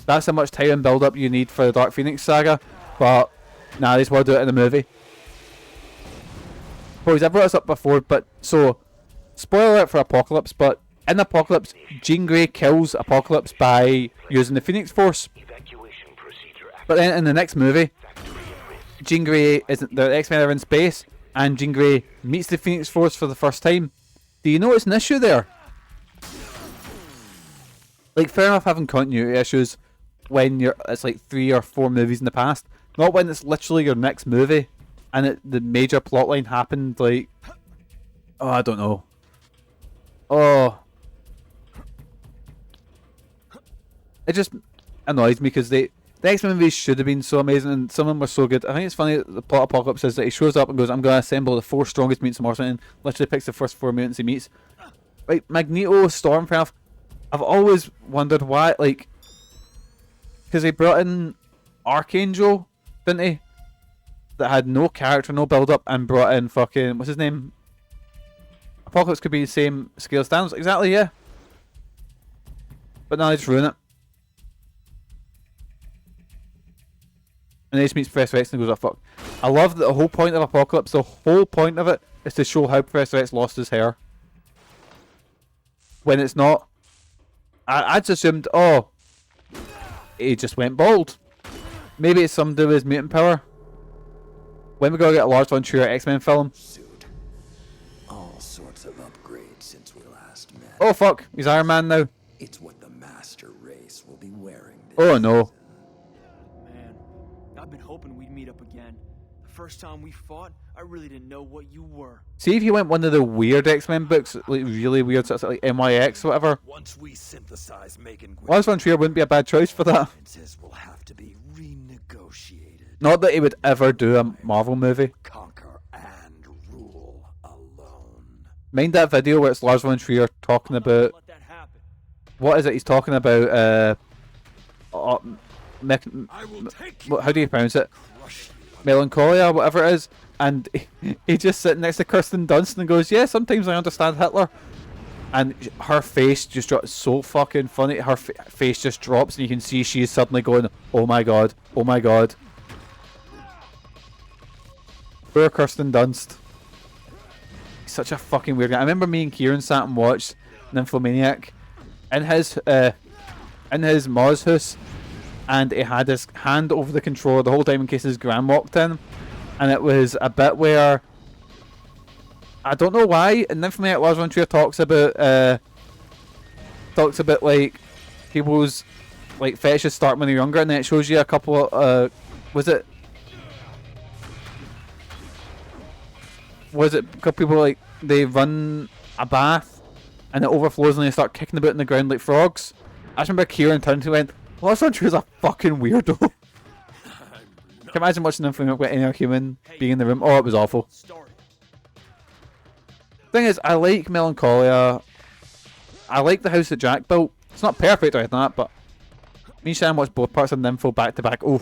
That's how much time and build up you need for the Dark Phoenix saga. But nah, they just want to do it in the movie. Boys, I've brought this up before, but so spoiler alert for Apocalypse, but in Apocalypse, Jean Grey kills Apocalypse by using the Phoenix Force. But then in the next movie, Jean Grey isn't, the X-Men are in space, and Jean Grey meets the Phoenix Force for the first time. Do you notice an issue there? Like, fair enough having continuity issues when it's like 3 or 4 movies in the past. Not when it's literally your next movie and the major plotline happened like... Oh, I don't know. Oh. It just annoys me because the X-Men movies should have been so amazing and some of them were so good. I think it's funny that the plot Apocalypse says that he shows up and goes, I'm going to assemble the 4 strongest mutants or something, and literally picks the first 4 mutants he meets. Like, Magneto, Storm, fair enough. I've always wondered why, like... Because he brought in Archangel, didn't he? That had no character, no build-up, and brought in fucking... What's his name? Apocalypse could be the same scale as Thanos. Exactly, yeah. But now they just ruin it. And then he meets Professor X and goes, oh fuck. I love that the whole point of Apocalypse, the whole point of it is to show how Professor X lost his hair. When it's not. I just assumed, oh, he just went bald. Maybe it's something to do with his mutant power. When we go get a Lars von Trier X-Men film. Suit. All sorts of upgrades since we last met. Oh fuck, he's Iron Man now. It's what the master race will be wearing this Oh no. Man, I've been hoping we'd meet up again. The first time we fought, I really didn't know what you were. See if you went one of the weird X-Men books, like really weird, sort of like MYX or whatever. Once we synthesize making Lars von Trier wouldn't be a bad choice for that. will have to be renegotiated. Not that he would ever do a Marvel movie. Conquer and rule alone. Mind that video where it's Lars von Trier talking about... What is it he's talking about? How do you pronounce it? Melancholia, whatever it is. And he just sitting next to Kirsten Dunst and goes, yeah, sometimes I understand Hitler. And her face just drops, so fucking funny. Her face just drops and you can see she's suddenly going, oh my god, oh my god. Poor Kirsten Dunst. He's such a fucking weird guy. I remember me and Kieran sat and watched Nymphomaniac in his Moz house, and he had his hand over the controller the whole time in case his gran walked in. And it was a bit where I don't know why in Nymphomaniac Lars von Trier talks about like people's like fetishes start when they're younger, and then it shows you a couple of was it a couple people like they run a bath and it overflows and they start kicking about in the ground like frogs. I just remember Kieran turned to me and went, Lars von Trier's a fucking weirdo. Can you imagine watching Nymphomaniac with any other human being in the room? Oh, it was awful. Thing is, I like Melancholia. I like the house that Jack built. It's not perfect or anything like that, but me and Shannon watched both parts of Nympho back to back. Oh,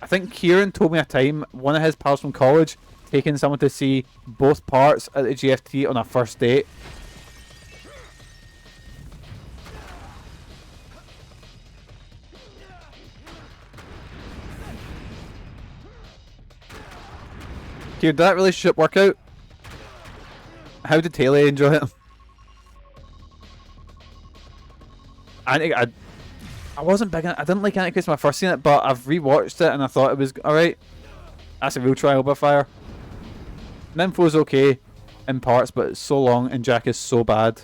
I think Kieran told me a time one of his pals from college taking someone to see both parts at the GFT on a first date. Kieran, did that relationship work out? How did Taylor enjoy it? I wasn't big on it. I didn't like Antichrist when I first seen it, but I've rewatched it and I thought it was alright. That's a real trial by fire. Nympho's okay in parts, but it's so long and Jack is so bad.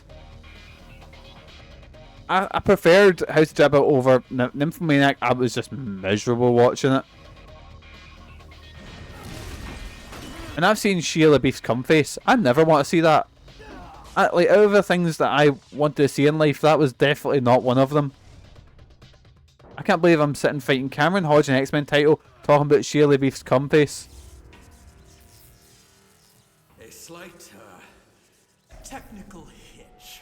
I preferred House of Jabba over Nymphomaniac. I was just miserable watching it. And I've seen Shia LaBeouf's cum face. I never want to see that. Like, out of the things that I want to see in life, that was definitely not one of them. I can't believe I'm sitting fighting Cameron Hodge in an X-Men title, talking about Shia LaBeouf's cum face. A slight, technical hitch.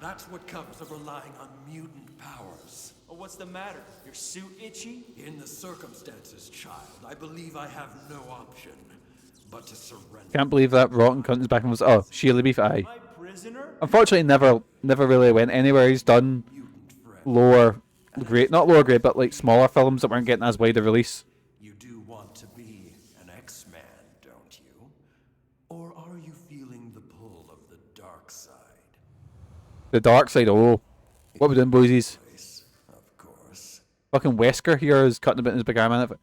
That's what comes of relying on mutant powers. Oh, what's the matter? Your suit itchy? In the circumstances, child, I believe I have no option but to surrender. Can't believe that rotten cunt is back and was, oh, Shia LaBeouf, aye. Unfortunately, never really went anywhere. He's done lower grade, not lower grade, but like smaller films that weren't getting as wide a release. You do want to be an X-Man, don't you? Or are you feeling the pull of the dark side? The dark side, oh. What we doing, boysies? Of course. Fucking Wesker here is cutting a bit in his big arm in it.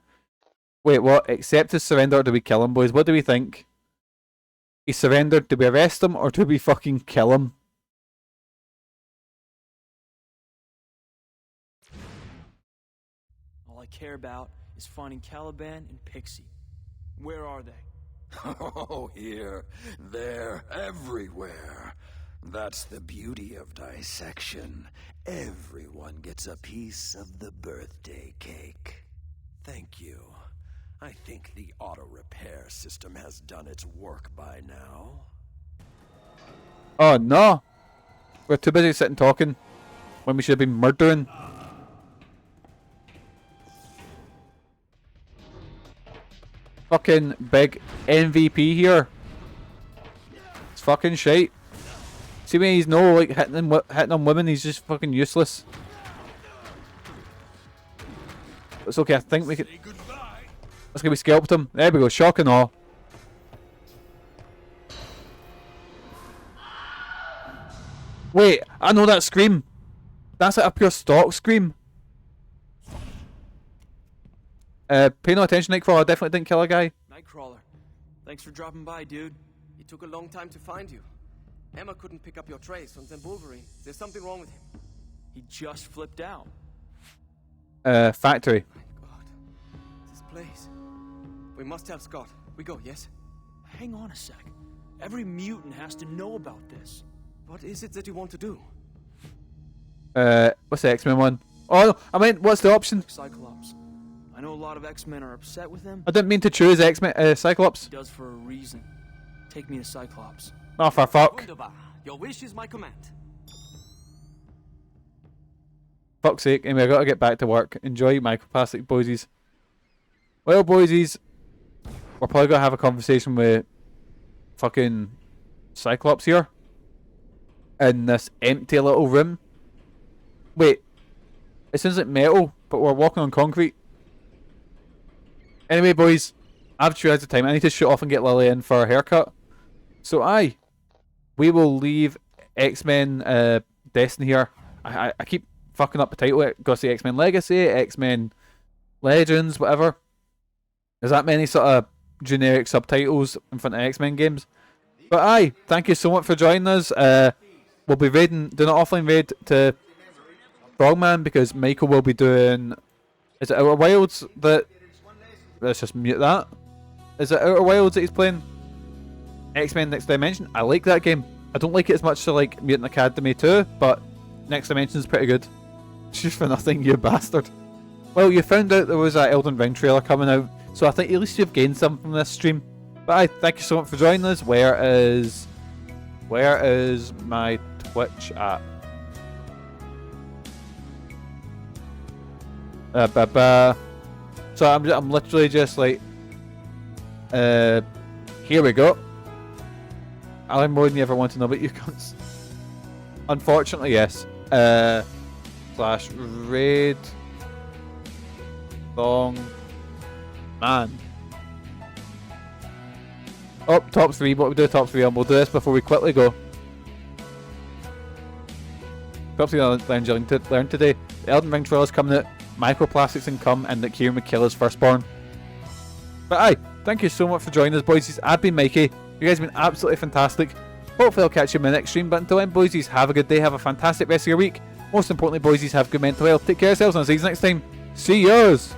Wait, what? Accept his surrender or do we kill him, boys? What do we think? He surrendered. Do we arrest him or do we fucking kill him? All I care about is finding Caliban and Pixie. Where are they? Oh, here, there, everywhere. That's the beauty of dissection. Everyone gets a piece of the birthday cake. Thank you. I think the auto repair system has done its work by now. Oh no! We're too busy sitting talking when we should have been murdering. Fucking big MVP here. It's fucking shite. See when he's no like hitting on women, he's just fucking useless. It's okay, I think we can... Let's go, we scalped him. There we go, shock and awe. Wait, I know that scream. That's like a pure stock scream. Pay no attention, Nightcrawler. I definitely didn't kill a guy. Nightcrawler, thanks for dropping by, dude. It took a long time to find you. Emma couldn't pick up your trace on Wolverine. There's something wrong with him. He just flipped out. Factory. My God. This place. We must tell Scott. We go, yes? Hang on a sec. Every mutant has to know about this. What is it that you want to do? What's the X-Men one? Oh, no, I mean, what's the option? Cyclops. I know a lot of X-Men are upset with him. I didn't mean to choose X-Men, Cyclops. He does for a reason. Take me to Cyclops. Oh, for fuck. Wunderbar. Your wish is my command. Fuck's sake. Anyway, I gotta get back to work. Enjoy microplastic, boysies. Well, boysies, we're probably gonna have a conversation with fucking Cyclops here. In this empty little room. Wait. It sounds like metal, but we're walking on concrete. Anyway, boys, I've tried the time. I need to shoot off and get Lily in for a haircut. So, we will leave X-Men Destiny here. I keep fucking up the title. Gotta say X-Men Legacy, X-Men Legends, whatever. There's that many sort of generic subtitles in front of X-Men games. But thank you so much for joining us. We'll be doing an offline raid to Frogman because Michael will be doing... Is it Outer Wilds that... Let's just mute that. Is it Outer Wilds that he's playing? X-Men Next Dimension? I like that game. I don't like it as much as I like Mutant Academy 2, but Next Dimension is pretty good. Just for nothing, you bastard. Well, you found out there was an Elden Ring trailer coming out, so I think at least you've gained something from this stream. But thank you so much for joining us. Where is my Twitch at? So I'm literally just like, here we go. I learned more than you ever want to know about you cunts. Unfortunately, yes. Slash raid long man. Oh, top 3. What we do top 3 on? We'll do this before we quickly go. Top 3 I learned today. The Elden Ring trailer's coming out. Microplastics income and that Kieran McKill is firstborn. But thank you so much for joining us, boys. I've been Mikey. You guys have been absolutely fantastic. Hopefully I'll catch you in my next stream. But until then, boys, have a good day. Have a fantastic rest of your week. Most importantly, boys, have good mental health. Take care of yourselves and I'll see you next time. See yous!